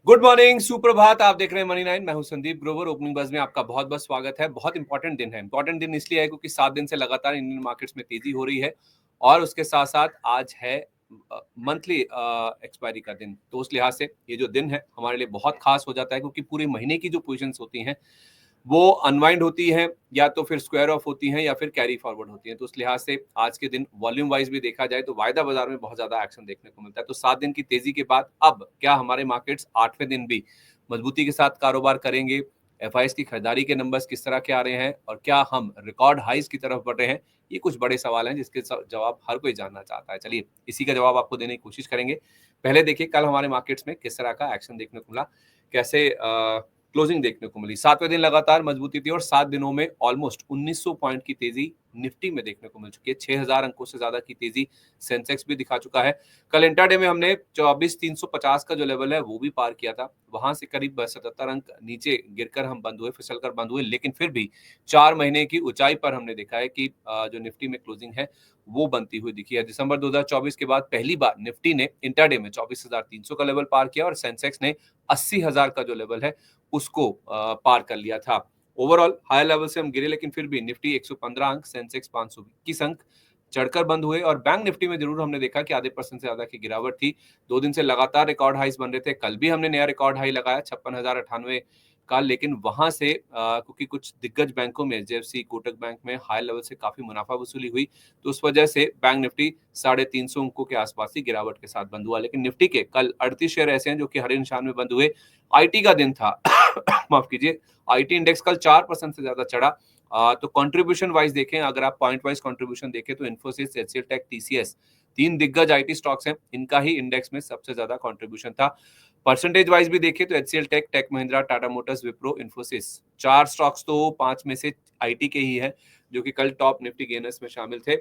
Good morning, सुप्रभात। आप देख रहे हैं मनी 9। मैं हूं संदीप ग्रोवर। ओपनिंग बज में आपका बहुत बहुत स्वागत है। बहुत इंपॉर्टेंट दिन है। इंपॉर्टेंट दिन इसलिए है क्योंकि 7 दिन से लगातार इंडियन मार्केट्स में तेजी हो रही है और उसके साथ साथ आज है मंथली एक्सपायरी का दिन। तो उस लिहाज से ये जो दिन है हमारे लिए बहुत खास हो जाता है क्योंकि पूरे महीने की जो पोजीशंस होती हैं वो अनवाइंड होती हैं या तो फिर स्क्वायर ऑफ होती हैं या फिर कैरी फॉरवर्ड होती हैं। तो उस लिहाज से आज के दिन वॉल्यूम वाइज भी देखा जाए तो वायदा बाजार में बहुत ज्यादा एक्शन देखने को मिलता है। तो 7 दिन की तेजी के बाद अब क्या हमारे मार्केट्स 8वें दिन भी मजबूती के साथ कारोबार करेंगे? एफआईएस की खरीदारी के नंबर्स किस तरह के आ रहे हैं और क्या हम रिकॉर्ड हाइज की तरफ बढ़ रहे हैं? ये कुछ बड़े सवाल हैं जिसके जवाब हर कोई जानना चाहता है। चलिए इसी का जवाब आपको देने की कोशिश करेंगे। पहले देखिए कल हमारे मार्केट्स में किस तरह का एक्शन देखने को मिला, कैसे क्लोजिंग देखने को मिली। 7वें दिन लगातार मजबूती थी और 7 दिनों में ऑलमोस्ट 1900 पॉइंट की तेजी निफ्टी में देखने को मिल चुकी है। 6000 अंकों से ज्यादा की तेजी सेंसेक्स भी दिखा चुका है। कल इंट्राडे में हमने 24350 का जो लेवल है वो भी पार किया था। वहां से करीब 77 अंक नीचे गिरकर हम बंद हुए, फिसलकर बंद हुए, लेकिन फिर भी 4 महीने की ऊंचाई पर हमने देखा है कि जो निफ्टी में क्लोजिंग है वो बनती हुई दिखी है। दिसंबर 2024 के बाद पहली बार निफ्टी ने इंट्राडे में 24300 का लेवल पार किया और सेंसेक्स ने 80,000 का जो लेवल है उसको पार कर लिया था। ओवरऑल हायर लेवल से हम गिरे लेकिन फिर भी निफ्टी 115 अंक, सेंसेक्स 521 अंक चढ़कर बंद हुए और बैंक निफ्टी में जरूर हमने देखा कि आधे परसेंट से ज्यादा की गिरावट थी। 2 दिन से लगातार रिकॉर्ड हाइस बन रहे थे। कल भी हमने नया रिकॉर्ड हाई लगाया 56,098 का, लेकिन वहां से क्योंकि कुछ दिग्गज बैंकों में एचडीएफसी, कोटक बैंक में हाई लेवल से काफी मुनाफा वसूली हुई तो उस वजह से बैंक निफ्टी 350 अंकों के आसपास ही गिरावट के साथ बंद हुआ। लेकिन निफ्टी के कल 38 शेयर ऐसे हैं जो कि हरे निशान में बंद हुए। आईटी का दिन था माफ कीजिए, आईटी इंडेक्स कल 4% से ज्यादा चढ़ा। तो कंट्रीब्यूशन वाइज देखें, अगर आप पॉइंट वाइज कंट्रीब्यूशन देखें तो इन्फोसिस, एचसीएल टेक, टीसीएस, 3 दिग्गज आईटी स्टॉक्स हैं, इनका ही इंडेक्स में सबसे ज्यादा कंट्रीब्यूशन था। परसेंटेज वाइज भी देखें तो HCL Tech, Tech Mahindra, Tata Motors, Wipro, Infosys, 4 stocks तो 5 में से आईटी के ही है जो कि कल टॉप निफ्टी गेनर्स में शामिल थे।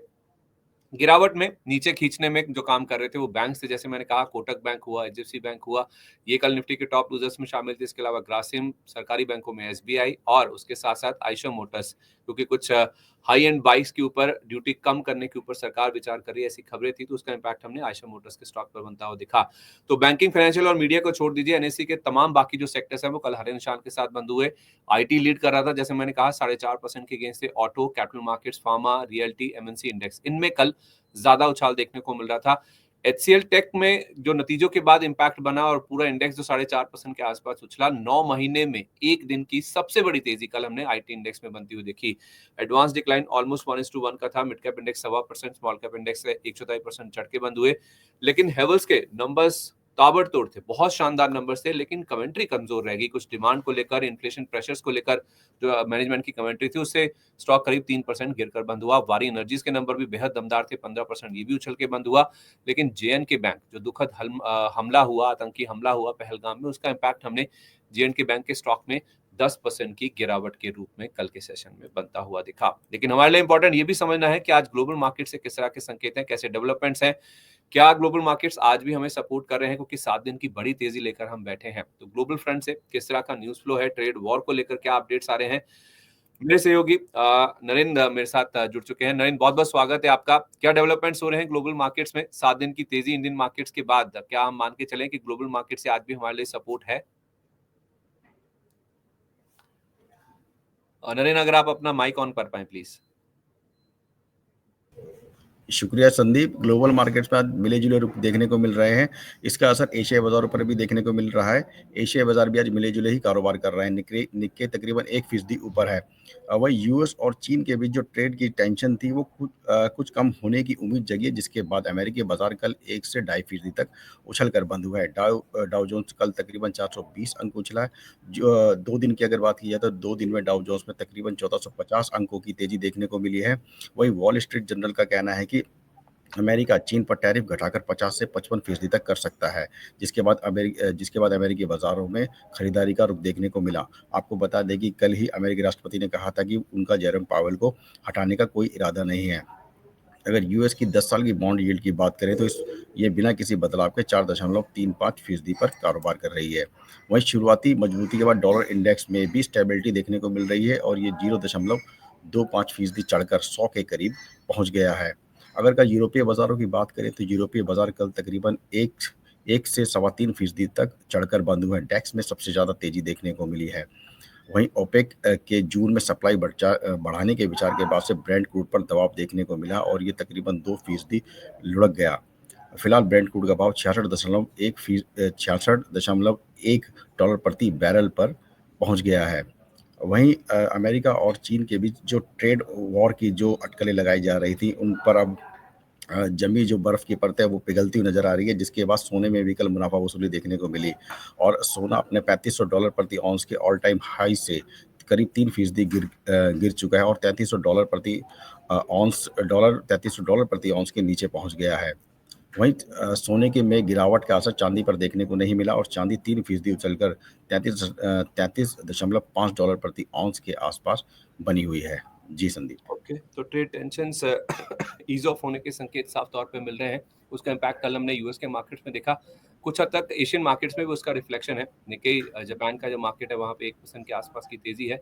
गिरावट में नीचे खींचने में जो काम कर रहे थे वो बैंक से, जैसे मैंने कहा कोटक बैंक हुआ, एचडीएफसी बैंक हुआ, ये कल निफ्टी के टॉप लूजर्स में शामिल थे। इसके अलावा ग्रासिम, सरकारी बैंकों में एसबीआई और उसके साथ साथ आयशर मोटर्स, क्योंकि कुछ हाई एंड बाइक्स के ऊपर ड्यूटी कम करने के ऊपर सरकार विचार कर रही है, ऐसी खबरें थी, तो उसका इंपैक्ट हमने आयशर मोटर्स के स्टॉक पर बनता हुआ दिखा। तो बैंकिंग, फाइनेंशियल और मीडिया को छोड़ दीजिए, एनएससी के तमाम बाकी जो सेक्टर्स हैं वो कल हरे निशान के साथ बंद हुए। आईटी लीड कर रहा था, जैसे मैंने कहा 4.5% के गेंस से auto, capital markets, pharma, realty, MNC index, इनमें कल ज्यादा उछाल देखने को मिल रहा था। एचसीएल टेक में जो नतीजों के बाद इंपैक्ट बना और पूरा इंडेक्स जो 4.5% के आसपास उछला, 9 महीने में एक दिन की सबसे बड़ी तेजी कल हमने आईटी इंडेक्स में बनती हुई देखी। एडवांस डिक्लाइन ऑलमोस्ट 1:1 का था। Mid cap index 1.25%, small cap index 1.4% चढ़ के बंद हुए। लेकिन हेवल्स के नंबर्स ताबड़तोड़ थे, बहुत शानदार नंबर्स थे, लेकिन कमेंट्री कमजोर रहेगी। कुछ डिमांड को लेकर, इन्फ्लेशन प्रेशर्स को लेकर जो मैनेजमेंट की कमेंट्री थी उससे स्टॉक करीब 3% गिरकर बंद हुआ। वारी एनर्जीज के नंबर भी बेहद दमदार थे, 15%, ये भी उछल के बंद हुआ। लेकिन जेएनके बैंक, जो दुखद हमला हुआ, आतंकी हमला हुआ पहलगाम में, उसका इंपैक्ट हमने जेएनके बैंक के स्टॉक में 10% की गिरावट के रूप में कल के सेशन में बनता हुआ दिखा। लेकिन हमारे लिए इंपॉर्टेंट ये भी समझना है कि आज ग्लोबल मार्केट से किस तरह के संकेत हैं, कैसे डेवलपमेंट्स हैं, क्या ग्लोबल मार्केट्स आज भी हमें सपोर्ट कर रहे हैं, क्योंकि 7 दिन की बड़ी तेजी लेकर हम बैठे हैं। तो ग्लोबल फ्रंट से किस तरह का न्यूज फ्लो है, ट्रेड वॉर को लेकर क्या अपडेट्स आ रहे हैं। मेरे सहयोगी नरेंद्र मेरे साथ जुड़ चुके हैं। नरेंद्र, बहुत बहुत स्वागत है आपका। क्या डेवलपमेंट्स हो रहे हैं ग्लोबल मार्केट्स में 7 दिन की तेजी इंडियन मार्केट्स के बाद? क्या हम मान के चलें कि ग्लोबल मार्केट से आज भी हमारे लिए सपोर्ट है? नरेंद्र, अगर आप अपना माइक ऑन कर पाए प्लीज। शुक्रिया संदीप। ग्लोबल मार्केट्स में आज मिले जुले रुख देखने को मिल रहे हैं। इसका असर एशिया बाजारों पर भी देखने को मिल रहा है। एशिया बाजार भी आज मिले जुले ही कारोबार कर रहे हैं। निक्के तकरीबन 1% ऊपर है। वही यूएस और चीन के बीच जो ट्रेड की टेंशन थी वो कुछ कम होने की उम्मीद जगी है, जिसके बाद अमेरिकी बाजार कल 1 से 2.5% तक उछल कर बंद हुआ है। डाउ जोन्स कल तकरीबन 420 अंक उछला है। जो 2 दिन की अगर बात की जाए तो 2 दिन में डाउ जोन्स में तकरीबन 1450 अंकों की तेजी देखने को मिली है। वही वॉल स्ट्रीट जर्नल का कहना है कि अमेरिका चीन पर टैरिफ घटाकर 50 से 55% तक कर सकता है, जिसके बाद अमेरिकी बाजारों में खरीदारी का रुख देखने को मिला। आपको बता दें कि कल ही अमेरिकी राष्ट्रपति ने कहा था कि उनका जेरोम पावेल को हटाने का कोई इरादा नहीं है। अगर यूएस की 10 साल की बॉन्ड यील्ड की बात करें तो ये बिना किसी बदलाव के 4.35% पर कारोबार कर रही है। वहीं शुरुआती मजबूती के बाद डॉलर इंडेक्स में भी स्टेबिलिटी देखने को मिल रही है और ये 0.25% चढ़कर 100 के करीब पहुंच गया है। अगर कल यूरोपीय बाजारों की बात करें तो यूरोपीय बाजार कल तकरीबन 1 से 3.25% तक चढ़कर बंद हुए हैं। डेक्स में सबसे ज़्यादा तेजी देखने को मिली है। वहीं ओपेक के जून में सप्लाई बढ़ाने के विचार के बाद से ब्रेंट क्रूड पर दबाव देखने को मिला और ये तकरीबन 2% लुढ़क गया। फिलहाल ब्रेंट क्रूड का भाव 66.1 डॉलर प्रति बैरल पर पहुंच गया है। वहीं अमेरिका और चीन के बीच जो ट्रेड वॉर की जो अटकलें लगाई जा रही थी, उन पर अब जमी जो बर्फ की परत है वो पिघलती हुई नजर आ रही है, जिसके बाद सोने में भी कल मुनाफा वसूली देखने को मिली और सोना अपने $3500 प्रति औंस के ऑल टाइम हाई से करीब 3% गिर चुका है और $3300 प्रति औंस के नीचे पहुंच गया है। वहीं सोने के में गिरावट का असर चांदी पर देखने को नहीं मिला और चांदी 3% उछलकर 33.5 डॉलर प्रति औंस के आसपास बनी हुई है। जी संदीप। ओके, तो ट्रेड टेंशंस ईज ऑफ होने के संकेत साफ तौर पे मिल रहे हैं। उसका इम्पैक्ट कल हमने यूएस के मार्केट्स में देखा, कुछ हद तक एशियन मार्केट्स में भी उसका रिफ्लेक्शन है। निक्केई जापान का जो मार्केट है वहाँ पे 1% के आसपास की तेजी है,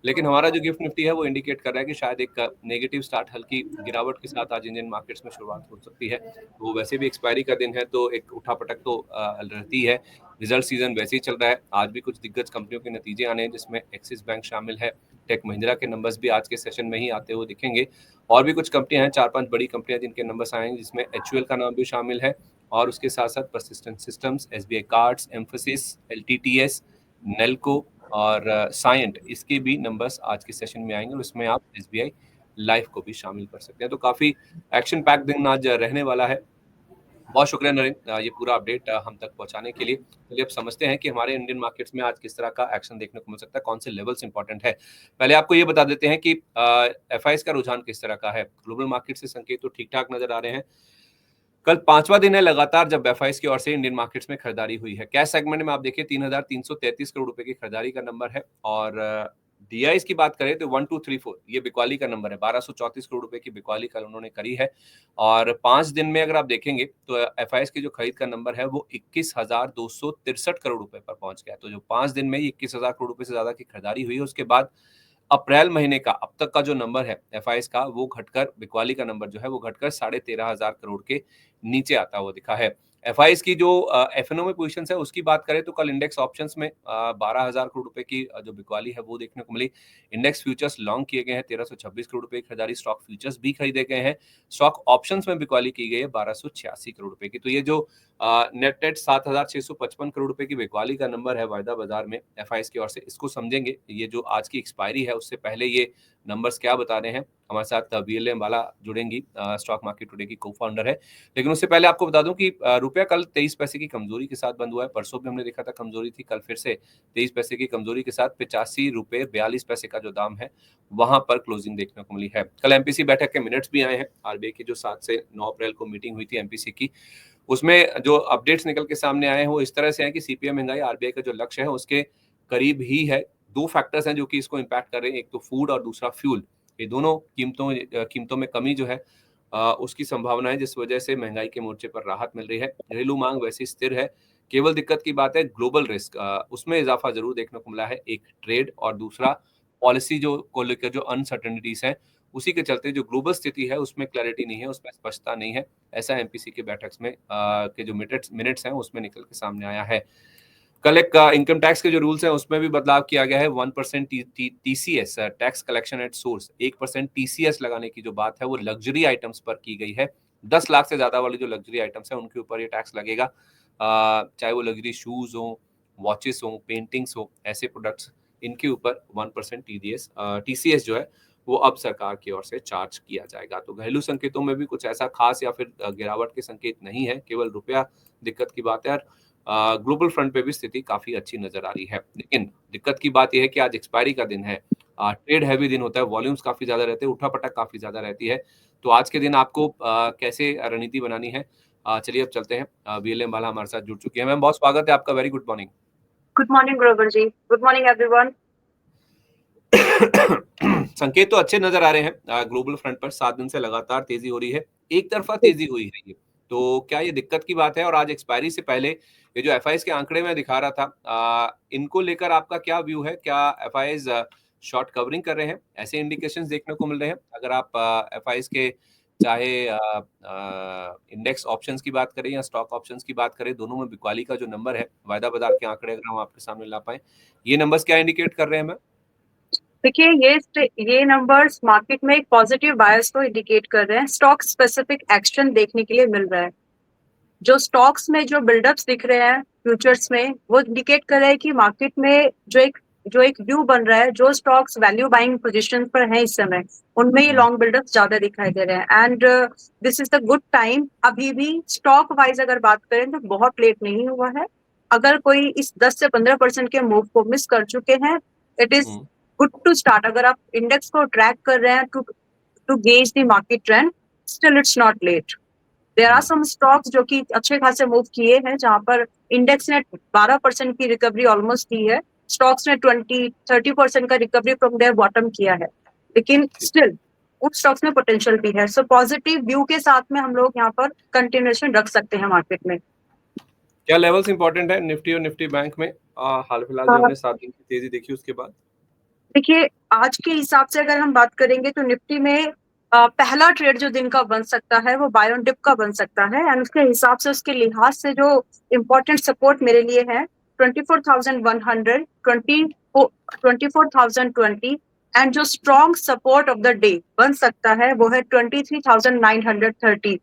लेकिन हमारा जो गिफ्ट निफ्टी है वो इंडिकेट कर रहा है कि शायद एक नेगेटिव स्टार्ट हल्की गिरावट के साथ आज इंडियन मार्केट्स में शुरुआत हो सकती है। तो वैसे भी एक्सपायरी का दिन है तो एक उठापटक तो रहती है। रिजल्ट सीजन वैसे ही चल रहा है। आज भी कुछ दिग्गज कंपनियों के नतीजे आने हैं, जिसमें एक्सिस बैंक शामिल है। टेक महिंद्रा के नंबर्स भी आज के सेशन में ही आते हुए दिखेंगे। और भी कुछ कंपनियां हैं, 4-5 बड़ी कंपनियां जिनके नंबर्स आएंगे, जिसमें एचयूएल का नाम भी शामिल है और उसके साथ साथ persistent systems, SBI cards, emphasis, LTTS, Nelco और साइंट, इसके भी नंबर्स आज के सेशन में आएंगे और इसमें आप एसबीआई लाइफ को भी शामिल कर सकते हैं। तो काफी एक्शन पैक दिन आज रहने वाला है। बहुत शुक्रिया नरेंद्र, ये पूरा अपडेट हम तक पहुंचाने के लिए। चलिए अब समझते हैं कि हमारे इंडियन मार्केट्स में आज किस तरह का एक्शन देखने को मिल सकता है, कौन से लेवल्स इंपॉर्टेंट है। पहले आपको ये बता देते हैं कि एफआईएस का रुझान किस तरह का है। ग्लोबल मार्केट से संकेत तो ठीक ठाक नजर आ रहे हैं। कल 5वां दिन है लगातार जब एफआईएस की ओर से इंडियन मार्केट्स में खरीदारी हुई है। कैश सेगमेंट में आप देखिए 3,333 करोड़ रुपए की खरीदारी का नंबर है और डीआईएस की बात करें तो 1234 ये बिकवाली का नंबर है। 1234 करोड़ रुपए की बिकवाली कल उन्होंने करी है और 5 दिन में अगर आप देखेंगे तो एफआईएस की जो खरीद का नंबर है वो 21,263 करोड़ रुपए पर पहुंच गया। तो जो 5 दिन में 21,000 करोड़ रुपए से ज्यादा की खरीदारी हुई है, उसके बाद अप्रैल महीने का अब तक का जो नंबर है एफआईएस का, वो घटकर बिकवाली का नंबर जो है वो घटकर 13,500 करोड़ के नीचे आता हुआ दिखा है। एफआईएस की जो एफएनओ में पोजीशन है उसकी बात करें तो कल इंडेक्स ऑप्शंस में 12,000 करोड़ रुपए की जो बिकवाली है वो देखने को मिली। इंडेक्स फ्यूचर्स लॉन्ग किए गए हैं, 1326 करोड़ रुपए की खरीदारी। स्टॉक फ्यूचर्स भी खरीदे गए हैं। स्टॉक ऑप्शंस में बिकवाली की गई है 1286 करोड़ रुपए की। तो ये जो नेट नेट 7,655 करोड़ रुपए की बिकवाली का नंबर है वायदा बाजार में एफआईएस की ओर से, इसको समझेंगे। ये जो आज की एक्सपायरी है उससे पहले ये नंबर्स क्या बता रहे हैं। हमारे साथ वीएलएम बाला जुड़ेंगी, स्टॉक मार्केट टुडे की को फाउंडर है। लेकिन उससे पहले आपको बता दूं कि रुपया कल 23 पैसे की कमजोरी के साथ बंद हुआ है। परसों भी हमने देखा था कमजोरी थी, कल फिर से 23 पैसे की कमजोरी के साथ 85 रुपए 42 पैसे का जो दाम है वहां पर क्लोजिंग देखने को मिली है। कल एमपीसी बैठक के मिनट्स भी आए हैं। आरबीआई की जो 7 से 9 अप्रैल को मीटिंग हुई थी एमपीसी की, उसमें जो अपडेट्स निकल के सामने आए हैं वो इस तरह से हैं कि सीपीआई महंगाई आरबीआई का जो लक्ष्य है उसके करीब ही है। 2 फैक्टर्स हैं जो कि इसको इम्पैक्ट कर रहे हैं, एक तो फूड और दूसरा फ्यूल। ये दोनों कीमतों में कमी जो है उसकी संभावना है, जिस वजह से महंगाई के मोर्चे पर राहत मिल रही है। घरेलू मांग वैसी स्थिर है। केवल दिक्कत की बात है ग्लोबल रिस्क, उसमें इजाफा जरूर देखने को मिला है। एक ट्रेड और दूसरा पॉलिसी जो को लेकर जो अनसर्टेनिटीज हैं, उसी के चलते जो ग्लोबल स्थिति है उसमें क्लैरिटी नहीं है, उसमें स्पष्टता नहीं है। ऐसा एमपीसी की बैठक में के जो मिनट्स हैं उसमें निकल के सामने आया है। कल एक इनकम टैक्स के जो रूल्स हैं उसमें भी बदलाव किया गया है। 1% TCS tax collection at source, 1% TCS लगाने की जो बात है वो लग्जरी आइटम्स पर की गई है। 10 लाख से ज्यादा वाली जो लग्जरी आइटम्स है उनके ऊपर ये टैक्स लगेगा। चाहे वो लग्जरी शूज हो, वॉचेस हो, पेंटिंग्स हो, ऐसे प्रोडक्ट्स, इनके ऊपर 1% टीसीएस जो है वो अब सरकार की ओर से चार्ज किया जाएगा। तो घरेलू संकेतों में भी कुछ ऐसा खास या फिर गिरावट के संकेत नहीं है, केवल रुपया दिक्कत की बात है। ग्लोबल फ्रंट पे भी स्थिति काफी अच्छी नजर आ रही है। लेकिन दिक्कत की बात यह है कि आज एक्सपायरी का दिन है, ट्रेड हैवी दिन होता है, वॉल्यूम्स काफी ज्यादा रहते हैं, उठापटक काफी ज्यादा रहती है। तो आज के दिन आपको कैसे रणनीति बनानी है, चलिए अब चलते हैं। वीएलएम वाला हमारे साथ जुड़ चुकी है। मैम बहुत स्वागत है आपका, very good morning. Good morning Grover ji, good morning everyone. संकेत तो अच्छे नजर आ रहे हैं। ग्लोबल फ्रंट पर 7 दिन से लगातार तेजी हो रही है, एक तरफा तेजी हुई है ये। तो क्या ये दिक्कत की बात है? और आज एक्सपायरी से पहले ये जो एफआईएस के आंकड़े में दिखा रहा था, इनको लेकर आपका क्या व्यू है? क्या एफआईएस शॉर्ट कवरिंग कर रहे हैं? ऐसे इंडिकेशंस देखने को मिल रहे हैं। अगर आप एफआईएस के चाहे इंडेक्स ऑप्शंस की बात करें या स्टॉक ऑप्शंस की बात करें, दोनों में बिकवाली का जो नंबर है, वायदा बाजार के आंकड़े अगर हम आपके सामने ला पाए, ये नंबर्स क्या इंडिकेट कर रहे हैं मैम? देखिए, ये नंबर्स मार्केट में एक पॉजिटिव बायस को इंडिकेट कर रहे हैं। स्टॉक स्पेसिफिक एक्शन देखने के लिए मिल रहा है। जो स्टॉक्स में जो बिल्डअप्स दिख रहे हैं फ्यूचर्स में, वो इंडिकेट कर रहे हैं कि मार्केट में जो एक व्यू बन रहा है, जो स्टॉक्स वैल्यू बाइंग पोजीशन पर हैं इस समय, उनमें ये लॉन्ग बिल्डअप ज्यादा दिखाई दे रहे हैं। And this is the good time. अभी भी स्टॉक वाइज अगर बात करें तो बहुत लेट नहीं हुआ है। अगर कोई इस 10 से 15% के मूव को मिस कर चुके हैं, it is good to start. अगर आप इंडेक्स को ट्रैक कर रहे हैं to gauge the market trend, still it's not late. There are some stocks जो कि अच्छे खासे मूव किए हैं, जहां पर इंडेक्स ने 12% की रिकवरी ऑलमोस्ट की है, स्टॉक्स ने 20-30% का रिकवरी फ्रॉम देयर बॉटम किया है, लेकिन स्टिल उन स्टॉक्स में पोटेंशियल भी है। सो पॉजिटिव व्यू के साथ में हम लोग यहाँ पर कंटिन्यूएशन रख सकते हैं मार्केट में। क्या लेवल्स इंपॉर्टेंट है निफ्टी और निफ्टी बैंक में? हाल फिलहाल जो हमने 7 दिन की तेजी देखी उसके बाद देखिए, आज के हिसाब से अगर हम बात करेंगे तो निफ्टी में पहला ट्रेड जो दिन का बन सकता है वो बाय ऑन डिप का बन सकता है। एंड उसके हिसाब से, उसके लिहाज से जो इम्पोर्टेंट सपोर्ट मेरे लिए है 24,100, 24,020, एंड जो strong support of the day बन सकता है वो है 23,930।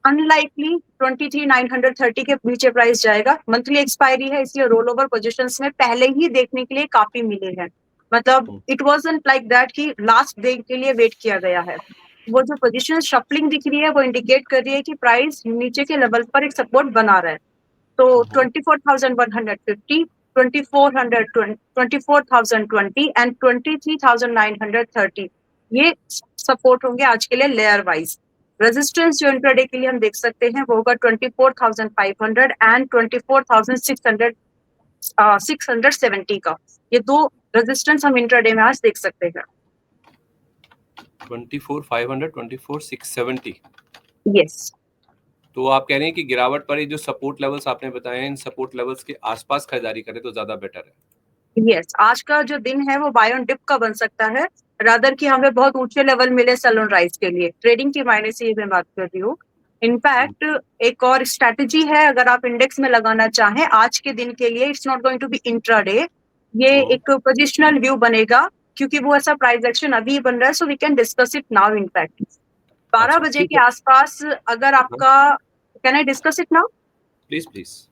अनलाइकली 23,930 के नीचे प्राइस जाएगा। मंथली एक्सपायरी है, इसलिए रोल ओवर पोजिशंस में पहले ही देखने के लिए काफी मिले हैं। मतलब इट वाजंट लाइक दैट कि लास्ट डे के लिए वेट किया गया है। वो जो पोजीशन शफलिंग दिख रही है वो इंडिकेट कर रही है कि प्राइस नीचे के लेवल पर एक सपोर्ट बना रहा है। तो 24,150, 24,020 एंड 23,930 ये सपोर्ट होंगे आज के लिए लेयर वाइज। रेजिस्टेंस जो इंट्राडे के लिए हम देख सकते हैं वो होगा 24,500 एंड 24,670 का। ये दो रेजिस्टेंस हम इंट्राडे में आज देख सकते हैं। 24,500, 24,670। यस। तो आप कह रहे हैं कि गिरावट पर ये जो सपोर्ट लेवल्स आपने बताए हैं, इन सपोर्ट लेवल्स के आसपास खरीदारी करें तो ज्यादा बेटर है। यस, आज का जो दिन है वो बाय ऑन डिप का बन सकता है, रादर कि हमें बहुत ऊंचे लेवल मिले सेल ऑन राइज के लिए। ट्रेडिंग की मायने से ये मैं बात कर रही हूँ। इनफैक्ट एक और स्ट्रैटेजी है, अगर आप इंडेक्स में लगाना चाहें आज के दिन के लिए, it's not going to be intraday, ये एक पोजिशनल व्यू बनेगा, क्योंकि वो ऐसा प्राइस एक्शन अभी बन रहा है। So we can discuss it now. In fact 12 बजे के आसपास अगर आपका, can I discuss it now? Please please.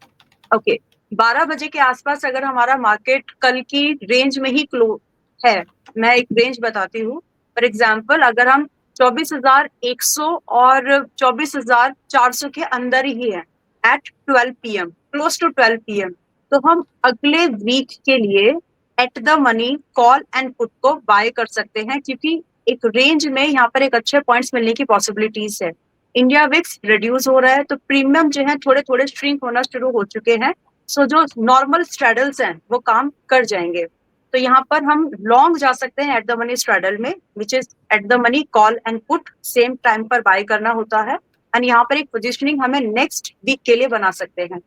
Okay, 12 बजे के आसपास अगर हमारा मार्केट कल की रेंज में ही क्लोज है, मैं एक रेंज बताती हूँ। फॉर एग्जांपल, अगर हम 24,100 और 24,400 के अंदर ही है at 12 PM, close to 12 PM, तो हम अगले वीक के लिए at the money call and put को बाय कर सकते हैं, क्योंकि एक रेंज में यहाँ पर एक अच्छे पॉइंट्स मिलने की पॉसिबिलिटीज है। इंडिया विक्स रिड्यूस हो रहा है, तो प्रीमियम जो है थोड़े थोड़े श्रिंक होना शुरू हो चुके हैं। सो जो नॉर्मल स्ट्रैडल्स हैं वो काम कर जाएंगे। तो यहाँ पर हम लॉन्ग जा सकते हैं एट द मनी स्ट्रैडल में, which is eight the money call and put same time पर बाय करना होता है। एंड यहाँ पर एक पोजिशनिंग हमें नेक्स्ट वीक के लिए बना सकते हैं।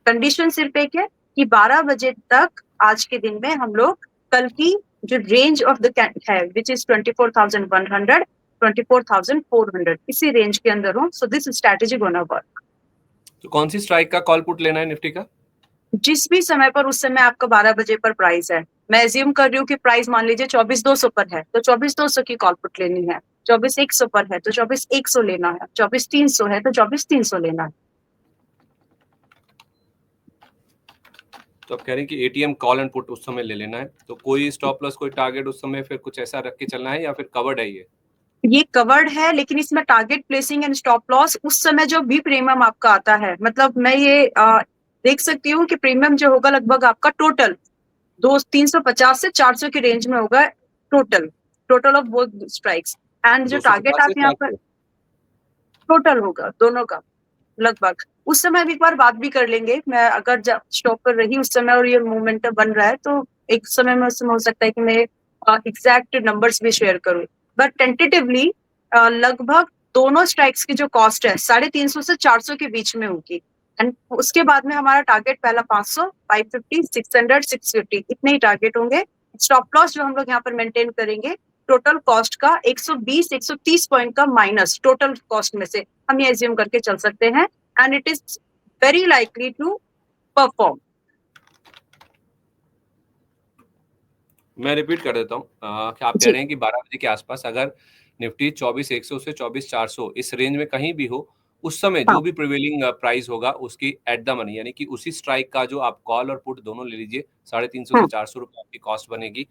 कंडीशन सिर्फ एक है कि 12 बजे तक आज के दिन में हम लोग कल की जो रेंज ऑफ द है विच इज 24,100, 24,400, इसी रेंज के अंदर हो। So this strategy gonna work. तो कौन सी स्ट्राइक का कॉल पुट लेना है निफ्टी का? जिस भी समय पर, उस समय आपका 12 बजे पर प्राइस है। मैं एज्यूम कर रही हूँ कि प्राइस मान लीजिए 24,200 पर है, तो 24,200 की कॉल पुट लेनी है। 24,100 पर है तो 24,100 लेना है। 24,300 है तो 24,300 लेना है। तो आप कह रहे हैं कि एटीएम कॉल एंड पुट उस समय ले लेना है, तो कोई स्टॉप लॉस, कोई टारगेट उस समय फिर कुछ ऐसा रख के चलना है या फिर कवर्ड है ये कवर्ड है, लेकिन इसमें target placing and stop loss उस समय जो भी प्रीमियम आपका आता है, मतलब मैं ये देख सकती हूँ कि प्रीमियम जो होगा लगभग आपका टोटल 350 से 400 की रेंज में होगा, total of both strikes. And जो टारगेट आप यहाँ पर टोटल होगा दोनों का लगभग, उस समय हम एक बार बात भी कर लेंगे। मैं अगर स्टॉप पर रही उस समय और ये मूवमेंट बन रहा है, तो एक समय में उसमें हो सकता है कि मैं एग्जैक्ट नंबर्स भी शेयर करूं। बट टेंटेटिवली लगभग दोनों स्ट्राइक्स की जो कॉस्ट है 350 से 400 के बीच में होगी। एंड उसके बाद में हमारा टारगेट पहला 500, 550, 600, 650 इतने ही टारगेट होंगे। स्टॉप लॉस जो हम लोग यहाँ पर मेंटेन करेंगे टोटल कॉस्ट का 120-130 पॉइंट का माइनस टोटल कॉस्ट में से हम ये एज्यूम करके चल सकते हैं, and it is very likely to perform. मैं रिपीट कर देता हूँ कि आप कह जी रहे हैं कि 12 बजे के आसपास अगर निफ्टी 24,100 से 24,400 इस रेंज में कहीं भी हो, उस समय हाँ जो भी प्रिवेलिंग प्राइस होगा उसकी एट द मनी, यानी कि उसी स्ट्राइक का जो आप कॉल और पुट दोनों ले लीजिए, 350 से 400 रुपए आपकी कॉस्ट बनेगी।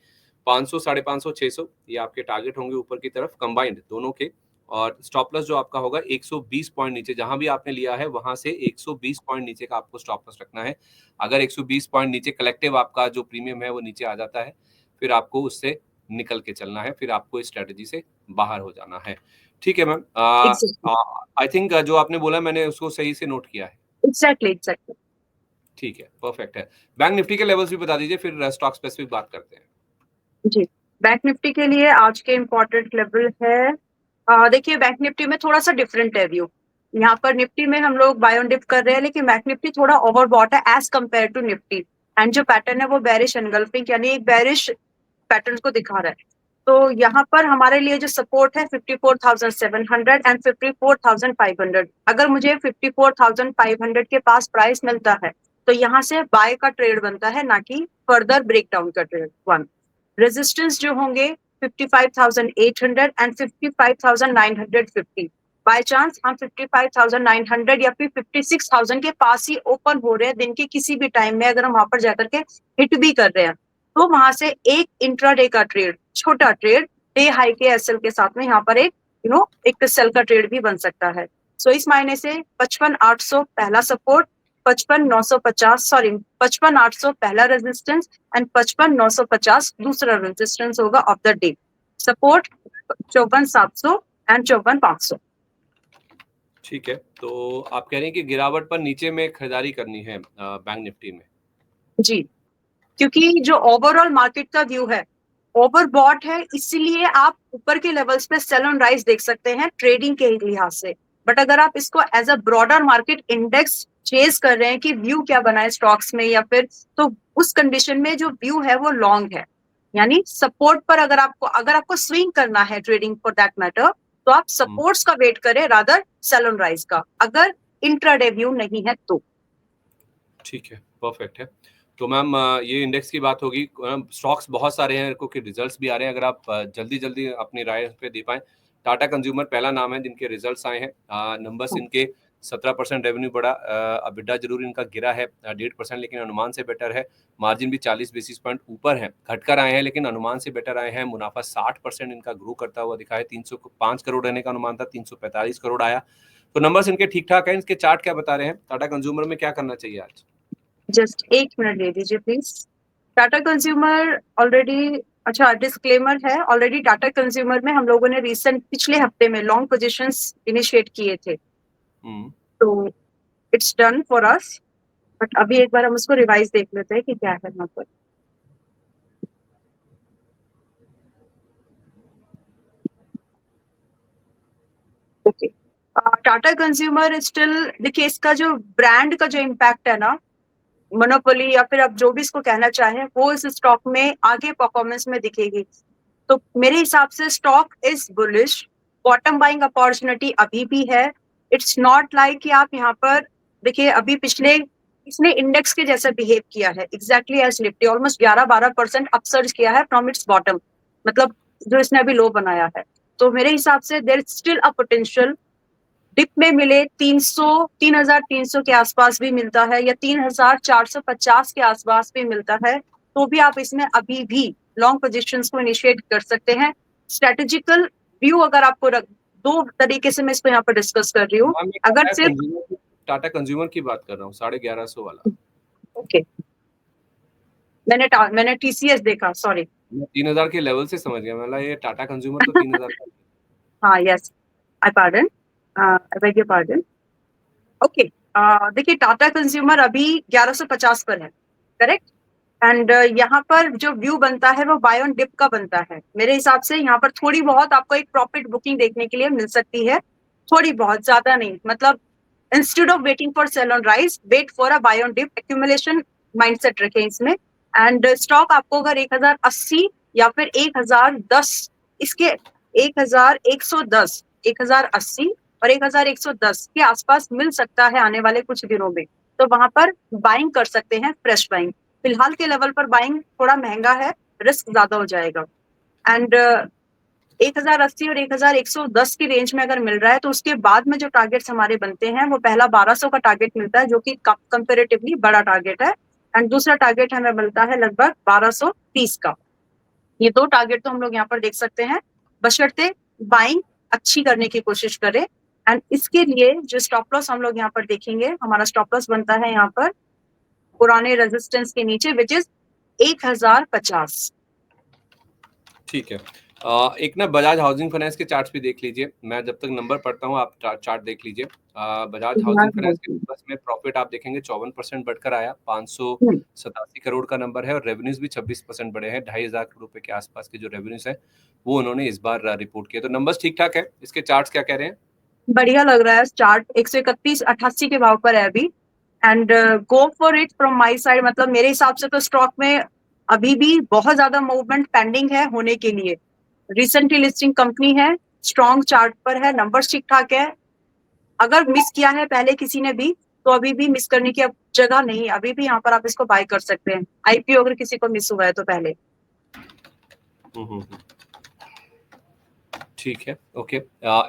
500, 550, 600 ये आपके टारगेट होंगे ऊपर की तरफ कंबाइंड दोनों के, और स्टॉप लॉस जो आपका होगा 120 पॉइंट नीचे, जहां भी आपने लिया है वहां से 120 पॉइंट नीचे का आपको स्टॉप लॉस रखना है। अगर 120 पॉइंट नीचे कलेक्टिव आपका जो प्रीमियम है वो नीचे आ जाता है, फिर आपको उससे निकल के चलना है, फिर आपको इस स्ट्रेटजी से बाहर हो जाना है। ठीक है मैम, एग्जैक्टली आई थिंक जो आपने बोला मैंने उसको सही से नोट किया है। एग्जैक्टली। ठीक है, परफेक्ट है। बैंक निफ्टी के लेवल्स भी बता दीजिए, फिर स्टॉक स्पेसिफिक बात करते हैं। जी, बैंक निफ्टी के लिए आज के इम्पोर्टेंट लेवल है, देखिए बैंक निफ्टी में थोड़ा सा डिफरेंट है व्यू। यहाँ पर निफ्टी में हम लोग बाय ऑन डिप कर रहे हैं, लेकिन बैंक निफ्टी थोड़ा ओवरबॉट है as compare to Nifty, and जो पैटर्न है वो बेरिश एनगल्फिंग यानी एक बेरिश पैटर्न को दिखा रहा है। तो यहाँ पर हमारे लिए जो सपोर्ट है 54,700 एंड 54,500, अगर मुझे 54,500 के पास प्राइस मिलता है तो यहाँ से बाय का ट्रेड बनता है, ना कि फर्दर ब्रेकडाउन का ट्रेड। वन रेजिस्टेंस जो होंगे 55,800 एंड 55,950। बाय चांस हम 55,900 या फिर 56,000 के पास ही ओपन हो रहे हैं दिन के किसी भी टाइम में, अगर हम वहां पर जाकर के हिट भी कर रहे हैं, तो वहां से एक इंट्राडे का ट्रेड, छोटा ट्रेड डे हाई के एसएल के साथ में यहाँ पर एक एक सेल का ट्रेड भी बन सकता है। सो इस मायने से 55,800 पहला सपोर्ट, 55,800 पहला रेजिस्टेंस एंड 55,950 दूसरा रेजिस्टेंस होगा of the day. Support 54,700 and 54,500। ठीक है, तो आप कह रहे हैं कि गिरावट पर नीचे में खरीदारी करनी है बैंक निफ्टी में। जी, क्योंकि जो ओवरऑल मार्केट का व्यू है ओवरबॉट है, इसीलिए आप ऊपर के लेवल्स पे सेल ऑन राइज देख सकते हैं ट्रेडिंग के लिहाज से। बट अगर आप इसको as a broader market index chase कर रहे हैं कि व्यू क्या बना है स्टॉक्स में या फिर, तो उस कंडीशन में जो व्यू है वो लॉन्ग है, यानी सपोर्ट पर अगर आपको स्विंग करना है ट्रेडिंग फॉर दैट मैटर, तो आप सपोर्ट्स का वेट करें रादर सेल ऑन राइज का, अगर इंट्राडे व्यू नहीं है तो। ठीक है, परफेक्ट है। तो मैम ये इंडेक्स की बात होगी, स्टॉक्स बहुत सारे हैं क्योंकि रिजल्ट्स भी आ रहे हैं, अगर आप जल्दी जल्दी अपनी राय पे दे पाएं। टाटा कंज्यूमर पहला नाम है जिनके रिजल्ट्स आए हैं, नंबर्स इनके 17% रेवेन्यू बढ़ा, अबिडा जरूर इनका गिरा है 1.5%, लेकिन अनुमान से बेटर है। मार्जिन भी 40 बेसिस पॉइंट ऊपर है, घटकर आए हैं लेकिन अनुमान से बेटर आए हैं। मुनाफा 60% इनका ग्रो करता हुआ दिखा है, 305 करोड़ रहने का अनुमान था, 345 करोड़ आया। तो नंबर्स इनके ठीक ठाक है। इसके चार्ट क्या बता रहे हैं, टाटा कंज्यूमर में क्या करना चाहिए आज? जस्ट एक मिनट दे दीजिए प्लीज। टाटा कंज्यूमर ऑलरेडी, अच्छा डिस्क्लेमर है, ऑलरेडी टाटा कंज्यूमर में हम लोगों ने रिसेंट पिछले हफ्ते में लॉन्ग पोजीशंस इनिशिएट किए थे, तो it's done for us. But अभी एक बार हम उसको रिवाइज देख लेते हैं कि क्या है यहाँ पर। ओके, टाटा कंज्यूमर स्टिल, देखिए इसका जो ब्रांड का जो इम्पैक्ट है ना, मोनोपोली या फिर आप जो भी इसको कहना चाहें, वो इस स्टॉक में आगे परफॉर्मेंस में दिखेगी। तो मेरे हिसाब से stock is bullish, bottom buying opportunity अभी भी है। इट्स नॉट लाइक कि आप यहाँ पर देखिए, अभी पिछले इसने इंडेक्स के जैसा बिहेव किया है, exactly as Nifty, almost 11-12% upsurge किया है फ्रॉम इट्स बॉटम, मतलब जो इसने अभी लो बनाया है। तो मेरे हिसाब से there is still a potential, dip में मिले 3,300 के आसपास भी मिलता है, या 3,450 के आसपास भी मिलता है, तो भी आप इसमें अभी भी लॉन्ग पोजीशंस को इनिशिएट कर सकते हैं। स्ट्रेटेजिकल व्यू अगर आपको दो तरीके से मैं इसको यहाँ पर डिस्कस कर रही हूँ। अगर सिर्फ टाटा कंज्यूमर की बात कर रहा हूँ, 1150 वाला। ओके, मैंने टीसीएस देखा, सॉरी। 3,000 के लेवल से समझ गया, मतलब ये टाटा कंज्यूमर तो 3,000 का। हाँ yes, I pardon, I beg your pardon. Okay, देखिए टाटा कंज्यूमर अभी 1150 पर है, करेक्ट, एंड यहाँ पर जो व्यू बनता है वो बाय ऑन डिप का बनता है। मेरे हिसाब से यहाँ पर थोड़ी बहुत आपको एक प्रॉफिट बुकिंग देखने के लिए मिल सकती है, थोड़ी बहुत, ज्यादा नहीं, मतलब instead of waiting for sell on rise, wait for a buy on dip, accumulation mindset रखें इसमें। एंड स्टॉक आपको अगर 1,080 या फिर 1,010 इसके 1110, 1080 और 1110 के आसपास मिल सकता है आने वाले कुछ दिनों में, तो वहां पर बाइंग कर सकते हैं, फ्रेश बाइंग। फिलहाल के लेवल पर बाइंग थोड़ा महंगा है, रिस्क ज्यादा हो जाएगा। एंड 1080 और 1110 की रेंज में अगर मिल रहा है तो उसके बाद में जो टारगेट्स हमारे बनते हैं वो पहला 1200 का टारगेट मिलता है, जो कि कंपेरेटिवली बड़ा टारगेट है, एंड दूसरा टारगेट हमें मिलता है लगभग 1230 का। ये दो टारगेट तो हम लोग यहाँ पर देख सकते हैं, बशर्ते बाइंग अच्छी करने की कोशिश करें। एंड इसके लिए जो स्टॉप लॉस हम लोग यहाँ पर देखेंगे, हमारा स्टॉप लॉस बनता है यहाँ पर पुराने रेजिस्टेंस के नीचे, विच इज 1050। ठीक है। एक ना बजाज हाउसिंग फाइनेंस के चार्ट्स भी देख लीजिए, मैं जब तक नंबर पढ़ता हूँ आप चार्ट देख लीजिए। बजाज हाउसिंग फाइनेंस के नंबर्स में प्रॉफिट आप देखेंगे 54% बढ़कर आया, 587 करोड़ का नंबर है, और रेवेन्यूज भी 26% बढ़े हैं। 2,500 करोड़ रुपए के आसपास के जो रेवेन्यूज है वो उन्होंने इस बार रिपोर्ट किया। तो नंबर्स ठीक ठाक है। इसके चार्ट्स क्या कह रहे हैं? बढ़िया लग रहा है चार्ट, 131.88 के भाव पर है अभी, and go for it from my side. मतलब मेरे हिसाब से तो स्टॉक में अभी भी बहुत ज्यादा मूवमेंट पेंडिंग है होने के लिए। रिसेंटली लिस्टिंग कंपनी है, स्ट्रॉन्ग चार्ट पर है, नंबर्स ठीक ठाक है। अगर मिस किया है पहले किसी ने भी तो अभी भी मिस करने की अब जगह नहीं है, अभी भी यहाँ पर आप इसको बाय कर सकते हैं। आईपीओ अगर किसी को मिस हुआ है तो पहले। ठीक है, ओके।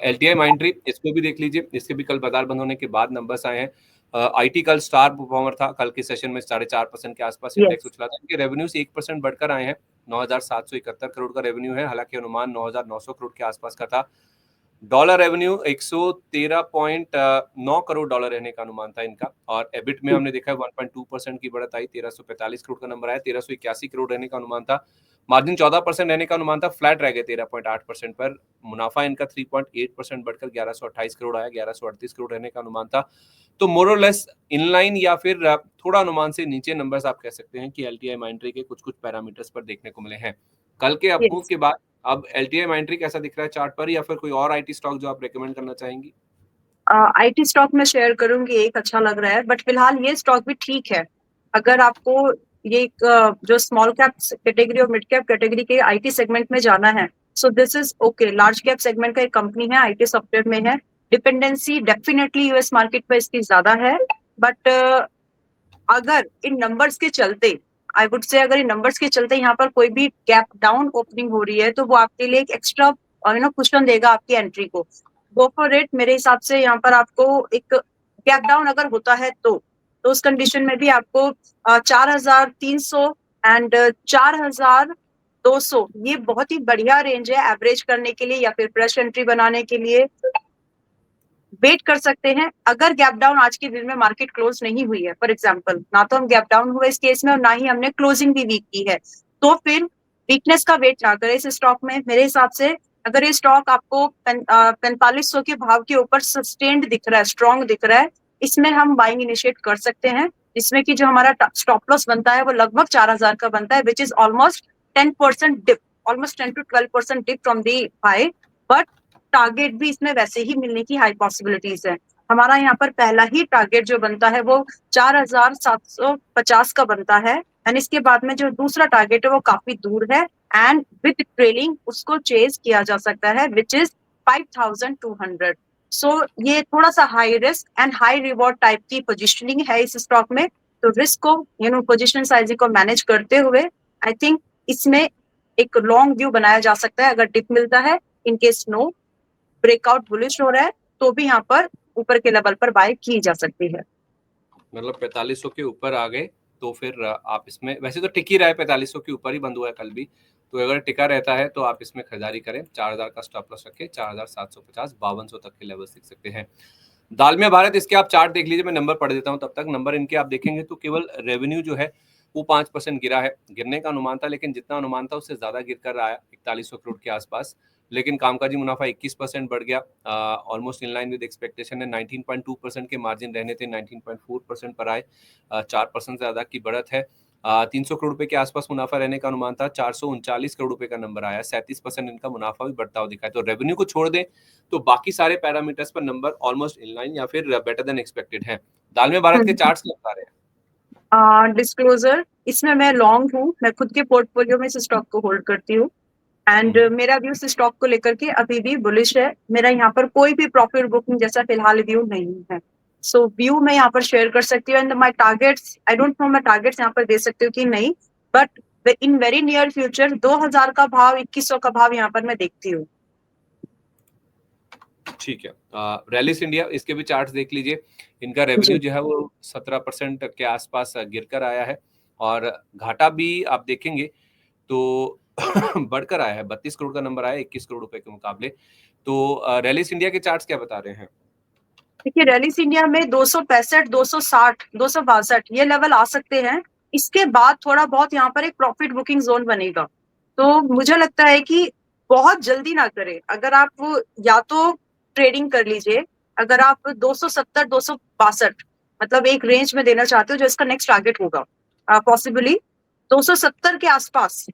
एलटीआई माइंड्री, इसको भी देख लीजिए, इसके भी कल बाजार बंद होने के बाद नंबर्स आए हैं। आईटी कल स्टार परफॉर्मर था, कल के सेशन में 4.5% के आसपास इंडेक्स उछला था। इनके रेवेन्यूज 1% बढ़कर आए हैं, 9,771 करोड़ का रेवेन्यू है, हालांकि अनुमान 9,900 करोड़ के आसपास का था। डॉलर रेवेन्यू 113.9 करोड़ डॉलर रहने का अनुमान था इनका, और एबिट में हमने देखा है 1.2% की बढ़त आई, 1,345 करोड़ का नंबर आया, 1,381 करोड़ रहने का अनुमान था। मार्जिन 14% रहने का अनुमान था, फ्लैट रह गए 13.8% पर। मुनाफा इनका 3.8% बढ़कर 1,128 करोड़ आया, 1,138 करोड़ रहने का अनुमान था। तो मोर और लेस इनलाइन या फिर थोड़ा अनुमान से नीचे नंबर्स आप कह सकते हैं कि एलटीआई माइंड्री के कुछ कुछ पैरामीटर्स पर देखने को मिले हैं। कल के अपमूव के बाद अब एलटीआई माइंड्री कैसा दिख रहा है चार्ट पर, या फिर कोई और आईटी स्टॉक जो आप रेकमेंड करना चाहेंगी? आईटी स्टॉक में शेयर करूंगी, एक अच्छा लग रहा है, बट फिलहाल ये स्टॉक भी ठीक है। अगर आपको ये एक जो स्मॉल कैप कैटेगरी और मिड कैप कैटेगरी के आईटी सेगमेंट में जाना है, so this is okay. Large cap segment का एक कंपनी है, आईटी सॉफ्टवेयर में है, डिपेंडेंसी डेफिनेटली यूएस मार्केट पर इसकी ज्यादा है, बट अगर इन नंबर्स के चलते, आई वुड से अगर इन नंबर्स के चलते यहाँ पर कोई भी गैप डाउन ओपनिंग हो रही है तो वो आपके लिए एक एक्स्ट्रा कुशन देगा आपकी एंट्री को। Go for it. मेरे हिसाब से यहाँ पर आपको एक गैप डाउन अगर होता है तो उस कंडीशन में भी आपको 4,300 एंड 4,200 ये बहुत ही बढ़िया रेंज है एवरेज करने के लिए या फिर फ्रेश एंट्री बनाने के लिए। वेट कर सकते हैं। अगर गैप डाउन आज के दिन में मार्केट क्लोज नहीं हुई है, फॉर एग्जांपल, ना तो हम गैप डाउन हुए इस केस में और ना ही हमने क्लोजिंग भी वीक की है, तो फिर वीकनेस का वेट ना करें इस स्टॉक में। मेरे हिसाब से अगर ये स्टॉक आपको 4500 के भाव के ऊपर सस्टेन्ड दिख रहा है, स्ट्रॉन्ग दिख रहा है, इसमें हम बाइंग इनिशिएट कर सकते हैं, जिसमें कि जो हमारा स्टॉप लॉस बनता है वो लगभग 4,000 का बनता है, which is almost 10% dip, almost 10 to 12% dip from the high, but target भी इसमें वैसे ही मिलने की हाई पॉसिबिलिटीज है। हमारा यहाँ पर पहला ही टारगेट जो बनता है वो 4,750 का बनता है, एंड इसके बाद में जो दूसरा टारगेट है वो काफी दूर है, एंड विद ट्रेलिंग उसको चेज किया जा सकता है, विच इज 5,200। सो ये थोड़ा सा high risk and high reward type की पोजिशनिंग है इस स्टॉक में। तो रिस्क को पोजिशन साइजिंग को मैनेज करते हुए आई थिंक इसमें एक लॉन्ग व्यू बनाया जा सकता है। अगर डिप मिलता है, in case no breakout bullish हो रहा है, तो भी यहाँ पर ऊपर के लेवल पर बाय की जा सकती है। मतलब 4500 के ऊपर आ गए तो फिर आप इसमें, वैसे तो टिक ही रहा है, 4500 के ऊपर ही बंद हुआ है कल भी, तो अगर टिका रहता है तो आप इसमें खरीदारी करें। 4,000 का स्टॉप लॉस रखें, 4,750, 5,200 तक के लेवल्स दिख सकते हैं। दालमिया भारत, इसके आप चार्ट देख लीजिए, मैं नंबर पढ़ देता हूँ तब तक। नंबर इनके आप देखेंगे तो केवल रेवेन्यू जो है वो 5% गिरा है, गिरने का अनुमान था, लेकिन जितना अनुमान था उससे ज्यादा गिर कर आया 4100 करोड़ के आसपास। लेकिन कामकाजी मुनाफा 21% बढ़ गया, almost in line with expectation है। 19.2% के मार्जिन रहने थे, 19.4% पर आए, 4% से ज्यादा की बढ़त है। 300 करोड़ रुपए के आसपास मुनाफा रहने का अनुमान था, 439 करोड़ रुपए का नंबर आया, 37% इनका मुनाफा भी बढ़ता हुआ दिखा है। तो रेवेन्यू को छोड़ दें तो बाकी सारे पैरामीटर्स पर नंबर ऑलमोस्ट इन लाइन या फिर बेटर देन एक्सपेक्टेड है। दालमिया भारत के चार्ट्स क्या बता रहे हैं? डिस्क्लोजर, इसमें मैं लॉन्ग हूँ, मैं खुद के पोर्टफोलियो में इस स्टॉक को होल्ड करती हूँ। एंड मेरा व्यू इस स्टॉक को लेकर के अभी भी बुलिश है। मेरा यहाँ पर कोई भी प्रॉफिट बुकिंग जैसा फिलहाल व्यू नहीं है। सो व्यू मैं यहाँ पर शेयर कर सकती हूँ and my targets, I don't know मैं टारगेट्स यहाँ पर दे सकती हूँ कि नहीं, but in very near future 2000 का भाव, 2100 का भाव यहाँ पर मैं देखती हूँ। ठीक है। रैलिस इंडिया, इसके भी चार्ट्स देख लीजिए। इनका रेवेन्यू जो है वो 17% के आसपास गिर कर आया है और घाटा भी आप देखेंगे तो बढ़कर आया है। 32 करोड़ का नंबर आया 21 करोड़ रुपए के मुकाबले। तो रैलिस इंडिया के चार्ट्स क्या बता रहे हैं? देखिए रैलिस इंडिया में 265, 260, 262 ये लेवल आ सकते हैं। इसके बाद थोड़ा बहुत यहाँ पर एक प्रॉफिट बुकिंग जोन बनेगा। तो मुझे लगता है कि बहुत जल्दी ना करें। अगर आप या तो ट्रेडिंग कर लीजिए, अगर आप 270, 262 मतलब एक रेंज में देना चाहते हो जो इसका नेक्स्ट टारगेट होगा, पॉसिबली 270 के आसपास,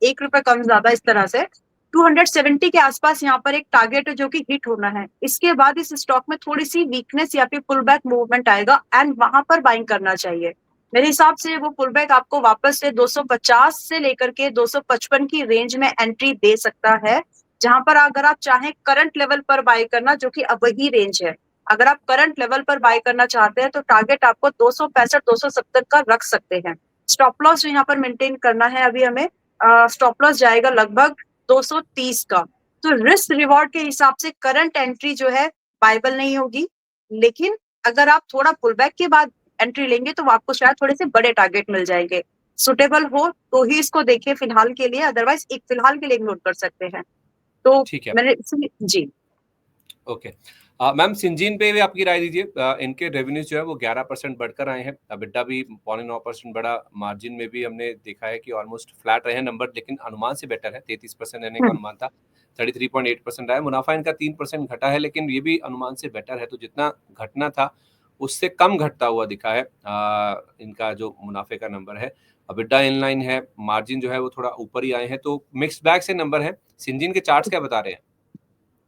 1 रुपए कम ज्यादा इस तरह से 270 के आसपास यहाँ पर एक टारगेट है जो कि हिट होना है। इसके बाद इस स्टॉक में थोड़ी सी वीकनेस या फिर पुल बैक मूवमेंट आएगा एंड वहां पर बाइंग करना चाहिए। मेरे हिसाब से वो पुल बैक आपको वापस से 250 से लेकर के 255 की रेंज में एंट्री दे सकता है, जहां पर अगर आप चाहें करंट लेवल पर बाय करना, जो कि अब वही रेंज है, अगर आप करंट लेवल पर बाय करना चाहते हैं तो टारगेट आपको 265, 270 का रख सकते हैं। स्टॉप लॉस यहाँ पर मेंटेन करना है अभी हमें। स्टॉप लॉस जाएगा लगभग 230 का। तो रिस्क रिवॉर्ड के हिसाब से करंट एंट्री जो है बाइबल नहीं होगी, लेकिन अगर आप थोड़ा पुल बैक के बाद एंट्री लेंगे तो आपको शायद थोड़े से बड़े टारगेट मिल जाएंगे। सुटेबल हो तो ही इसको देखिए फिलहाल के लिए, अदरवाइज एक फिलहाल के लिए इग्नोर कर सकते हैं। तो ठीक है। मैंने जी ओके। मैम सिंजीन पे भी आपकी राय दीजिए। इनके रेवेन्यू जो है वो 11% बढ़कर आए हैं। EBITDA भी 9.5% बढ़ा। मार्जिन में भी हमने देखा है कि ऑलमोस्ट फ्लैट रहे हैं नंबर, लेकिन अनुमान से बेटर है। 33% रहने का अनुमान था, 33.8% आया। मुनाफा इनका 3% घटा है, लेकिन ये भी अनुमान से बेटर है। तो जितना घटना था उससे कम घटता हुआ दिखा है इनका जो मुनाफे का नंबर है। EBITDA इनलाइन है, मार्जिन जो है वो थोड़ा ऊपर ही आए हैं। तो मिक्स बैग से नंबर है। सिंजीन के चार्ट्स क्या बता रहे हैं?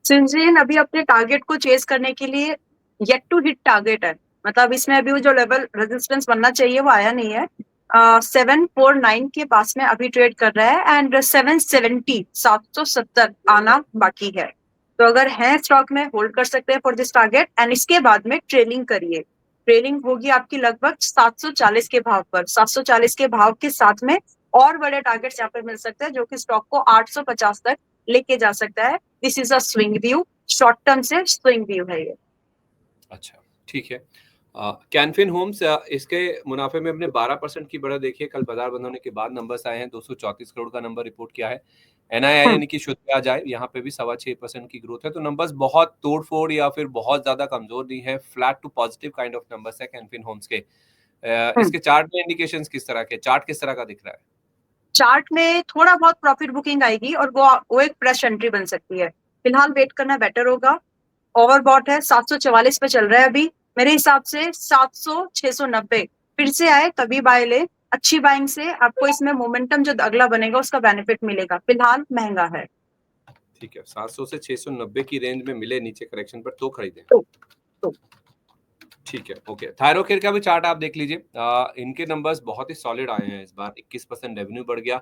सिंजीन अभी अपने टारगेट को चेस करने के लिए येट टू हिट टारगेट है। मतलब इसमें अभी वो जो लेवल रेजिस्टेंस बनना चाहिए वो आया नहीं है। 749 के पास में अभी ट्रेड कर रहा है एंड 770, 770 आना बाकी है। तो अगर है स्टॉक में होल्ड कर सकते हैं फॉर दिस टारगेट एंड इसके बाद में ट्रेलिंग करिए। ट्रेलिंग होगी आपकी लगभग 740 के भाव पर। 740 के भाव के साथ में और बड़े टारगेट्स यहाँ पर मिल सकते हैं जो कि स्टॉक को 850 तक लेके जा सकता है। This is a swing view, short term से स्विंग व्यू है ये। अच्छा, ठीक है। कैनफिन होम्स, इसके मुनाफे में अपने 12% की बढ़त देखिए। कल बाजार बंद होने के बाद नंबर्स आए हैं। 234 करोड़ का नंबर रिपोर्ट किया है। NII यानी कि शुद्ध ब्याज आय, यहाँ पे भी 7.25% की ग्रोथ है। तो नंबर्स बहुत तोड़-फोड़ या फिर बहुत ज्यादा कमजोर नहीं है। Flat to positive kind of numbers है कैनफिन होम्स के। इसके चार्ट में इंडिकेशंस किस तरह के, चार्ट किस तरह का दिख रहा है? चार्ट में थोड़ा बहुत प्रॉफिट बुकिंग आएगी और वो एक फ्रेश एंट्री बन सकती है। फिलहाल वेट करना बेटर होगा। ओवरबॉट है, 744 पे चल रहा है अभी। मेरे हिसाब से 700, 690 फिर से आए तभी बाय ले। अच्छी बाइंग से आपको इसमें मोमेंटम जो अगला बनेगा उसका बेनिफिट मिलेगा। फिलहाल महंगा है। ठीक है, 700 से 690 की रेंज में मिले नीचे करेक्शन पर तो खरीदें। तो ठीक है, ओके। थायरोकेयर का भी चार्ट आप देख लीजिए। इनके नंबर्स बहुत ही सॉलिड आए हैं इस बार। 21% रेवेन्यू बढ़ गया।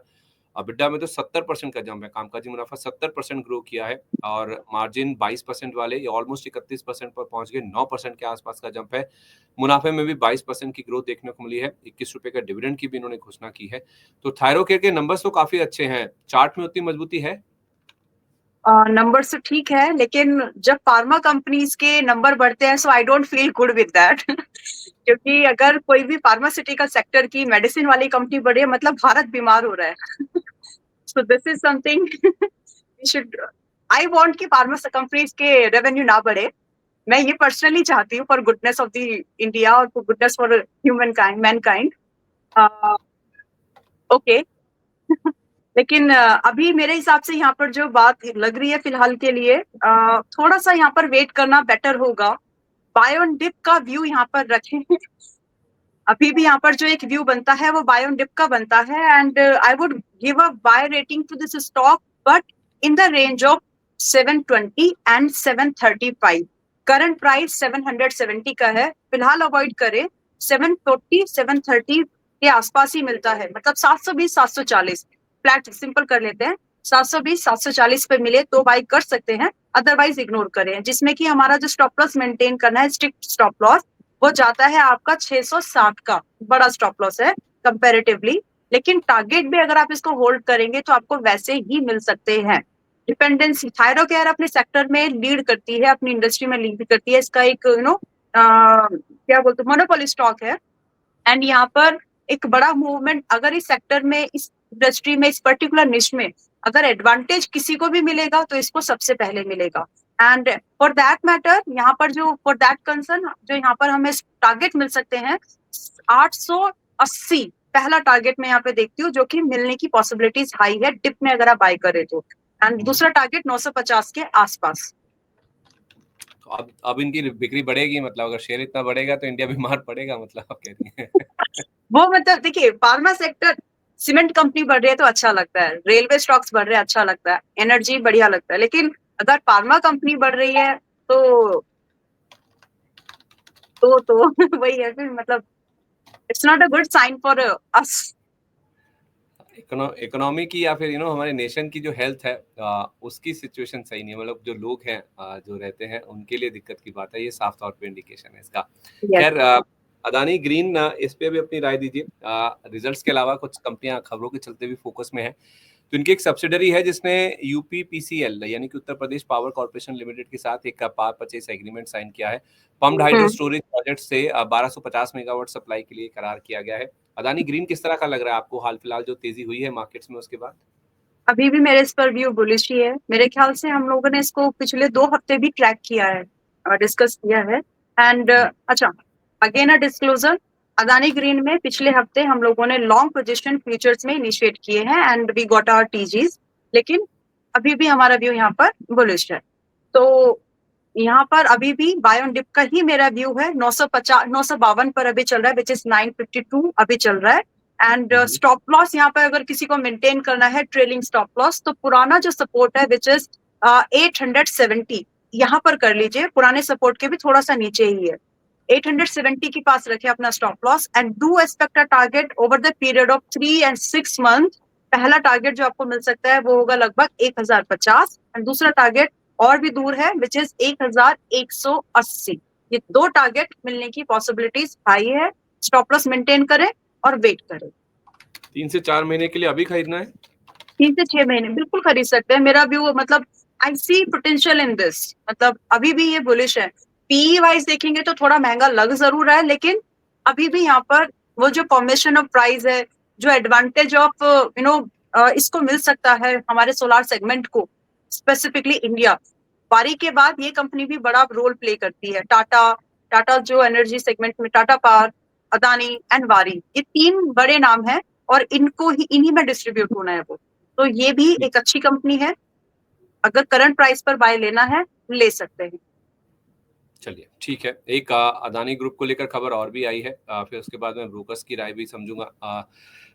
EBITDA में तो 70% का जंप है। कामकाजी मुनाफा 70% ग्रो किया है और मार्जिन 22% वाले ये ऑलमोस्ट 31% पर पहुंच गए। 9% के आसपास का जंप है। मुनाफे में भी 22% की ग्रोथ देखने को मिली है। 21 रुपए का डिविडेंड की भी इन्होंने घोषणा की है। तो थायरोकेयर के नंबर्स तो काफी अच्छे हैं। चार्ट में उतनी मजबूती है? नंबर से ठीक है, लेकिन जब फार्मा कंपनीज के नंबर बढ़ते हैं so I don't feel good with that. क्योंकि अगर कोई भी फार्मास्यूटिकल सेक्टर की मेडिसिन वाली कंपनी बढ़े मतलब भारत बीमार हो रहा है। So this is something we should, I want कि फार्मा कंपनीज के रेवेन्यू ना बढ़े। मैं ये पर्सनली चाहती हूँ for goodness of the India और for goodness for humankind, mankind. Okay. लेकिन अभी मेरे हिसाब से यहाँ पर जो बात लग रही है फिलहाल के लिए, थोड़ा सा यहाँ पर वेट करना बेटर होगा। बाय ऑन डिप का व्यू यहाँ पर रखें। अभी भी यहाँ पर जो एक व्यू बनता है वो बाय ऑन डिप का बनता है and I would give a buy rating to this stock but in the range of 720 and 735। Current price 770 का है। फिलहाल अवॉइड करें। 740, 730 के आसपास ही मिलता है। मतलब 720, 740 फ्लैट सिंपल कर लेते हैं। 720 740 पे मिले तो बाई कर सकते हैं, अदरवाइज इग्नोर करें। जिसमें कि हमारा जो स्टॉप लॉस मेंटेन करना है, स्ट्रिक्ट स्टॉप लॉस, वो जाता है आपका 660 का, बड़ा स्टॉप लॉस है कंपैरेटिवली। लेकिन टारगेट भी अगर आप इसको होल्ड करेंगे तो आपको वैसे ही मिल सकते हैं। डिपेंडेंसी, थायरो केयर अपने सेक्टर में लीड करती है, अपनी इंडस्ट्री में लीड करती है। इसका एक क्या बोलते हैं, मोनोपोली स्टॉक है। एंड यहाँ पर एक बड़ा मूवमेंट, अगर इस सेक्टर में, इस इंडस्ट्री में, इस पर्टिकुलर निश में अगर एडवांटेज किसी को भी मिलेगा तो इसको सबसे पहले मिलेगा। एंड फॉर दैट मैटर, यहाँ पर जो फॉर दैट कंसर्न जो यहाँ पर हमें टारगेट मिल सकते हैं 880 पहला टारगेट मैं यहाँ पे देखती हूँ, जो कि मिलने की पॉसिबिलिटीज हाई है डिप में अगर आप बाय करें तो। एंड दूसरा टारगेट 950 के आसपास। तो अब इनकी बिक्री बढ़ेगी, मतलब अगर शेयर इतना बढ़ेगा तो इंडिया बीमार पड़ेगा, मतलब आप कह रही हैं। वो मतलब देखिए, फार्मा सेक्टर, सीमेंट कंपनी बढ़ रही है तो अच्छा लगता है, रेलवे स्टॉक्स बढ़ रहे हैं अच्छा लगता है, एनर्जी बढ़िया लगता है। लेकिन अगर फार्मा कंपनी बढ़ रही है तो वही है फिर, मतलब it's not a good sign for us. Economy की या फिर हमारे नेशन की जो हेल्थ है उसकी सिचुएशन सही नहीं है, मतलब जो लोग हैं जो रहते हैं उनके लिए दिक्कत की बात है, ये साफ तौर पे इंडिकेशन है इसका। खैर अदानी ग्रीन, इस पे भी अपनी राय दीजिए। रिजल्ट्स के अलावा कुछ कंपनियां खबरों के चलते भी फोकस में है। तो इनकी एक सब्सिडरी है जिसने यूपीपीसीएल यानी कि Uttar Pradesh power corporation limited के साथ एक पावर परचेज एग्रीमेंट साइन किया है। पम्प्ड हाइड्रो स्टोरेज प्रोजेक्ट से 1250 मेगावाट सप्लाई के लिए करार किया गया है। अदानी ग्रीन किस तरह का लग रहा है आपको, हाल फिलहाल जो तेजी हुई है मार्केट्स में उसके बाद? अभी भी मेरे इस पर व्यू बुलिश ही है। मेरे ख्याल से हम लोगों ने इसको पिछले 2 हफ्ते भी ट्रैक किया है, डिस्कस किया है। एंड अच्छा, again a disclosure, Adani green में पिछले हफ्ते हम लोगों ने लॉन्ग पोजीशन फ्यूचर्स में इनिशिएट किए हैं एंड वी गॉट आवर टीजीज। लेकिन अभी भी हमारा व्यू यहाँ पर बुलिश है। तो यहाँ पर अभी भी बाय ऑन डिप का ही मेरा व्यू है। 950 952 पर अभी चल रहा है, विच इज 952 अभी चल रहा है। एंड स्टॉप लॉस यहाँ पर अगर किसी को मेंटेन करना है, ट्रेलिंग स्टॉप लॉस, तो पुराना जो सपोर्ट है विच इज 870, यहाँ पर कर लीजिए। पुराने सपोर्ट के भी थोड़ा सा नीचे ही है, 870 के पास रखे अपना stop loss and do expect a target over the period of 3 and 6 months। पहला टारगेट जो आपको मिल सकता है वो होगा लगभग 1050 एंड दूसरा टारगेट और भी दूर है विच इज 1180। ये 2 टारगेट मिलने की पॉसिबिलिटीज हाई है। स्टॉप लॉस मेंटेन करें और वेट करें। 3 से 4 महीने के लिए अभी खरीदना है? 3 से 6 महीने बिल्कुल खरीद सकते हैं। मेरा व्यू मतलब आई सी पोटेंशियल इन दिस, मतलब अभी भी ये बुलिश है। पीई वाइज देखेंगे तो थोड़ा महंगा लग जरूर है, लेकिन अभी भी यहाँ पर वो जो फॉर्मेशन ऑफ प्राइस है, जो एडवांटेज ऑफ इसको मिल सकता है हमारे सोलार सेगमेंट को, स्पेसिफिकली इंडिया। वारी के बाद ये कंपनी भी बड़ा रोल प्ले करती है। टाटा जो एनर्जी सेगमेंट में, टाटा पावर, अदानी एंड वारी, ये 3 बड़े नाम हैं और इनको ही, इन्हीं में डिस्ट्रीब्यूट होना है वो। तो ये भी एक अच्छी कंपनी है, अगर करंट प्राइस पर बाय लेना है ले सकते हैं। चलिए ठीक है। एक अदानी ग्रुप को लेकर खबर और भी आई है, फिर उसके बाद मैं ब्रोकर्स की राय भी समझूंगा।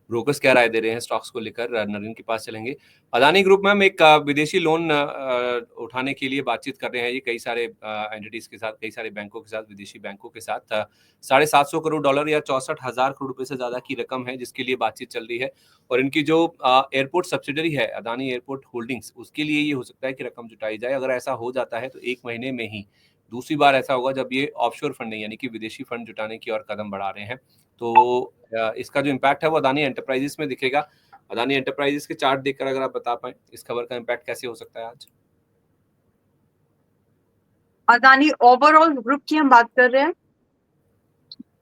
ब्रोकर्स क्या राय दे रहे हैं स्टॉक्स को लेकर, नरेंद्र के पास चलेंगे। अदानी ग्रुप में हम एक विदेशी लोन उठाने के लिए बातचीत कर रहे हैं, ये कई सारे एंटिटीज के साथ, कई सारे बैंकों के साथ, विदेशी बैंकों के साथ। 750 करोड़ डॉलर या 64,000 करोड़ रुपए से ज्यादा की रकम है जिसके लिए बातचीत चल रही है। और इनकी जो एयरपोर्ट सब्सिडरी है अदानी एयरपोर्ट होल्डिंग्स, उसके लिए ये हो सकता है कि रकम जुटाई जाए। अगर ऐसा हो जाता है तो 1 महीने में ही दूसरी बार ऐसा होगा जब ये ऑफशोर फंडिंग यानी कि विदेशी फंड जुटाने की ओर कदम बढ़ा रहे हैं। तो इसका जो इम्पैक्ट है वो अदानी एंटरप्राइजेस में दिखेगा। अदानी एंटरप्राइजेस के चार्ट देखकर अगर आप बता पाए इस खबर का इम्पैक्ट कैसे हो सकता है आज? अदानी ओवरऑल ग्रुप की हम बात कर रहे हैं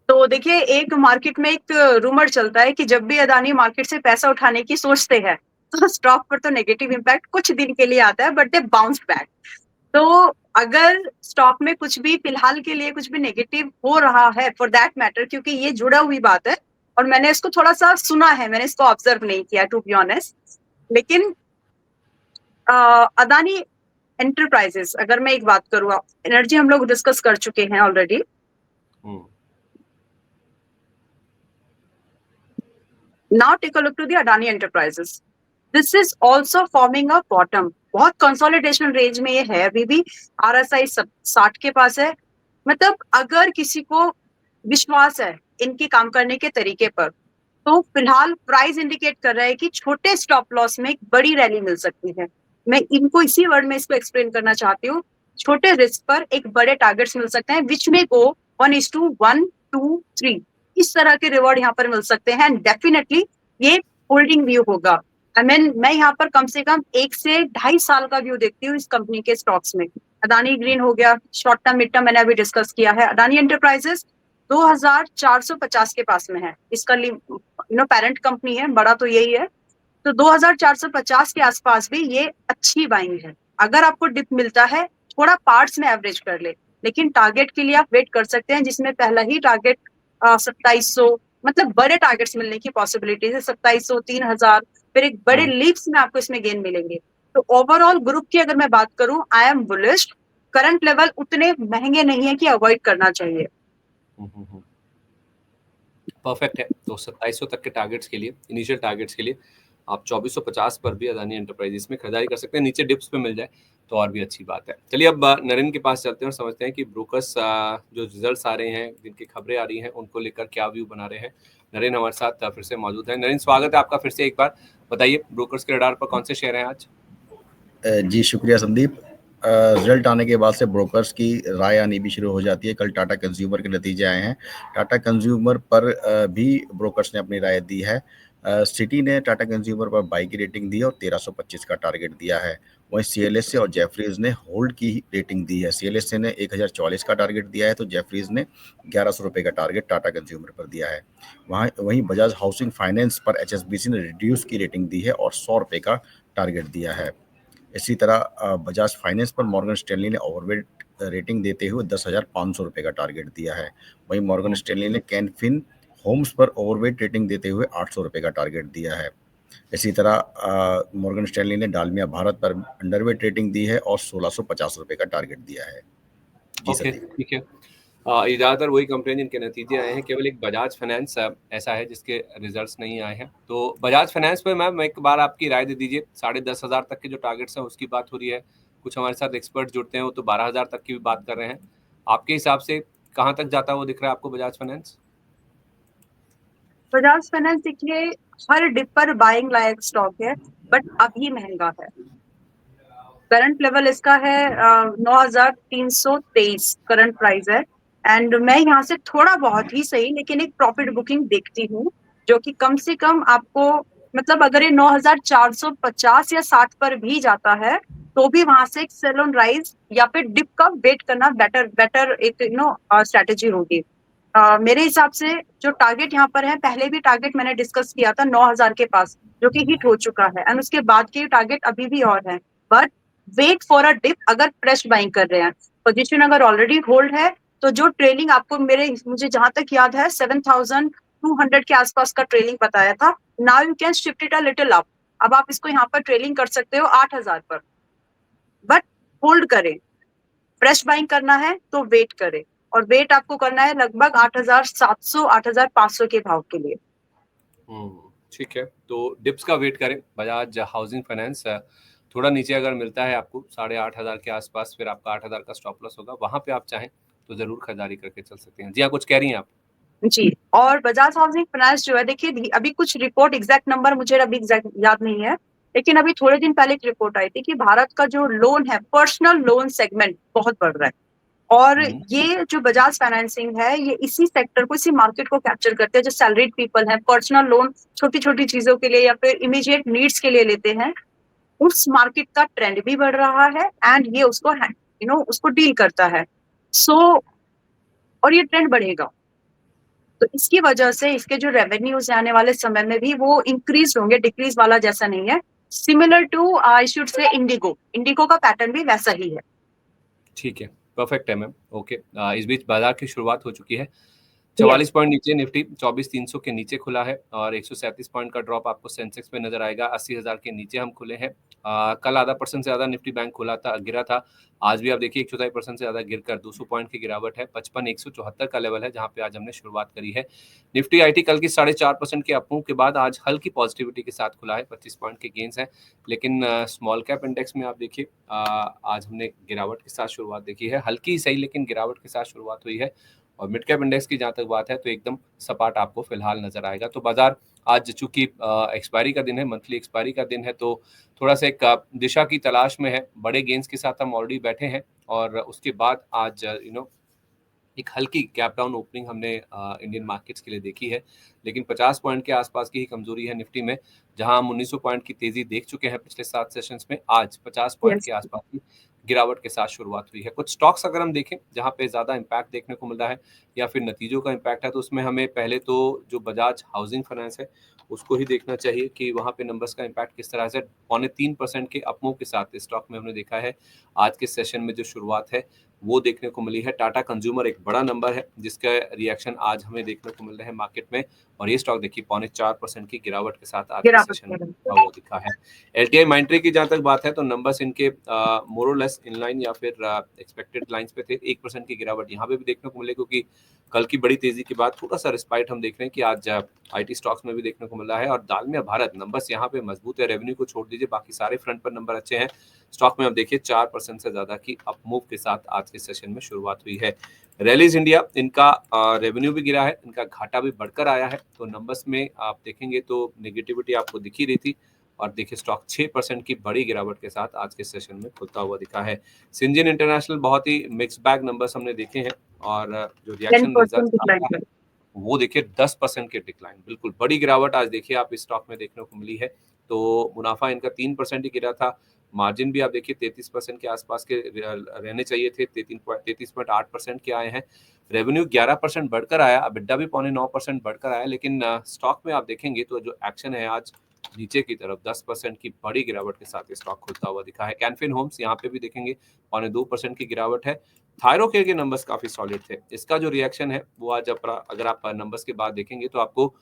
तो देखिए, एक मार्केट में एक रूमर चलता है कि जब भी अदानी मार्केट से पैसा उठाने की सोचते हैं तो स्टॉक पर तो नेगेटिव इम्पैक्ट कुछ दिन के लिए आता है, बट दे बाउंस बैक। तो अगर स्टॉक में कुछ भी फिलहाल के लिए कुछ भी नेगेटिव हो रहा है, फॉर दैट मैटर, क्योंकि ये जुड़ा हुई बात है और मैंने इसको थोड़ा सा सुना है, मैंने इसको ऑब्जर्व नहीं किया टू बी ऑनेस्ट। लेकिन अदानी एंटरप्राइजेस, अगर मैं एक बात करूँ, एनर्जी हम लोग डिस्कस कर चुके हैं already. Now take a look to the Adani Enterprises. This is also forming a bottom. बहुत कंसोलिडेशन रेंज में ये है अभी भी। RSI 60 के पास है। मतलब अगर किसी को विश्वास है इनके काम करने के तरीके पर, तो फिलहाल प्राइस इंडिकेट कर रहा है कि छोटे स्टॉप लॉस में एक बड़ी रैली मिल सकती है। मैं इनको इसी वर्ड में इसको एक्सप्लेन करना चाहती हूँ। छोटे रिस्क पर एक बड़े टारगेट्स मिल सकते हैं विच में गो 1:1, 2, 3 इस तरह के रिवॉर्ड यहाँ पर मिल सकते हैं एंड डेफिनेटली ये होल्डिंग व्यू होगा। मैं यहाँ पर कम से कम 1 से 2.5 साल का व्यू देखती हूँ इस कंपनी के स्टॉक्स में। अदानी ग्रीन हो गया, शॉर्ट टर्म मिड टर्म मैंने अभी डिस्कस किया है। अदानी एंटरप्राइजेस 2450 के पास में है, इसका पेरेंट कंपनी है, बड़ा तो यही है। तो 2450 के आसपास भी ये अच्छी बाइंग है। अगर आपको डिप मिलता है थोड़ा पार्ट्स में एवरेज कर ले, लेकिन टारगेट के लिए आप वेट कर सकते हैं जिसमें पहला ही टारगेट 2700, मतलब बड़े टारगेट्स मिलने की पॉसिबिलिटी है। 2700, 3000, फिर एक बड़े लीप्स में आपको इसमें गेन मिलेंगे। तो ओवरऑल ग्रुप की अगर मैं बात करूं, I am bullish. Current level उतने महंगे नहीं है कि अवॉइड करना चाहिए। परफेक्ट है। तो 2700 तक के टारगेट्स के लिए, इनिशियल टारगेट्स के लिए आप 2450 पर भी अदानी एंटरप्राइजेस में खरीदारी कर सकते हैं। नीचे डिप्स पे मिल जाए तो और भी अच्छी बात है। चलिए अब नरेंद्र के पास चलते हैं और समझते हैं कि ब्रोकर्स जो रिजल्ट्स आ रहे हैं, जिनकी खबरें आ रही हैं, उनको लेकर क्या व्यू बना रहे हैं। नरेंद्र हमारे साथ फिर से मौजूद है। नरेंद्र, स्वागत है आपका फिर से एक बार। बताइए ब्रोकर्स के रडार पर कौन से शेयर हैं आज? जी शुक्रिया संदीप। रिजल्ट आने के बाद से ब्रोकर्स की राय आनी भी शुरू हो जाती है। कल टाटा कंज्यूमर के नतीजे आए हैं। टाटा कंज्यूमर पर भी ब्रोकर्स ने अपनी राय दी है। सिटी ने टाटा कंज्यूमर पर बाई की रेटिंग दी है और 1325 का टारगेट दिया है। वहीं सीएलएसए और जेफरीज ने होल्ड की रेटिंग दी है। सीएलएसए ने 1044 का टारगेट दिया है तो जेफरीज ने 1100 रुपये का टारगेट टाटा कंज्यूमर पर दिया है। वहीं बजाज हाउसिंग फाइनेंस पर एचएसबीसी ने रिड्यूस की रेटिंग दी है और 100 रुपये का टारगेट दिया है। इसी तरह बजाज फाइनेंस पर मॉर्गन स्टैनली ने ओवरवेट रेटिंग देते हुए 10,500 रुपये का टारगेट दिया है। वहीं मॉर्गन स्टैनली ने कैनफिन होम्स पर ओवरवेट रेटिंग देते हुए 800 रुपये का टारगेट दिया है। इसी तरह मॉर्गन स्टैनली ने डालमिया भारत पर अंडरवेट रेटिंग दी है और 1650 रुपये का टारगेट दिया है। जी ओके, संदीप। ठीक है। ये ज़्यादातर वही कंपनी जिनके नतीजे आए हैं। केवल एक बजाज फाइनेंस ऐसा है जिसके रिजल्ट्स नहीं आए हैं। तो बजाज फाइनेंस पे मैम एक बार आपकी राय दे दीजिए। 10,500 तक के जो टारगेट्स हैं उसकी बात हो रही है। कुछ हमारे साथ एक्सपर्ट जुड़ते हैं वो तो 12,000 तक की भी बात कर रहे हैं। आपके हिसाब से कहाँ तक जाता वो दिख रहा है आपको बजाज फाइनेंस? बजाज फाइनेंस देखिए हर डिप पर बाइंग लायक स्टॉक है, बट अभी महंगा है। करंट लेवल इसका है 9,323 करंट प्राइस है। एंड मैं यहाँ से थोड़ा बहुत ही सही लेकिन एक प्रॉफिट बुकिंग देखती हूँ, जो कि कम से कम आपको, मतलब अगर ये 9,450 या 60 पर भी जाता है तो भी वहां से एक सेल ऑन राइज या फिर डिप का वेट करना बेटर एक स्ट्रेटेजी होगी। मेरे हिसाब से जो टारगेट यहाँ पर है, पहले भी टारगेट मैंने डिस्कस किया था 9,000 के पास, जो कि हिट हो चुका है एंड उसके बाद के टारगेट अभी भी और है। But wait for a dip अगर फ्रेश बाइंग कर रहे हैं। पोजीशन अगर ऑलरेडी होल्ड है तो जो ट्रेलिंग आपको मुझे जहां तक याद है 7,200 के आसपास का ट्रेलिंग बताया था। Now you can shift it a little up. अब आप इसको यहाँ पर ट्रेलिंग कर सकते हो 8,000 पर, बट होल्ड करें। फ्रेश बाइंग करना है तो वेट करें, और वेट आपको करना है लगभग 8,700 8,500 के भाव के लिए। ठीक है। तो डिप्स का वेट करें। बजाज हाउसिंग फाइनेंस थोड़ा नीचे अगर मिलता है आपको 8,500 के आसपास, फिर आपका 8,000 का स्टॉप लॉस होगा। वहां पे आप चाहें तो जरूर खरीदारी करके चल सकते हैं। जी हाँ, कुछ कह रही हैं आप? जी, और बजाज हाउसिंग फाइनेंस जो है, देखिए अभी कुछ रिपोर्ट, एग्जैक्ट नंबर मुझे अभी एग्जैक्ट याद नहीं है, लेकिन अभी थोड़े दिन पहले एक रिपोर्ट आई थी कि भारत का जो लोन है, पर्सनल लोन सेगमेंट बहुत बढ़ रहा है। और ये जो बजाज फाइनेंसिंग है, ये इसी सेक्टर को, इसी मार्केट को कैप्चर करते हैं। जो सैलरीड पीपल है, पर्सनल लोन छोटी छोटी चीजों के लिए या फिर इमीडिएट नीड्स के लिए लेते हैं, उस मार्केट का ट्रेंड भी बढ़ रहा है एंड ये उसको उसको डील करता है। सो और ये ट्रेंड बढ़ेगा, तो इसकी वजह से इसके जो रेवेन्यूज आने वाले समय में भी वो इंक्रीज होंगे, डिक्रीज वाला जैसा नहीं है। Similar to I should say IndiGo, IndiGo का पैटर्न भी वैसा ही है। ठीक है, परफेक्ट है मैम। ओके, इस बीच बाजार की शुरुआत हो चुकी है। Yes. 44 पॉइंट नीचे निफ्टी 24,300 के नीचे खुला है और 137 पॉइंट का ड्रॉप आपको सेंसेक्स पे नजर आएगा। 80,000 के नीचे हम खुले हैं। कल आधा % से ज्यादा निफ्टी बैंक खुला था, गिरा था। आज भी आप देखिए 1/4% से ज्यादा गिरकर 200 पॉइंट की गिरावट है। 55,174 का लेवल है जहां पे आज हमने शुरुआत करी है। निफ्टी आईटी कल की 4.5% के अपमूव के बाद आज हल्की पॉजिटिविटी के साथ खुला है। 25 पॉइंट के गेन्स हैं, लेकिन स्मॉल कैप इंडेक्स में आप देखिए आज हमने गिरावट के साथ शुरुआत देखी है। हल्की सही लेकिन गिरावट के साथ शुरुआत हुई है। और मिड कैप इंडेक्स की जहां तक बात है तो एकदम सपाट आपको फिलहाल नजर आएगा। तो बाजार आज चूंकि एक्सपायरी का दिन है, मंथली एक्सपायरी का दिन है, तो थोड़ा सा एक दिशा की तलाश में है। बड़े गेंस के साथ हम ऑलरेडी बैठे हैं और उसके बाद आज एक हल्की गैप डाउन ओपनिंग हमने इंडियन मार्केट्स के लिए देखी है, लेकिन 50 पॉइंट के आसपास की ही कमजोरी है निफ्टी में, जहां हम 1900 पॉइंट की तेजी देख चुके हैं पिछले 7 सेशंस में। आज 50 पॉइंट यस। के आसपास की गिरावट के साथ शुरुआत हुई है। कुछ स्टॉक्स अगर हम देखें जहां पे ज्यादा इम्पैक्ट देखने को मिल रहा है या फिर नतीजों का इम्पैक्ट है, तो उसमें हमें पहले तो जो बजाज हाउसिंग फाइनेंस है उसको ही देखना चाहिए कि वहां पे नंबर्स का इम्पैक्ट किस तरह से 3.25% के अपमूव के साथ स्टॉक में हमने देखा है। आज के सेशन में जो शुरुआत है वो देखने को मिली है। टाटा कंज्यूमर एक बड़ा नंबर है जिसका रिएक्शन आज हमें देखने को मिल रहा है मार्केट में, और ये स्टॉक देखिए 3.25% की गिरावट के साथ आज के गिरावट सेशन में में। खुलता हुआ दिखा है। एलटीआई माइंट्री की जहां तक बात है तो नंबर्स इनके मोर और लेस इन लाइन या फिर एक्सपेक्टेड लाइंस पे थे। 1% की गिरावट यहाँ पे भी देखने को मिले, क्योंकि कल की बड़ी तेजी के बाद थोड़ा सा रिस्पाइट हम देख रहे हैं कि आज आईटी स्टॉक्स में भी देखने को मिल रहा है। और दालमिया भारत नंबर्स यहाँ पे मजबूत है, रेवेन्यू को छोड़ दीजिए बाकी सारे फ्रंट पर नंबर अच्छे हैं। स्टॉक में अब देखिए 4% से ज्यादा की अपमूव के साथ आज के सेशन में शुरुआत हुई है। रैलीज इंडिया, इनका रेवेन्यू भी गिरा है, इनका घाटा भी बढ़कर आया है, तो नंबर्स में आप देखेंगे तो नेगेटिविटी आपको दिख ही रही थी। और देखिए स्टॉक 6% की बड़ी गिरावट के साथ आज के सेशन में खुलता हुआ दिखा है। सिंजिन इंटरनेशनल बहुत ही मिक्स बैग नंबर्स हमने देखे हैं, और जो रिएक्शन 10% रिजल्ट डिक्लाइन आता है कर। वो देखिए 10% के डिक्लाइन, बिल्कुल बड़ी गिरावट आज देखिए आप इस स्टॉक में देखने को मिली है। तो मुनाफा इनका 3% ही गिरा था। मार्जिन भी आप देखिए 33% के आसपास के रहने चाहिए थे, 33.8% के आए हैं। रेवेन्यू 11% बढ़कर आया, EBITDA भी 9.5% बढ़कर आया, लेकिन स्टॉक में आप देखेंगे तो जो एक्शन है आज नीचे की तरफ 10% की बड़ी गिरावट के साथ ये स्टॉक खुलता हुआ दिखा है। कैनफिन होम्स यहाँ पे भी देखेंगे 2.5% की गिरावट है। थायरोकेयर के नंबर्स काफी सॉलिड थे, इसका जो रिएक्शन है वो आज अगर आप नंबर्स के बाद देखेंगे तो आपको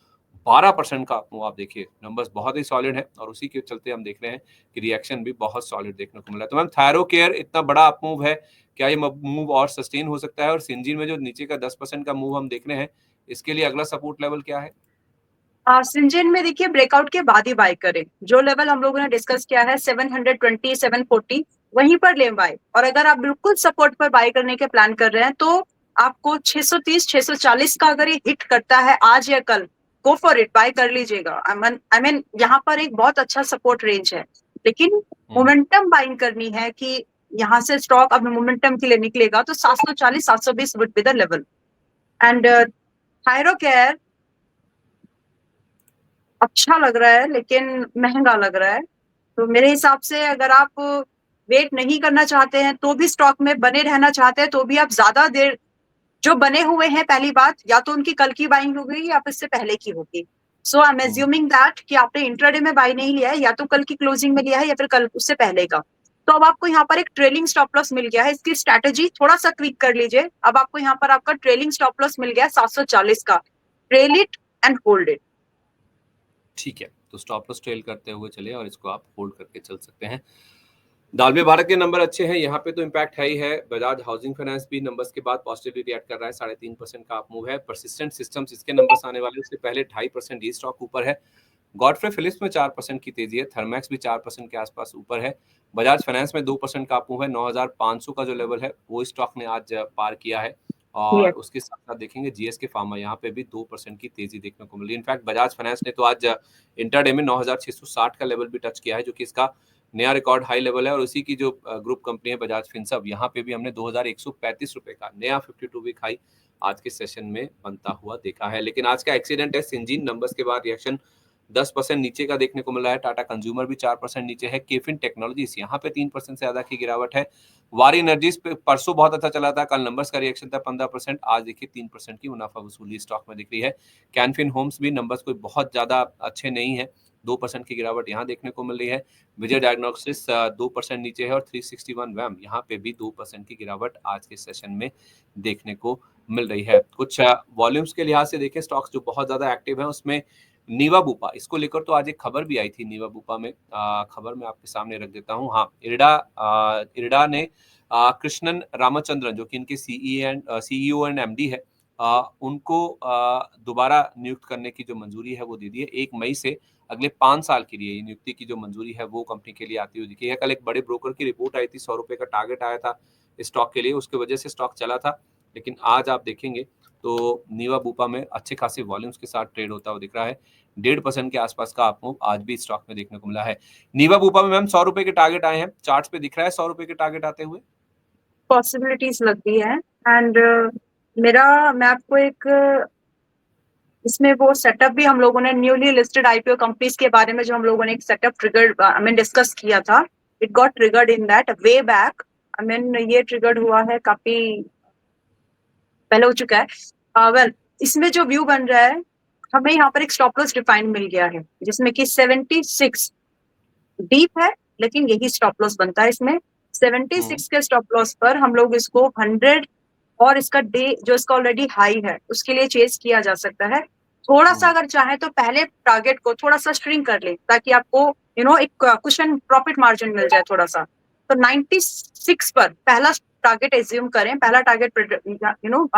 12% का अपमूव आप देखिए, नंबर्स बहुत ही सॉलिड है, और उसी के चलते हम देख रहे हैं कि रिएक्शन भी बहुत सॉलिड देखने को मिला। तो मैम थायरोकेयर इतना बड़ा अपमूव है, क्या ये मूव और सस्टेन हो सकता है? और सिंजीन में जो नीचे का 10% का मूव हम देख रहे हैं, इसके लिए अगला सपोर्ट लेवल क्या है? सिंजेन में देखिए ब्रेकआउट के बाद ही बाय करें। जो लेवल हम लोगों ने डिस्कस किया है 720 740 वहीं पर ले बाय। और अगर आप बिल्कुल सपोर्ट पर बाय करने के प्लान कर रहे हैं तो आपको 630 640 का अगर ये हिट करता है आज या कल, गो फॉर इट, बाय कर लीजिएगा। आई मीन यहाँ पर एक बहुत अच्छा सपोर्ट रेंज है, लेकिन मोमेंटम बाइंग करनी है कि यहाँ से स्टॉक अब मोमेंटम के लिए निकलेगा तो 740 720 would be the level. And Thyrocare अच्छा लग रहा है लेकिन महंगा लग रहा है, तो मेरे हिसाब से अगर आप वेट नहीं करना चाहते हैं तो भी स्टॉक में बने रहना चाहते हैं तो भी आप ज्यादा देर, जो बने हुए हैं पहली बात या तो उनकी कल की बाइंग होगी या फिर इससे पहले की होगी। सो आई एम एज्यूमिंग दैट कि आपने इंट्राडे में बाई नहीं लिया है, या तो कल की क्लोजिंग में लिया है या फिर कल उससे पहले का। तो अब आपको यहाँ पर एक ट्रेलिंग स्टॉप लॉस मिल गया है, इसकी स्ट्रैटेजी थोड़ा सा ट्वीक कर लीजिए। अब आपको यहाँ पर आपका ट्रेलिंग स्टॉप लॉस मिल गया है 740 का, trail it and hold it. ठीक है, तो स्टॉप लॉस ट्रेल करते हुए चले और इसको आप होल्ड करके चल सकते हैं। दालमिया भारत के नंबर अच्छे हैं, यहाँ पे तो इम्पैक्ट है ही है। बजाज हाउसिंग फाइनेंस भी नंबर्स के बाद पॉजिटिवली रिएक्ट कर रहा है, 3.5% का अपमूव है। परसिस्टेंट सिस्टम्स, इसके नंबर्स आने वाले, उससे पहले 2.5% ये स्टॉक ऊपर है। गॉडफ्रे फिलिप्स में 4% की तेजी है, थर्मैक्स भी 4% के आसपास ऊपर है। बजाज फाइनेंस में 2% का अपमूव है, 9,500 का जो लेवल है वो स्टॉक ने आज पार किया है। और उसके साथ साथ देखेंगे जीएसके फार्मा, यहाँ पे भी 2% की तेजी देखने को मिली। इनफैक्ट बजाज फाइनेंस ने तो आज इंटरडे में 9,660 का लेवल भी टच किया है, जो कि इसका नया रिकॉर्ड हाई लेवल है। और उसी की जो ग्रुप कंपनी है बजाज फिनसर्व, यहाँ पे भी हमने 2,135 रुपए का नया 52 वीक हाई आज के सेशन में बनता हुआ देखा है। लेकिन आज का एक्सीडेंट है सिंजीन, नंबर्स के बाद रिएक्शन 10% नीचे का देखने को मिला है। टाटा कंज्यूमर भी 4% नीचे है। केफिन टेक्नोलॉजीज यहाँ पे 3% से ज्यादा की गिरावट है। वारी एनर्जीज पे परसों बहुत अच्छा चला था, कल नंबर्स का रिएक्शन था 15%, आज देखिए 3% की मुनाफा वसूली स्टॉक में दिख रही है। कैनफिन होम्स भी नंबर्स कोई बहुत ज्यादा अच्छे नहीं है, 2% की गिरावट यहाँ देखने को मिल रही है। विजय डायग्नोस्टिक्स 2% नीचे है, और 361 वैम यहाँ पे भी 2% की गिरावट आज के सेशन में देखने को मिल रही है। कुछ वॉल्यूम्स के लिहाज से देखें स्टॉक्स जो बहुत ज्यादा एक्टिव है, उसमें नीवा बूपा, इसको लेकर तो आज एक खबर भी आई थी नीवा बूपा में, खबर मैं आपके सामने रख देता हूँ। हाँ, इरडा ने कृष्णन रामचंद्रन, जो कि इनके सीईओ एंड एमडी है, उनको दोबारा नियुक्त करने की जो मंजूरी है वो दे दी है। 1 मई से अगले 5 साल के लिए नियुक्ति की जो मंजूरी है वो कंपनी के लिए आती हुई दिखी है। कल एक बड़े ब्रोकर की रिपोर्ट आई थी, 100 रुपए का टारगेट आया था स्टॉक के लिए, उसके वजह से स्टॉक चला था। लेकिन आज आप देखेंगे तो नीवा बूपा में अच्छे खासे वॉल्यूम्स के साथ ट्रेड होता हुआ दिख रहा है। 1.5% के आसपास का आपको आज भी स्टॉक में देखने को मिला है। नीवा बूपा में मैम 100 रुपए के टारगेट आए हैं, चार्ट्स पे दिख रहा है 100 रुपए के टारगेट आते हुए। पॉसिबिलिटीज लगती है एंड मैं आपको एक इसमें वो सेटअप भी हम लोगों ने न्यूली लिस्टेड आईपीओ कंपनीज के बारे में जो हम लोगों ने एक setup triggered I mean discuss किया था, it got triggered in that way back. I mean ये ट्रिगर्ड हुआ है काफी पहले हो चुका है। वेल इसमें जो व्यू बन रहा है, हमें यहाँ पर एक स्टॉप लॉस डिफाइन मिल गया है जिसमें कि 76 डीप है, लेकिन यही स्टॉप लॉस बनता है इसमें। 76 के स्टॉप लॉस पर हम लोग इसको 100 और इसका डे जो इसका ऑलरेडी हाई है उसके लिए चेज किया जा सकता है। थोड़ा सा अगर चाहे तो पहले टारगेट को थोड़ा सा स्ट्रिंग कर ले ताकि आपको एक कुशन प्रॉफिट मार्जिन मिल जाए थोड़ा सा। तो 96 पर पहला टारगेट एज्यूम करें, पहला टारगेट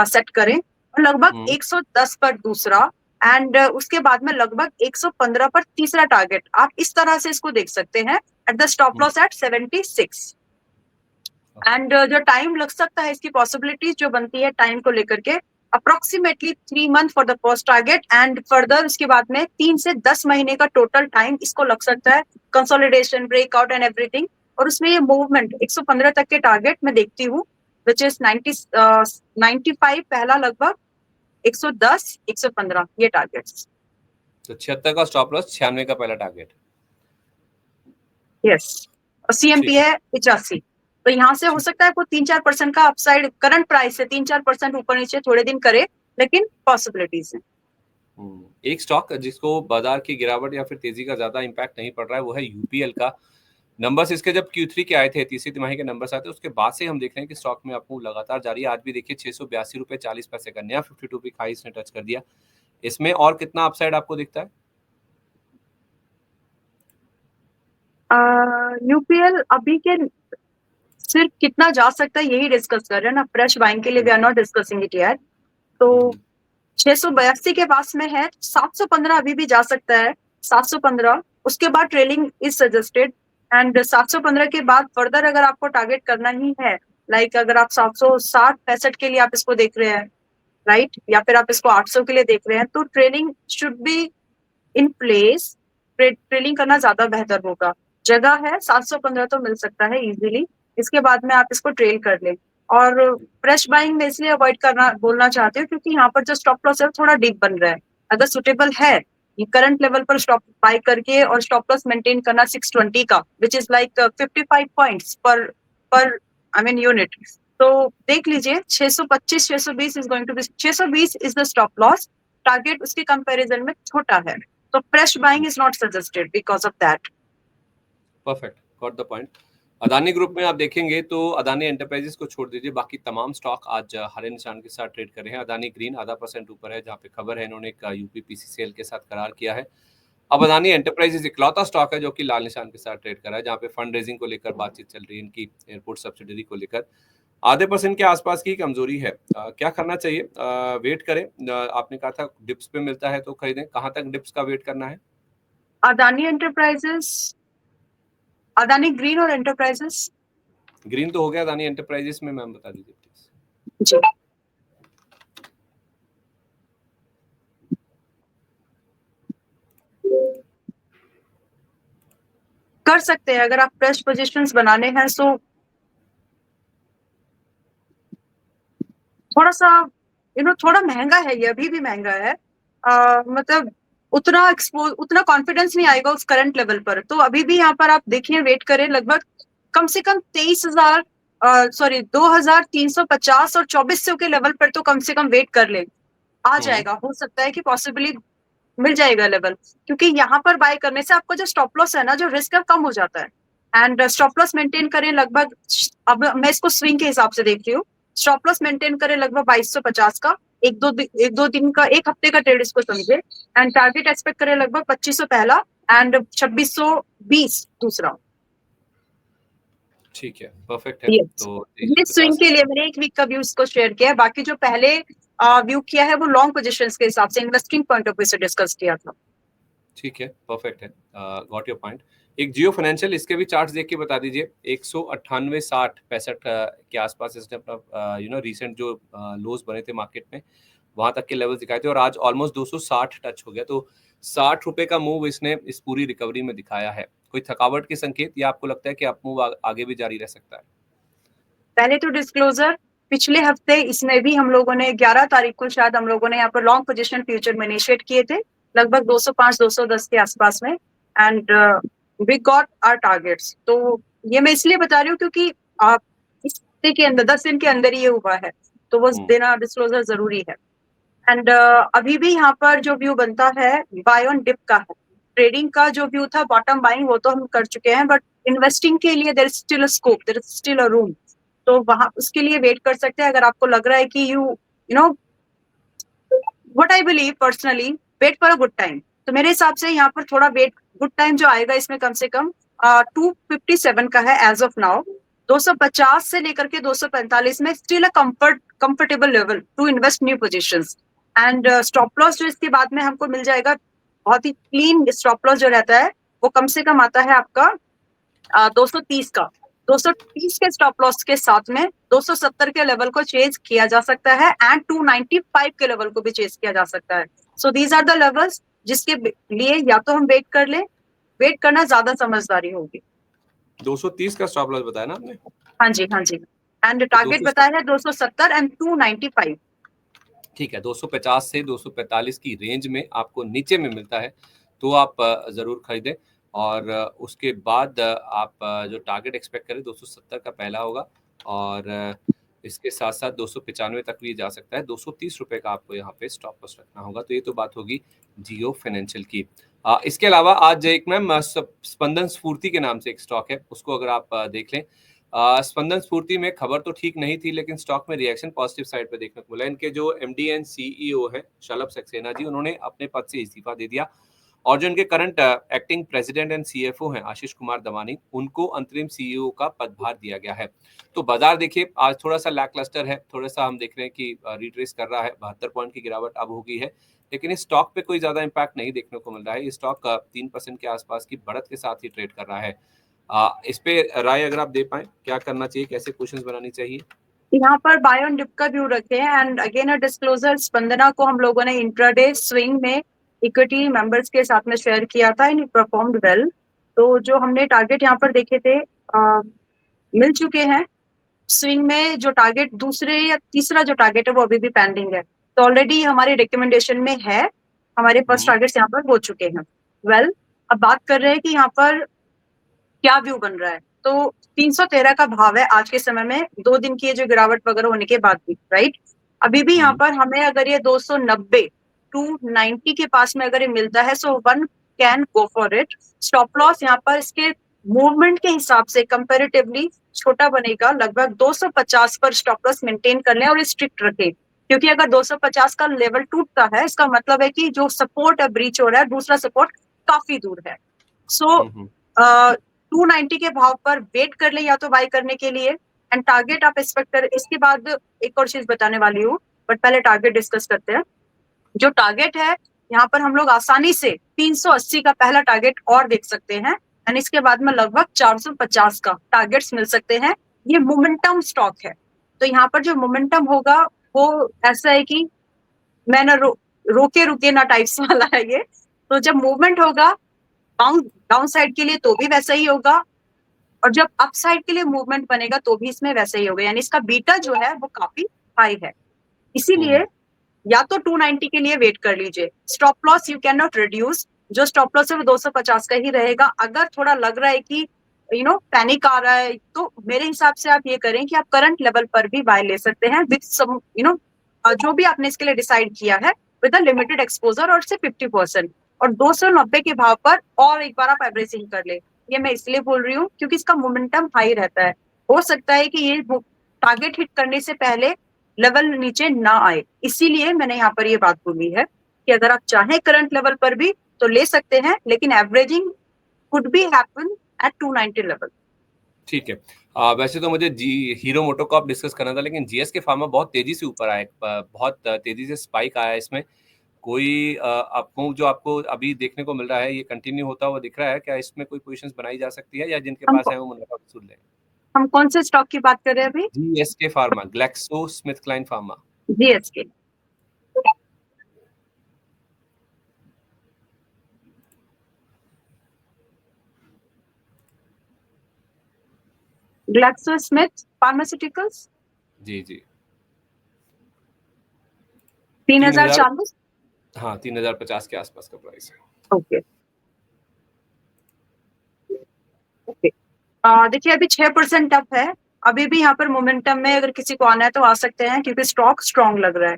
सेट करें, और लगभग 110 पर दूसरा, एंड उसके बाद में लगभग 115 पर तीसरा टारगेट। आप इस तरह से इसको देख सकते हैं at the stop loss at 76। And जो टाइम लग सकता है इसकी पॉसिबिलिटीज जो बनती है टाइम को लेकर के approximately 3 month for the first target, and further उसके बाद में 3 से 10 महीने का टोटल टाइम इसको लग सकता है, कंसोलिडेशन, ब्रेकआउट एंड एवरीथिंग। और उसमें ये मूवमेंट 115 तक के टारगेट मैं देखती हूँ, विच इज 95 पहला, लगभग 110, 115 ये टारगेट्स। तो 76 का स्टॉप लॉस, 96 का पहला टारगेट। यस, और सीएमपी है 85। तो यहाँ से हो सकता है कोई 3-4% का अपसाइड करंट प्राइस से 3-4% ऊपर नीचे थोड़े दिन करे, लेकिन पॉसिबिलिटीज है। एक स्टॉक जिसको बाजार की गिरावट या फिर तेजी का ज्यादा इंपैक्ट नहीं पड़ रहा है वो है यूपीएल का। नंबर्स इसके जब Q3 के आए थे, तीसरी तिमाही के नंबर्स आए थे, उसके बाद से हम देख रहे हैं कि स्टॉक में आपको लगातार जारी है। आज भी देखिए 682 रुपए 40 पैसे का नया 52 वीक हाई इसने टच कर दिया। इसमें और कितना अपसाइड आपको दिखता है? यूपीएल अभी के सिर्फ कितना जा सकता है यही डिस्कस कर रहे हैं ना, फ्रेश बाइंग के लिए we are not discussing it यार। तो 682 के पास में है, 715 अभी भी जा सकता है, 715 उसके बाद ट्रेलिंग इज सजेस्टेड, एंड 715 के बाद फर्दर अगर आपको टारगेट करना ही है, लाइक अगर आप 760-65 के लिए आप इसको देख रहे हैं, राइट, या फिर आप इसको 800 के लिए देख रहे हैं, तो trailing should be in place. Trailing करना ज्यादा बेहतर होगा। जगह है 715 तो मिल सकता है इजीली, इसके बाद में आप इसको ट्रेल कर लें। और फ्रेश बाइंग में इसलिए अवॉइड करना बोलना चाहते हो क्योंकि यहाँ पर जो स्टॉप लॉस है थोड़ा डीप बन रहा है। अगर सुटेबल है करंट लेवल पर स्टॉप बाय करके और स्टॉप लॉस मेंटेन करना 620 का, विच इज लाइक 55 पॉइंट्स पर आई मीन यूनिट। तो देख लीजिए 625 620 is going to be 620 is the stop loss. Target उसके कंपैरिजन में छोटा है, तो fresh buying is not suggested because of that. Perfect, got the point. Adani group में आप देखेंगे तो अदानी एंटरप्राइजेस को छोड़ दीजिए, बाकी तमाम स्टॉक आज हरे निशान के साथ ट्रेड कर रहे हैं। अदानी ग्रीन आधा % ऊपर है, जहां पे खबर है इन्होंने एक यूपीपीसीसीएल के साथ करार किया है। अब अदानी एंटरप्राइजेस इकलौता स्टॉक है जो कि लाल निशान के साथ ट्रेड कर रहा है, जहां पे फंड रेजिंग को लेकर बातचीत चल रही है, इनकी एयरपोर्ट सब्सिडरी को लेकर। आधे % के आसपास की कमजोरी है। क्या करना चाहिए? वेट करें? आपने कहा था डिप्स पे मिलता है तो खरीदें, कहाँ तक डिप्स का वेट करना है? अदानी एंटरप्राइजेस, अदानी ग्रीन और एंटरप्राइजेस। ग्रीन तो हो गया, अदानी एंटरप्राइजेस में मैम बता दीजिए प्लीज। जी, कर सकते हैं अगर आप फ्रेश पोजीशंस बनाने हैं, सो थोड़ा सा थोड़ा महंगा है ये, अभी भी महंगा है। मतलब उतना कॉन्फिडेंस नहीं आएगा उस करंट लेवल पर, तो अभी भी यहाँ पर आप देखिए वेट करें, लगभग कम से कम 23,000 2,350 और 2,400 के लेवल पर तो कम से कम वेट कर ले, आ जाएगा। हो सकता है कि पॉसिबली मिल जाएगा लेवल, क्योंकि यहाँ पर बाय करने से आपको जो स्टॉप लॉस है ना, जो रिस्क है कम हो जाता है। एंड स्टॉप लॉस मेंटेन करें लगभग, अब मैं इसको स्विंग के हिसाब से देख रही हूँ, स्टॉप लॉस मेंटेन करें लगभग 2250 का, एक दो दिन का, एक हफ्ते का ट्रेड इसको समझे। एंड टारगेट एक्सपेक्ट करें लगभग 2500 पहला एंड 2620 दूसरा। ठीक है, परफेक्ट है। yes. तो ये स्विंग के लिए मैंने एक वीक का व्यू इसको शेयर किया है, बाकी जो पहले व्यू किया है वो लॉन्ग पोजीशंस के हिसाब से इन्वेस्टिंग पॉइंट ऑफ व्यू से डिस्कस किया था। ठीक है, परफेक्ट है, गॉट योर पॉइंट। एक जियो फाइनेंशियल, इसके भी चार्ट्स देख के बता दीजिए। 198.60-65 के आसपास इसने अपना रिसेंट जो लोज बने थे मार्केट में वहां तक के लेवल दिखाए थे और आज ऑलमोस्ट 260 टच हो गया। तो 60 रुपए का मूव इसने इस पूरी रिकवरी में दिखाया है। कोई थकावट के संकेत या आपको लगता है कि अप मूव आगे भी जारी रह सकता है? पहले तो डिस्क्लोजर, पिछले हफ्ते इसमें भी हम लोगों ने 11 तारीख को शायद हम लोगों ने यहाँ पर लॉन्ग पोजीशन फ्यूचर में इनिशिएट किए थे, लगभग 205-210 के आसपास में, and we got our targets. तो ये मैं इसलिए बता रही हूँ क्योंकि आप इस हफ्ते के अंदर 10 दिन के अंदर ये हुआ है, तो वो देना डिस्क्लोजर जरूरी है। एंड अभी भी यहाँ पर जो व्यू बनता है बाय ऑन डिप का है। ट्रेडिंग का जो व्यू था बॉटम बाइंग वो तो हम कर चुके हैं, बट इन्वेस्टिंग के लिए there is still a scope, there is still a room. तो वहां उसके लिए वेट कर सकते हैं अगर आपको लग रहा है कि you know what I believe personally, wait for a good time. तो मेरे हिसाब से यहाँ पर थोड़ा वेट, गुड टाइम जो आएगा इसमें कम से कम 257 का है एज ऑफ नाउ। 250 से लेकर के 245 में still a comfortable level to invest new positions. And stop loss जो इसके बाद में हमको मिल जाएगा, बहुत ही क्लीन स्टॉप लॉस जो रहता है वो कम से कम आता है आपका 230 का। 230 के स्टॉप लॉस के साथ में 270 के लेवल को चेज किया जा सकता है एंड 295 के लेवल को भी चेज किया जा सकता है। So these are the levels जिसके लिए या तो हम वेट कर ले, वेट करना ज्यादा समझदारी होगी। 230 का स्टॉप लॉस बताया ना आपने? हाँ जी, हाँ जी, एंड टारगेट बताया है 270 एंड 295। ठीक है, 250 से 245 की रेंज में आपको नीचे में मिलता है तो आप जरूर खरीदें। और उसके बाद आप जो टारगेट एक्सपेक्ट करें 270 का पहला होगा और इसके साथ साथ 295 तक भी जा सकता है। 230 रुपए का आपको यहाँ पे स्टॉप लॉस रखना होगा। तो ये तो बात होगी जियो फाइनेंशियल की। इसके अलावा आज एक मैम स्पंदन स्फूर्ति के नाम से एक स्टॉक है, उसको अगर आप देख लें। स्पंदन स्फूर्ति में खबर तो ठीक नहीं थी लेकिन स्टॉक में रिएक्शन पॉजिटिव साइड पे देखने को मिला। इनके जो एमडी एंड सीईओ है शलभ सक्सेना जी, उन्होंने अपने पद से इस्तीफा दे दिया और जो इनके current acting president and CFO हैं आशीष कुमार दमानी, उनको अंतरिम सीईओ का पदभार दिया गया है। तो बाजार देखिए आज थोड़ा सा लैकलस्टर है, थोड़ा सा हम देख रहे हैं कि रिट्रेस कर रहा है, 72 पॉइंट की गिरावट अब हो गई है, लेकिन इस स्टॉक पे कोई ज्यादा इंपैक्ट नहीं देखने को मिल रहा है। ये स्टॉक 3% के आसपास की बढ़त के साथ ही ट्रेड कर रहा है। इस पे राय अगर आप दे पाए, क्या करना चाहिए, कैसे पोजीशंस बनानी चाहिए? यहाँ पर बाय ऑन डिप का व्यू रखे हैं and again a disclosure, Spandana को हम लोगों ने इंट्राडे स्विंग में इक्विटी मेंबर्स के साथ में शेयर किया था एंड परफॉर्म्ड वेल। तो जो हमने टारगेट यहाँ पर देखे थे मिल चुके हैं। स्विंग में जो टारगेट दूसरे या तीसरा जो टारगेट है वो अभी भी पेंडिंग है, तो ऑलरेडी हमारे रिकमेंडेशन में है, हमारे फर्स्ट टारगेट्स यहाँ पर हो चुके हैं। वेल, अब बात कर रहे हैं कि यहाँ पर क्या व्यू बन रहा है। तो 313 का भाव है आज के समय में, 2 दिन की जो गिरावट वगैरह होने के बाद भी, राइट। अभी भी यहाँ पर हमें अगर ये 290 290 के पास में अगर ये मिलता है so one can go for it. Stop loss यहाँ पर इसके मूवमेंट के हिसाब से कंपैरेटिवली छोटा बनेगा, लगभग 250 पर स्टॉप लॉस मेंटेन कर लें और स्ट्रिक्ट रखें, क्योंकि अगर 250 का लेवल टूटता है इसका मतलब है कि जो सपोर्ट है ब्रीच हो रहा है, दूसरा सपोर्ट काफी दूर है। सो 290 के भाव पर वेट कर ले या तो बाय करने के लिए, एंड टारगेट आप एक्सपेक्ट कर। इसके बाद एक और चीज बताने वाली हूँ, बट पहले टारगेट डिस्कस करते हैं। जो टारगेट है यहाँ पर हम लोग आसानी से 380 का पहला टारगेट और देख सकते हैं एंड इसके बाद में लगभग 450 का टारगेट्स मिल सकते हैं। ये मोमेंटम स्टॉक है, तो यहाँ पर जो मोमेंटम होगा वो ऐसा है कि मैं ना रोके रुके ना टाइप्स वाला है ये। तो जब मूवमेंट होगा डाउन साइड के लिए तो भी वैसा ही होगा, और जब अप साइड के लिए मूवमेंट बनेगा तो भी इसमें वैसा ही होगा, यानी इसका बीटा जो है वो काफी हाई है। इसीलिए या तो 290 के लिए वेट कर लीजिए। Stop loss you can not reduce, जो स्टॉप लॉस है वो 250 का ही रहेगा। अगर थोड़ा लग रहा है कि पैनिक आ रहा है, तो मेरे हिसाब से आप ये करें कि आप करंट लेवल पर भी बाय ले सकते हैं विद सम जो भी आपने इसके लिए डिसाइड किया है विद अ लिमिटेड एक्सपोजर और से 50%, और 290 के भाव पर और एक बार आप एवरेजिंग कर ले। ये मैं इसलिए बोल रही हूँ क्योंकि इसका मोमेंटम हाई रहता है, हो सकता है कि ये टारगेट हिट करने से पहले लेवल नीचे ना आए, इसीलिए मैंने यहाँ पर ये बात बोली है कि अगर आप चाहें करंट लेवल पर भी तो ले सकते हैं, लेकिन averaging could be happen at 290 level. ठीक है। वैसे तो मुझे हीरो मोटोकॉर्प डिस्कस करना था, लेकिन जीएसके फार्मा बहुत तेजी से ऊपर आया, बहुत तेजी से स्पाइक आया इसमें। कोई आपको जो आपको अभी देखने को मिल रहा है ये कंटिन्यू होता हुआ दिख रहा है क्या? इसमें कोई पोजीशंस बनाई जा सकती है या जिनके पास है वो मुनाफा वसूल ले? हम कौन से स्टॉक की बात कर रहे हैं अभी? GSK pharma, GlaxoSmithKline pharma. GSK GlaxoSmith pharmaceuticals जी जी 3000, 3040। हाँ 3050 के आसपास का प्राइस है। Okay okay. देखिए अभी 6% अप है, अभी भी यहाँ पर मोमेंटम में अगर किसी को आना है तो आ सकते हैं, क्योंकि स्टॉक स्ट्रॉन्ग लग रहा है।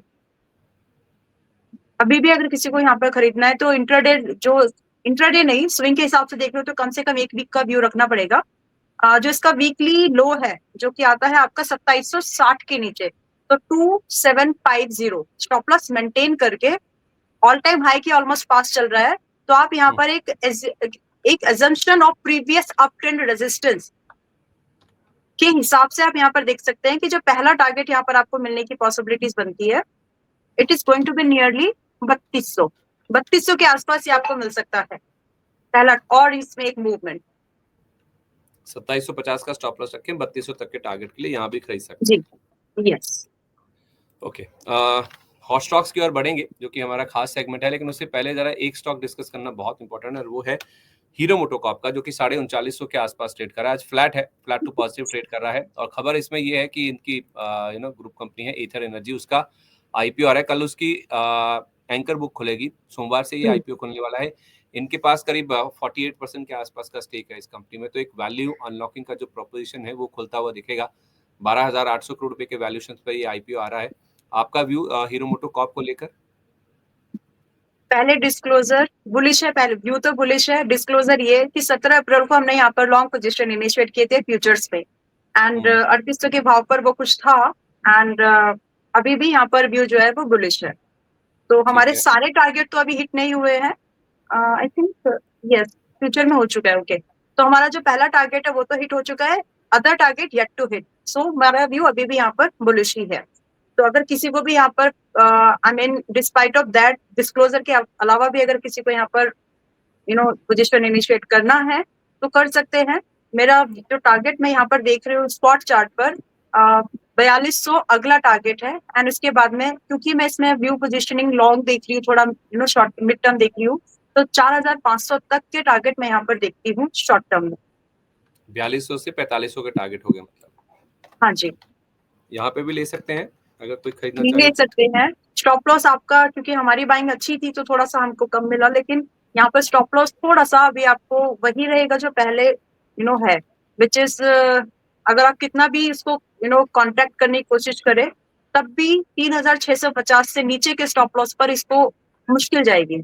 अभी भी अगर किसी को यहाँ पर खरीदना है तो इंट्राडे नहीं, स्विंग के हिसाब से देख रहे हो तो कम से कम 1 वीक का व्यू रखना पड़ेगा। जो इसका वीकली लो है जो कि आता है आपका 2760 के नीचे, तो 2750 स्टॉप लॉस मेंटेन करके ऑल टाइम हाई की ऑलमोस्ट पास चल रहा है। तो आप यहाँ पर एक assumption of previous up trend resistance के हिसाब से आप यहाँ पर देख सकते हैं कि जो पहला टारगेट यहाँ पर आपको मिलने की पॉसिबिलिटीज बनती है, it is going to be nearly 3200 के आसपास ये आपको मिल सकता है पहला, और इसमें एक मूवमेंट 2750 का स्टॉप लॉस रखें, 3200 तक के टारगेट के लिए यहाँ भी खरीद सकते हैं। जी यस। ओके, हॉट स्टॉक्स की ओर बढ़ेंगे जो कि हमारा खास सेगमेंट है, लेकिन उससे पहले जरा एक स्टॉक डिस्कस करना बहुत इंपॉर्टेंट है और वो है हीरो मोटोकॉर्प का, जो कि 3950 के आसपास ट्रेड कर रहा है। आज फ्लैट है, फ्लैट टू पॉजिटिव ट्रेड कर रहा है। और खबर इसमें ये है कि इनकी ग्रुप कंपनी है एथर एनर्जी, उसका आईपीओ आ रहा है। कल उसकी एंकर बुक खुलेगी, सोमवार से ये आईपीओ खुलने वाला है। इनके पास करीब 48% के आसपास का स्टेक है इस कंपनी में, तो एक वैल्यू अनलॉकिंग का जो प्रोपोजिशन है वो खुलता हुआ दिखेगा। 12,800 करोड़ रुपए के वैल्यूएशन पर ये आईपीओ आ रहा है। आपका व्यू हीरो मोटोकॉर्प को लेकर? पहले डिस्क्लोजर बुलिश है, पहले व्यू तो बुलिश है। डिस्क्लोजर ये कि 17 अप्रैल को हमने यहाँ पर लॉन्ग पोजीशन इनिशिएट किए थे फ्यूचर्स पे, एंड 3800 के भाव पर वो कुछ था, एंड अभी भी यहाँ पर व्यू जो है वो बुलिश है। तो हमारे सारे टारगेट तो अभी हिट नहीं हुए हैं, आई थिंक यस फ्यूचर में हो चुका है। ओके तो हमारा जो पहला टारगेट है वो तो हिट हो चुका है, other target yet to hit. So हमारा व्यू अभी भी यहाँ पर बुलिश ही है। तो अगर किसी को भी यहाँ पर I mean despite of that disclosure के अलावा भी अगर किसी को यहाँ पर पोजीशन इनिशिएट करना है तो कर सकते हैं। मेरा जो टारगेट मैं यहाँ पर देख रही हूँ स्पॉट चार्ट पर 4200 अगला टारगेट है, एंड उसके बाद में क्योंकि मैं इसमें व्यू पोजीशनिंग लॉन्ग देख रही हूँ, थोड़ा शॉर्ट मिड टर्म देख रही हूँ, तो 4500 तक के टारगेट मैं यहाँ पर देखती हूँ शॉर्ट टर्म में। 4200 से 4500 के टारगेट हो गए मतलब? हाँ जी, यहाँ पे भी ले सकते हैं अगर कोई खरीदना ले चाहे तो। सकते हैं। स्टॉप लॉस आपका, क्योंकि हमारी बाइंग अच्छी थी तो थोड़ा सा हमको कम मिला, लेकिन यहाँ पर स्टॉप लॉस थोड़ा सा अभी आपको वही रहेगा जो पहले है, विच इज अगर आप कितना भी इसको कॉन्ट्रैक्ट करने की कोशिश करें तब भी 3650 से नीचे के स्टॉप लॉस पर इसको मुश्किल जाएगी।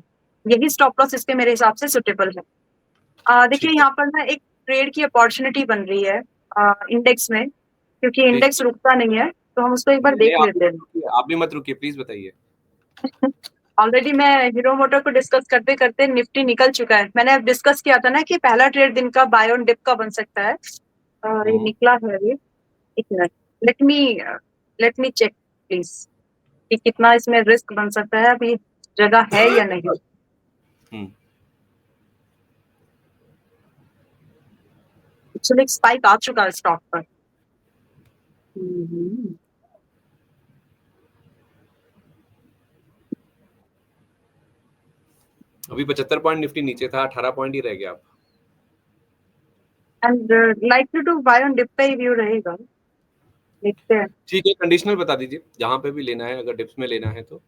यही स्टॉप लॉस इसके मेरे हिसाब से सुटेबल है। देखिए यहाँ पर ना एक ट्रेड की अपॉर्चुनिटी बन रही है इंडेक्स में, क्योंकि इंडेक्स रुकता नहीं है, तो हम उसको एक बार देख लेते हैं। आप भी मत रुकिए, प्लीज बताइए। ऑलरेडी मैं हीरो मोटर को डिस्कस करते करते निफ्टी निकल चुका है। मैंने अब डिस्कस किया था ना कि पहला ट्रेड दिन का बाय ऑन डिप का बन सकता है, और ये निकला है अभी। एक minute, let me check please कि कितना इसमें रिस्क बन सकता है, अभी जगह है या नहीं। एक्चुअली स्पाइक आ चुका है स्टॉक पर। अभी 75 पॉइंट निफ्टी नीचे था, 18 पॉइंट ही रह गया अब। And likely to buy on dip पे ही व्यू रहेगा, देखते हैं। ठीक है, कंडीशनल बता दीजिए जहां पे भी लेना है, अगर डिप्स में लेना है तो।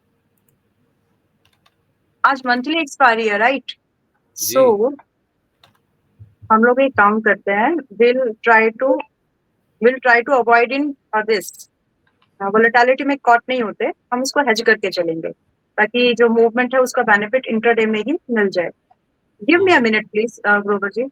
आज मंथली एक्सपायरी है राइट, सो हम लोग एक काम करते हैं, will try to avoid in this volatility में कॉट नहीं होते, हम उसको हेज करके चलेंगे ताकि जो मूवमेंट है उसका बेनिफिट इंट्राडे में ही मिल जाए। Give me a minute please Grover ji.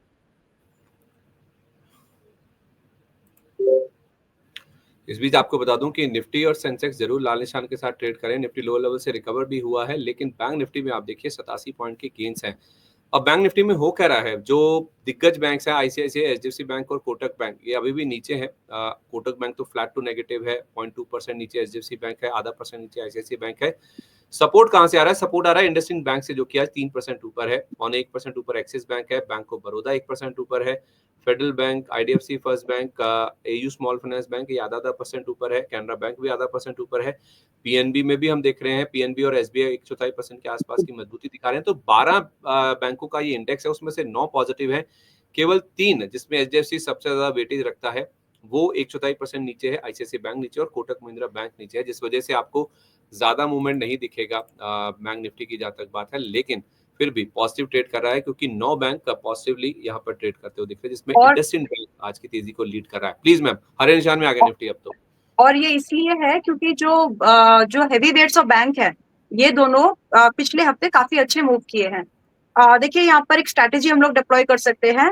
इस बीच आपको बता दूं कि निफ्टी और सेंसेक्स जरूर लाल निशान के साथ ट्रेड करें। निफ्टी लो लेवल से रिकवर भी हुआ है, लेकिन बैंक निफ्टी में आप देखिए 87 पॉइंट के गेन्स हैं। अब बैंक निफ्टी में हो क्या रहा है, जो दिग्गज बैंक्स हैं आईसीआईसीआई, एचडीएफसी बैंक और कोटक बैंक, ये अभी भी नीचे है। कोटक बैंक तो फ्लैट टू नेगेटिव है, 0.2% नीचे एचडीएफसी बैंक है, आधा % नीचे आईसीआईसीआई बैंक है। सपोर्ट कहां से आ रहा है? सपोर्ट आ रहा है इंडसइंड बैंक से, जो कि आज 3% ऊपर है। 1% ऊपर एक्सिस बैंक है, बैंक ऑफ बड़ौदा 1% ऊपर है, federal bank, IDFC first bank, AU small finance bank ये आधा % ऊपर है, कैनरा बैंक भी आधा % ऊपर है। पीएनबी में भी हम देख रहे हैं, पीएनबी और एसबीआई 1/4% के आसपास की मजबूती दिखा रहे हैं। तो 12 बैंकों का ये इंडेक्स है, उसमें से 9 पॉजिटिव है, केवल 3 जिसमें एचडीएफसी सबसे ज्यादा वेटेज रखता है वो 1/4% नीचे है, ICICI बैंक नीचे और कोटक महिंद्रा बैंक नीचे है, जिस वजह से आपको ज्यादा मूवमेंट नहीं दिखेगा बैंक निफ्टी की जहां तक बात है, लेकिन फिर भी पॉजिटिव ट्रेड कर रहा है क्योंकि 9 बैंक पॉजिटिवली यहाँ पर ट्रेड करते हुए दिख रहे हैं, जिसमें और इंडसइंड बैंक आज की तेजी को लीड कर रहा है। प्लीज मैम, हरे निशान में आ गया निफ्टी अब तो। और ये इसलिए है क्योंकि जो हेवी वेट्स ऑफ बैंक है, ये दोनों पिछले हफ्ते काफी अच्छे मूव किए हैं। देखिए यहाँ पर एक स्ट्रैटेजी हम लोग डिप्लॉय कर सकते हैं।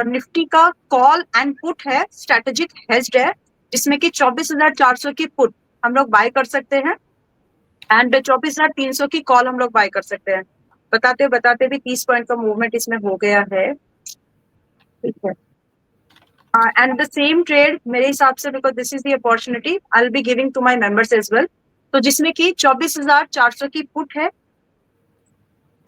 निफ्टी का कॉल एंड पुट है, स्ट्रैटेजिक हेज्ड है, जिसमें कि 24,400 की पुट हम लोग बाय कर सकते हैं एंड 24,300 की कॉल हम लोग बाय कर सकते हैं। बताते बताते भी 30 पॉइंट का मूवमेंट इसमें हो गया है, ठीक है। एंड द सेम ट्रेड मेरे हिसाब से, because this is the opportunity, I will be giving to my members as well. तो जिसमें कि 24,400 की पुट है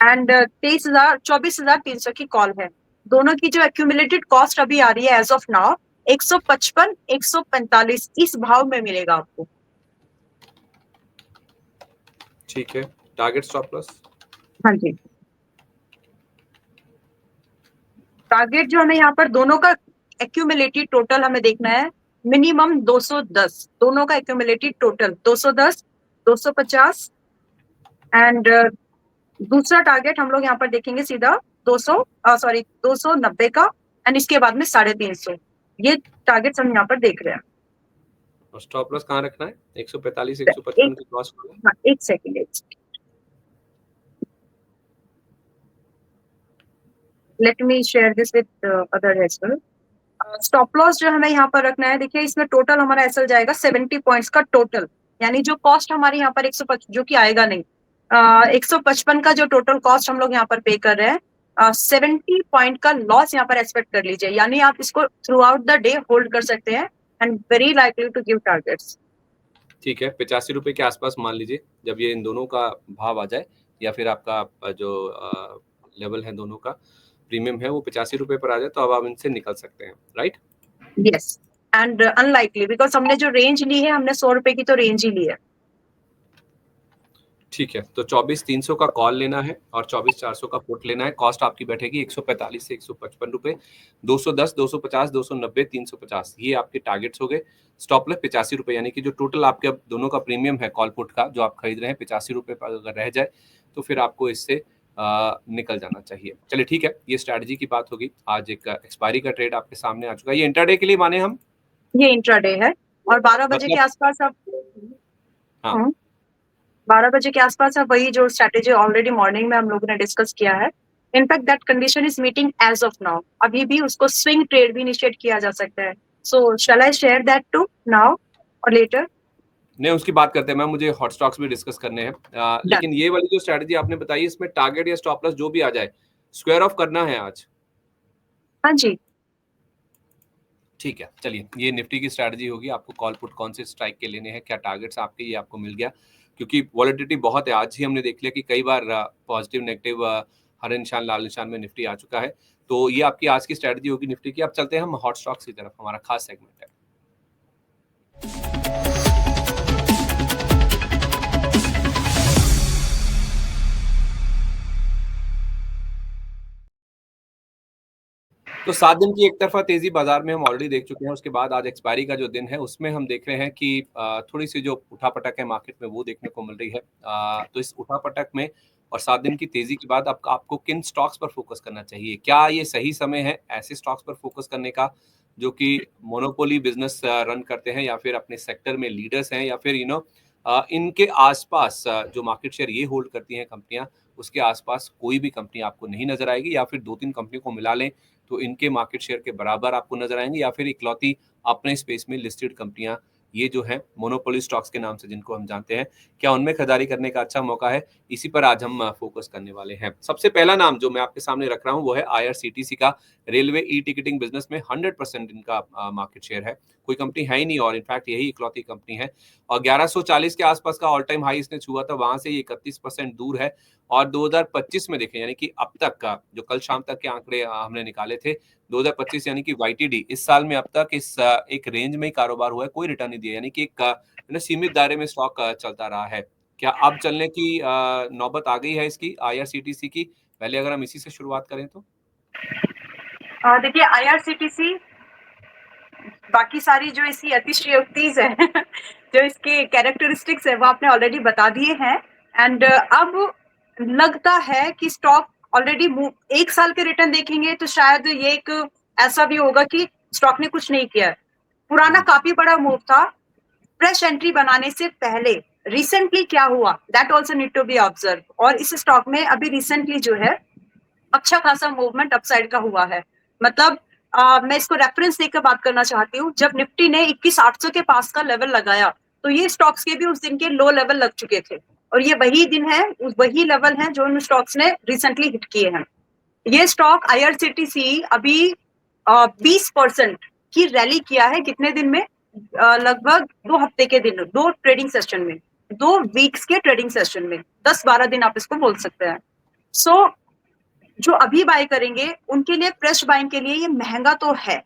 एंड 24,300 की कॉल है। दोनों की जो एक्यूमुलेटेड कॉस्ट अभी आ रही है एज ऑफ नाउ 155, 145 इस भाव में मिलेगा आपको। ठीक है, टारगेट स्टॉप लॉस? हाँ जी, टारगेट जो हमें यहाँ पर दोनों का एक्यूमुलेटेड टोटल हमें देखना है, मिनिमम 210, दोनों का एक्यूमुलेटेड टोटल 210, 250 एंड दूसरा टारगेट हम लोग यहाँ पर देखेंगे सीधा 290 का एंड इसके बाद में 350। ये टारगेट्स हम यहाँ पर देख रहे हैं। और स्टॉप लॉस कहाँ रखना है? 145, 155 की क्रॉस कर हाँ, एक second, let me share this with other as well. Stop loss जो हमें यहाँ पर रखना है, देखिए इसमें टोटल हमारा एसएल जाएगा 70 पॉइंट्स का टोटल, यानी जो कॉस्ट हमारी यहाँ पर 155 जो कि आएगा नहीं, 155 का जो टोटल कॉस्ट हम लोग यहाँ पर पे कर रहे हैं, 70 पॉइंट का लॉस यहाँ पर एक्सपेक्ट कर लीजिए, यानी आप इसको throughout the day hold कर सकते हैं and very likely to give targets. ठीक है, 85 रुपए के आसपास मान लीजिए, जब ये इन दोनों का भाव आ जाए या फिर आपका जो लेवल है दोनों का प्रीमियम है वो 85 रुपए पर आ जाए तो अब आप इनसे निकल सकते हैं, right? Yes, and unlikely because हमने जो रेंज ली है, हमने 100 रुपए की तो रेंज ही ली है। ठीक है, तो 24,300 का कॉल लेना है और 24,400 का पुट लेना है। कॉस्ट आपकी बैठेगी 145 से 155 रुपए, 210, 250, 290, 350, ये आपके टारगेट्स हो गए। स्टॉप लॉस 85 रुपए, यानी कि जो टोटल आपके दोनों का प्रीमियम है कॉल पुट का जो आप खरीद रहे हैं 85 रुपए पर अगर रह जाए तो फिर आपको इससे निकल जाना चाहिए। चलिए ठीक है, ये स्ट्रैटेजी की बात होगी। आज एक एक्सपायरी का ट्रेड आपके सामने आ चुका है, ये इंट्राडे के लिए माने हम, ये इंट्राडे है और 12 बजे के आसपास आप 12 बजे के आसपास अब वही जो स्ट्रैटेजी ऑलरेडी मॉर्निंग में हम लोगों ने डिस्कस किया है, in fact that condition is meeting as of now. अभी भी उसको स्विंग ट्रेड भी इनिशिएट किया जा सकता है। So shall I share that to now और लेटर? नहीं, उसकी बात करते हैं मैम, मुझे हॉट स्टॉक्स भी डिस्कस करने हैं। लेकिन ये वाली जो स्ट्रैटेजी आपने बताई इसमें टारगेट या स्टॉप लॉस जो भी आ जाए स्क्वायर ऑफ करना है आज। हाँ जी, ठीक है, चलिए ये निफ्टी की स्ट्रैटेजी होगी। आपको कॉल पुट कौन से स्ट्राइक के लेने हैं, क्या टारगेट्स आपके, ये आपको मिल गया क्योंकि वॉलेटिलिटी बहुत है। आज ही हमने देख लिया कि कई बार पॉजिटिव नेगेटिव हरे निशान लाल निशान में निफ्टी आ चुका है। तो ये आपकी आज की स्ट्रैटेजी होगी निफ्टी की। अब चलते हैं हम हॉट स्टॉक्स की तरफ, हमारा खास सेगमेंट है। तो 7 दिन की एक तरफा तेजी बाजार में हम ऑलरेडी देख चुके हैं। उसके बाद आज एक्सपायरी का जो दिन है उसमें हम देख रहे हैं कि थोड़ी सी जो उठापटक है मार्केट में वो देखने को मिल रही है। तो इस उठापटक में और 7 दिन की तेजी के बाद आपको किन स्टॉक्स पर फोकस करना चाहिए? क्या ये सही समय है ऐसे स्टॉक्स पर फोकस करने का जो कि मोनोपोली बिजनेस रन करते हैं या फिर अपने सेक्टर में लीडर्स हैं या फिर इनके आसपास जो मार्केट शेयर ये होल्ड करती हैं कंपनियां, उसके आसपास कोई भी कंपनी आपको नहीं नजर आएगी, या फिर 2-3 कंपनी को मिला लें तो इनके मार्केट शेयर के बराबर आपको नजर आएंगे, या फिर इकलौती अपने स्पेस में लिस्टेड कंपनियां ये जो है मोनोपोली स्टॉक्स के नाम से जिनको हम जानते हैं, क्या उनमें खरीदारी करने का अच्छा मौका है? इसी पर आज हम फोकस करने वाले हैं। सबसे पहला नाम जो मैं आपके सामने रख रहा हूं वो है IRCTC का। रेलवे ई टिकटिंग बिजनेस में 100% इनका मार्केट शेयर है, कोई कंपनी है ही नहीं और इनफैक्ट यही इकलौती कंपनी है। और 1140 के आसपास का ऑल टाइम हाई इसने छुआ था, वहां से ये 31% दूर है। और 2025 में देखें, यानी कि अब तक का जो कल शाम तक के आंकड़े हमने निकाले थे, 2025 यानी कि YTD इस साल में अब तक इस एक रेंज में ही कारोबार हुआ है, कोई रिटर्न नहीं दिया, यानी कि एक सीमित दायरे में स्टॉक चलता रहा है। क्या अब चलने की नौबत आ गई है इसकी IRCTC की? पहले अगर हम इसी से शुरुआत करें तो देखिए IRCTC बाकी सारी जो इसकी अतिशयोक्तिज है जो इसके कैरेक्टरिस्टिक्स है वो आपने ऑलरेडी बता दिए हैं। एंड अब लगता है कि स्टॉक ऑलरेडी 1 साल के रिटर्न देखेंगे तो शायद ये एक ऐसा भी होगा कि स्टॉक ने कुछ नहीं किया। पुराना काफी बड़ा मूव था फ्रेश एंट्री बनाने से पहले। रिसेंटली क्या हुआ that also need to be observe. और इस स्टॉक में अभी रिसेंटली जो है अच्छा खासा मूवमेंट अपसाइड का हुआ है। मतलब मैं इसको रेफरेंस देकर बात करना चाहती हूँ। जब निफ्टी ने 21,800 के पास का लेवल लगाया तो ये स्टॉक्स के भी उस दिन के लो लेवल लग चुके थे और ये वही दिन है वही लेवल है जो उन स्टॉक्स ने रिसेंटली हिट किए हैं। ये स्टॉक IRCTC अभी 20% की रैली किया है कितने दिन में, लगभग 2 हफ्ते के दिन, 2 ट्रेडिंग सेशन में, 2 वीक्स के ट्रेडिंग सेशन में, 10-12 दिन आप इसको बोल सकते हैं। सो जो अभी बाय करेंगे उनके लिए फ्रेश बाइंग के लिए ये महंगा तो है।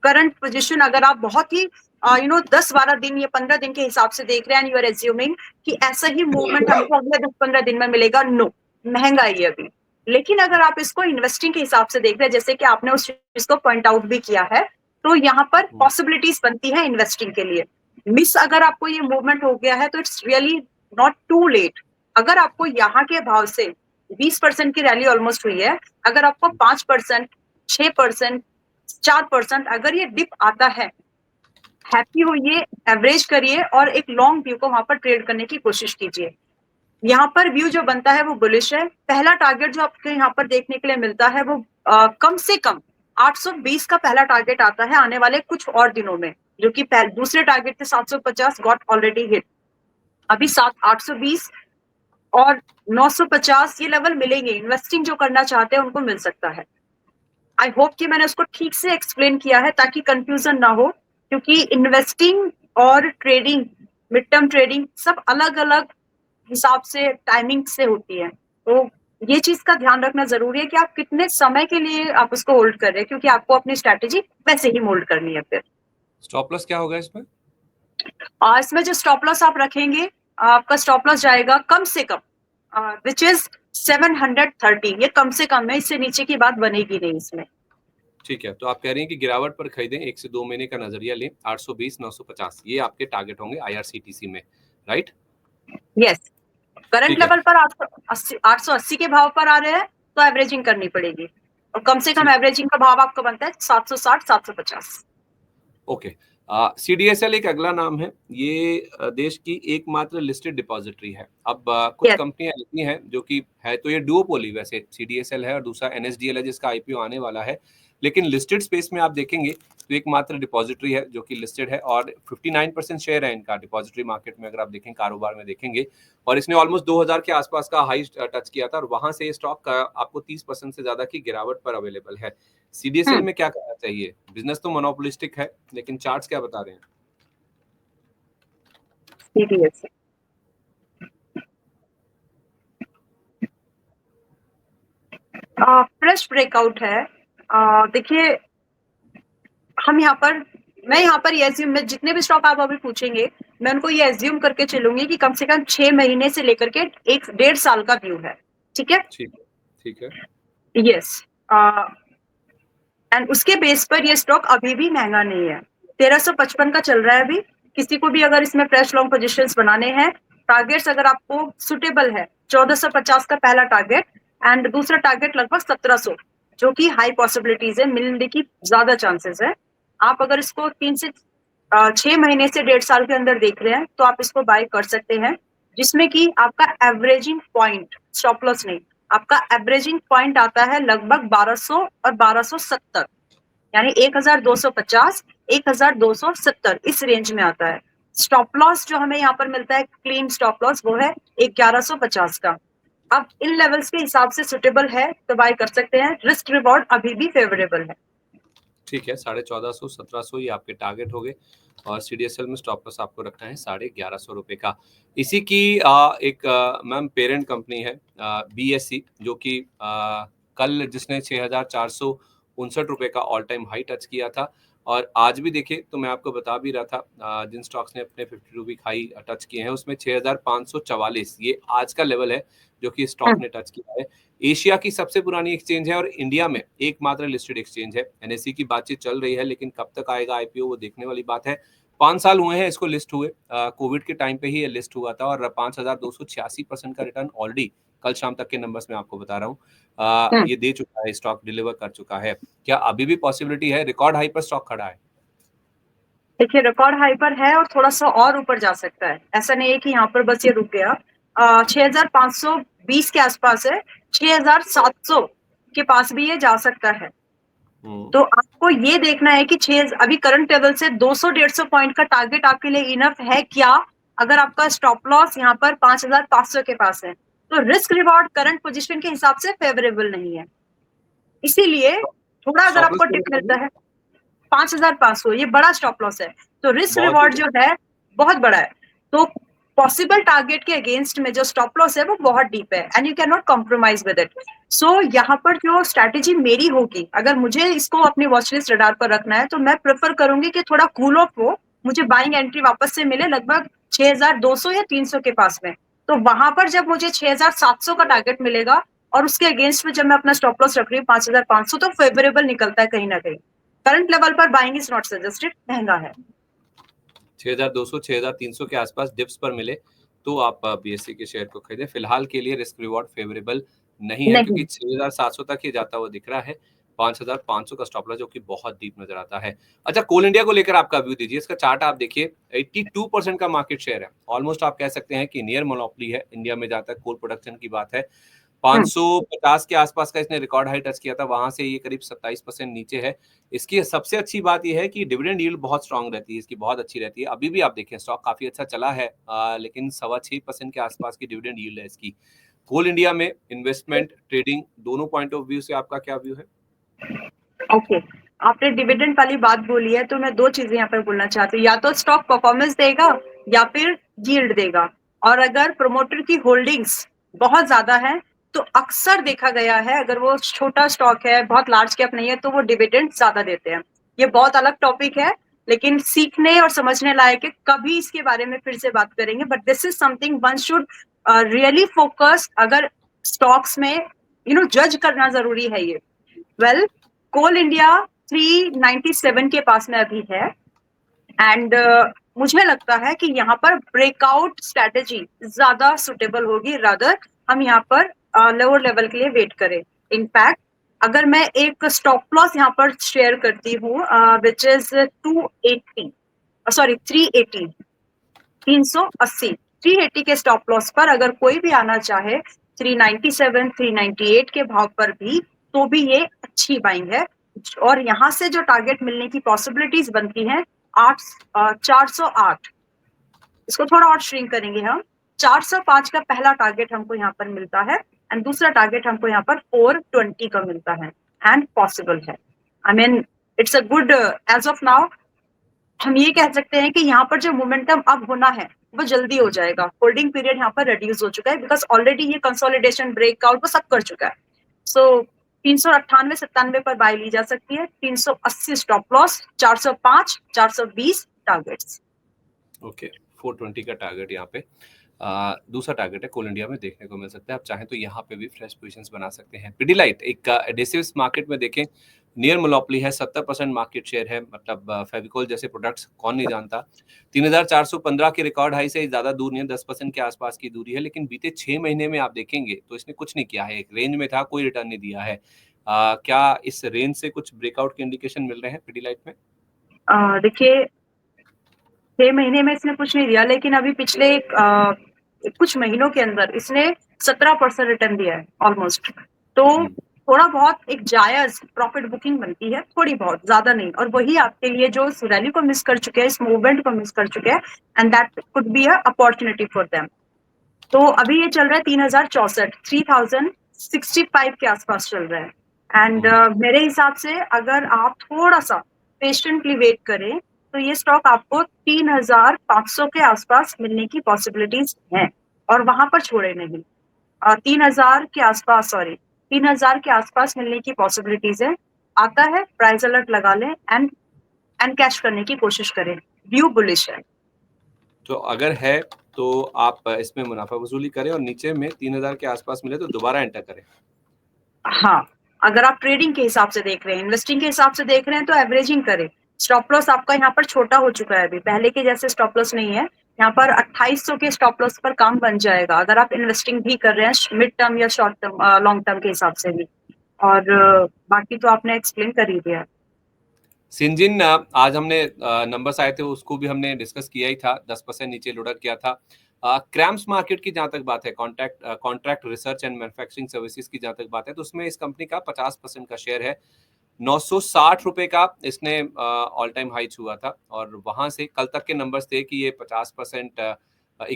करंट पोजीशन अगर आप बहुत ही 10-12 दिन या 15 दिन के हिसाब से देख रहे हैं, यू आर एज्यूमिंग कि ऐसा ही मूवमेंट हमको अगले 10-15 दिन में मिलेगा, नो, महंगा है ये अभी। लेकिन अगर आप इसको इन्वेस्टिंग के हिसाब से देख रहे हैं, जैसे कि आपने उस चीज को पॉइंट आउट भी किया है, तो यहाँ पर पॉसिबिलिटीज बनती है इन्वेस्टिंग के लिए। मिस अगर आपको ये मूवमेंट हो गया है तो it's really not too late. अगर आपको यहाँ के भाव से 20% की रैली ऑलमोस्ट हुई है, अगर आपको 5%, 6%, 4% अगर ये डिप आता है, हैप्पी होइए, एवरेज करिए और एक लॉन्ग व्यू को वहां पर ट्रेड करने की कोशिश कीजिए। यहाँ पर व्यू जो बनता है वो बुलिश है। पहला टारगेट जो आपको यहाँ पर देखने के लिए मिलता है वो कम से कम 820 का पहला टारगेट आता है आने वाले कुछ और दिनों में, जो कि दूसरे टारगेट थे 750 गॉट ऑलरेडी हिट। अभी 820 और 950 ये लेवल मिलेंगे। इन्वेस्टिंग जो करना चाहते हैं उनको मिल सकता है। आई होप कि मैंने उसको ठीक से एक्सप्लेन किया है ताकि कंफ्यूजन ना हो, क्योंकि इन्वेस्टिंग और ट्रेडिंग, मिड टर्म ट्रेडिंग सब अलग अलग हिसाब से टाइमिंग से होती है। तो ये चीज का ध्यान रखना जरूरी है कि आप कितने समय के लिए आप उसको होल्ड कर रहे हैं, क्योंकि आपको अपनी स्ट्रैटेजी वैसे ही मोल्ड करनी है। फिर स्टॉप लॉस क्या होगा इसमें? इसमें जो स्टॉप लॉस आप रखेंगे, आपका स्टॉप लॉस जाएगा कम से कम विच इज 730। ये कम से कम है, इससे नीचे की बात बनेगी नहीं इसमें। ठीक है, तो आप कह रही हैं कि गिरावट पर खरीदें, 1 से 2 महीने का नजरिया लें, 820 950 ये आपके टारगेट होंगे IRCTC में, राइट? यस, करंट ठीक है। लेवल पर 880 के भाव पर आ रहे हैं तो एवरेजिंग करनी पड़ेगी और कम से कम एवरेजिंग का भाव आपका बनता है 760 750। ओके। CDSL एक अगला नाम है। ये देश की एकमात्र लिस्टेड डिपॉजिटरी है। अब कुछ Yes. कंपनियां ऐसी हैं जो कि है तो ये डुओपोली, वैसे CDSL है और दूसरा NSDL है जिसका IPO आने वाला है, लेकिन लिस्टेड स्पेस में आप देखेंगे तो एकमात्र डिपॉजिटरी है जो कि लिस्टेड है और 59% शेयर है इनका डिपॉजिटरी मार्केट में, अगर आप देखें कारोबार में देखेंगे। और इसने ऑलमोस्ट 2000 के आसपास का हाई टच किया था और वहां से स्टॉक का आपको 30% से ज्यादा की गिरावट पर अवेलेबल है। CDSL में क्या करना चाहिए? बिजनेस तो मोनोपोलिस्टिक है, लेकिन चार्ट्स क्या बता रहे हैं? CDSL फ्रेश ब्रेकआउट है। देखिए, मैं यहाँ पर ये एज्यूम, मैं जितने भी स्टॉक आप अभी पूछेंगे मैं उनको ये एज्यूम करके चलूंगी कि कम से कम 6 महीने से लेकर के 1-1.5 साल का व्यू है। ठीक है? ठीक है। यस। एंड उसके बेस पर ये स्टॉक अभी भी महंगा नहीं है। 1355 का चल रहा है अभी। किसी को भी अगर इसमें फ्रेश लॉन्ग पोजीशंस बनाने हैं, टारगेट्स अगर आपको सुटेबल है, 1450 का पहला टारगेट एंड दूसरा टारगेट लगभग 1700, जो कि हाई पॉसिबिलिटीज है, मिलने की ज्यादा चांसेस है। आप अगर इसको 3 से 6 महीने से 1.5 साल के अंदर देख रहे हैं तो आप इसको बाय कर सकते हैं, जिसमें कि आपका एवरेजिंग पॉइंट, स्टॉप लॉस नहीं, आपका एवरेजिंग पॉइंट आता है लगभग 1200 और 1270, यानी 1250 1270 इस रेंज में आता है। स्टॉप लॉस जो हमें यहाँ पर मिलता है क्लीन स्टॉप लॉस वो है 1150 का। अब इन लेवल्स के हिसाब से सुटेबल है तो बाय कर सकते हैं। रिस्क रिवॉर्ड अभी भी फेवरेबल है। ठीक है, 1450 1700 ये आपके टारगेट हो गए और CDSL में स्टॉप लॉस आपको रखना है 1150 रुपए का। इसी की एक मैम पेरेंट कंपनी है BSE, जो कि कल जिसने 6459 रुपए का ऑल टाइम हाई टच किया था और आज भी देखें तो मैं आपको बता भी रहा था जिन स्टॉक्स ने अपने 50 वीक हाई टच किए हैं उसमें 6544 ये आज का लेवल है जो कि स्टॉक ने टच किया है। एशिया की सबसे पुरानी एक्सचेंज है और इंडिया में एकमात्र लिस्टेड एक्सचेंज है। एनएसई की बातचीत चल रही है लेकिन कब तक आएगा आईपीओ वो देखने वाली बात है। 5 साल हुए हैं इसको लिस्ट हुए, कोविड के टाइम पे ही ये लिस्ट हुआ था और 5286% का रिटर्न ऑलरेडी कल शाम तक के नंबर्स में आपको बता रहा हूँ ये दे चुका है, स्टॉक डिलीवर कर चुका है। क्या अभी भी पॉसिबिलिटी है? रिकॉर्ड हाई पर स्टॉक खड़ा है। देखिए रिकॉर्ड हाई पर है और थोड़ा सा और ऊपर जा सकता है, ऐसा नहीं है कि यहाँ पर बस ये रुक गया। 6520 के आसपास है, 6700 के पास भी ये जा सकता है। तो आपको ये देखना है कि अभी करंट लेवल से 200-150 पॉइंट का टारगेट आपके लिए इनफ है क्या। अगर आपका स्टॉप लॉस यहाँ पर 5500 के पास है तो रिस्क रिवॉर्ड करंट पोजीशन के हिसाब से फेवरेबल नहीं है। इसीलिए थोड़ा अगर स्टॉप लॉस आपको टिप मिलता है 5500, ये बड़ा स्टॉप लॉस है, तो रिस्क रिवॉर्ड जो है बहुत बड़ा है। तो पॉसिबल टारगेट के अगेंस्ट में जो स्टॉप लॉस है वो बहुत डीप है and you can not compromise with it. So यहाँ पर जो स्ट्रैटेजी मेरी होगी, अगर मुझे इसको अपनी वॉच लिस्ट रडार पर रखना है तो मैं प्रेफर करूंगी कि थोड़ा कूल ऑफ हो, मुझे बाइंग एंट्री वापस से मिले लगभग 6200 या 300 के पास में। तो वहां पर जब मुझे 6700 का टारगेट मिलेगा और उसके अगेंस्ट में जब मैं अपना स्टॉप लॉस रख रही हूँ 5500, तो फेवरेबल निकलता है कहीं ना कहीं। करंट लेवल पर बाइंग इज नॉट सजेस्टेड, महंगा है। 6200 6300 के आसपास डिप्स पर मिले तो आप बीएससी के शेयर को खरीदें। फिलहाल के लिए रिस्क रिवॉर्ड फेवरेबल नहीं है क्योंकि 6700 तक ही जाता हुआ दिख रहा है। 5500 का स्टॉप लॉस जो कि बहुत डीप नजर आता है। अच्छा, कोल इंडिया को लेकर आपका व्यू दीजिए। इसका चार्ट आप देखिए, 82% का मार्केट शेयर है। ऑलमोस्ट आप कह सकते हैं कि नियर मोनोपोली है इंडिया में जहां तक कोल प्रोडक्शन की बात है। 550 के आसपास का इसने रिकॉर्ड हाई टच किया था, वहां से ये करीब 27% नीचे है। इसकी सबसे अच्छी बात यह है कि डिविडेंड यील्ड बहुत स्ट्रांग रहती है, इसकी बहुत अच्छी रहती है। अभी भी आप देखें स्टॉक काफी अच्छा चला है, लेकिन 6.25% के आसपास की डिविडेंड यील्ड है इसकी। कोल इंडिया में इन्वेस्टमेंट ट्रेडिंग दोनों पॉइंट ऑफ व्यू से आपका क्या व्यू है? ओके, आपने डिविडेंड वाली बात बोली है तो मैं दो चीजें यहाँ पर बोलना चाहती हूँ। या तो स्टॉक परफॉर्मेंस देगा या फिर यील्ड देगा। और अगर प्रोमोटर की होल्डिंग्स बहुत ज्यादा है तो अक्सर देखा गया है, अगर वो छोटा स्टॉक है, बहुत लार्ज कैप नहीं है, तो वो डिविडेंड ज्यादा देते हैं। ये बहुत अलग टॉपिक है लेकिन सीखने और समझने लायक है, कभी इसके बारे में फिर से बात करेंगे। But this is something one should really focus. अगर स्टॉक्स में जज करना जरूरी है ये। वेल, कोल इंडिया 397 के पास में अभी है एंड मुझे लगता है कि यहाँ पर ब्रेकआउट स्ट्रेटेजी ज्यादा सुटेबल होगी, रादर हम यहाँ पर लोअर लेवल के लिए वेट करें। इनफैक्ट अगर मैं एक स्टॉप लॉस यहाँ पर शेयर करती हूँ विच इज 380 380 के स्टॉप लॉस पर अगर कोई भी आना चाहे 397 398 के भाव पर भी, तो भी ये अच्छी बाइंग है। और यहाँ से जो टारगेट मिलने की पॉसिबिलिटीज बनती हैं 408, इसको थोड़ा और श्रिंक करेंगे हम, 405 का पहला टारगेट हमको यहाँ पर मिलता है एंड दूसरा टारगेट हमको यहाँ पर 420 का मिलता है एंड पॉसिबल है। I mean it's a good as of now. हम ये कह सकते हैं कि यहाँ पर जो मोमेंटम अब होना है वो जल्दी हो जाएगा। होल्डिंग पीरियड यहाँ पर रिड्यूस हो चुका है बिकॉज ऑलरेडी ये कंसोलिडेशन ब्रेकआउट वो सब कर चुका है। सो 398-97 पर बाय ली जा सकती है, 380 स्टॉप लॉस, 405 420 टारगेट्स। ओके, 420 का टारगेट यहाँ पे दूसरा टारगेट है कोल इंडिया में देखने को मिल सकता है। आप चाहें तो यहाँ पे भी फ्रेश पोजीशंस बना सकते हैं। पिडिलाइट एक एडेसिव्स मार्केट में देखें नियर मोनोपोली है, 70% मार्केट शेयर है। मतलब फेविकोल जैसे प्रोडक्ट्स कौन नहीं जानता। 3415 के रिकॉर्ड हाई से ज्यादा दूर नहीं है, 10% के आसपास की दूरी है। लेकिन बीते 6 महीने में आप देखेंगे तो इसने कुछ नहीं किया है, एक रेंज में था, कोई रिटर्न नहीं दिया है। क्या इस रेंज से कुछ ब्रेकआउट के इंडिकेशन मिल रहे हैं पिडिलाइट में? देखिए 6 महीने में इसने कुछ नहीं दिया, लेकिन अभी पिछले कुछ महीनों के अंदर इसने 17% रिटर्न दिया है ऑलमोस्ट। तो थोड़ा बहुत एक जायज प्रॉफिट बुकिंग बनती है, थोड़ी बहुत, ज्यादा नहीं। और वही आपके लिए जो इस रैली को मिस कर चुके हैं, इस मूवमेंट को मिस कर चुके हैं, and that could be a opportunity for them. तो अभी ये चल रहा है 3065 के आसपास चल रहा है एंड मेरे हिसाब से अगर आप थोड़ा सा पेशेंटली वेट करें तो ये स्टॉक आपको 3500 के आसपास मिलने की पॉसिबिलिटीज हैं और वहां पर छोड़े नहीं। 3000 के आसपास, 3000 के आसपास मिलने की पॉसिबिलिटीज है। आता है प्राइस अलर्ट लगा लें एंड एंड कैश करने की कोशिश करें। व्यू बुलिश है। तो अगर है तो आप इसमें मुनाफा वसूली करें और नीचे में 3000 के आसपास मिले तो दोबारा एंटर करें। हाँ, अगर आप ट्रेडिंग के हिसाब से देख रहे हैं, इन्वेस्टिंग के हिसाब से देख रहे हैं तो एवरेजिंग करें। स्टॉप लॉस आपका यहाँ पर छोटा हो चुका है, अभी पहले के जैसे स्टॉप लॉस नहीं है। यहाँ पर 2800 के स्टॉप लॉस पर काम बन जाएगा अगर आप इन्वेस्टिंग भी कर रहे हैं मिड टर्म या शॉर्ट टर्म लॉन्ग टर्म के हिसाब से भी। और बाकी तो आपने एक्सप्लेन कर ही दिया। सिंजिन आज हमने नंबर्स आए थे उसको भी हमने डिस्कस किया ही था, 10% नीचे लुढ़क गया था। क्रैम्स मार्केट की जहां तक बात है, contract research and manufacturing services की जहां तक बात है, तो उसमें इस कंपनी का 50% का शेयर है। 960 रुपए का इसने ऑल टाइम हाई छुआ था और वहां से कल तक के नंबर्स थे कि ये 50%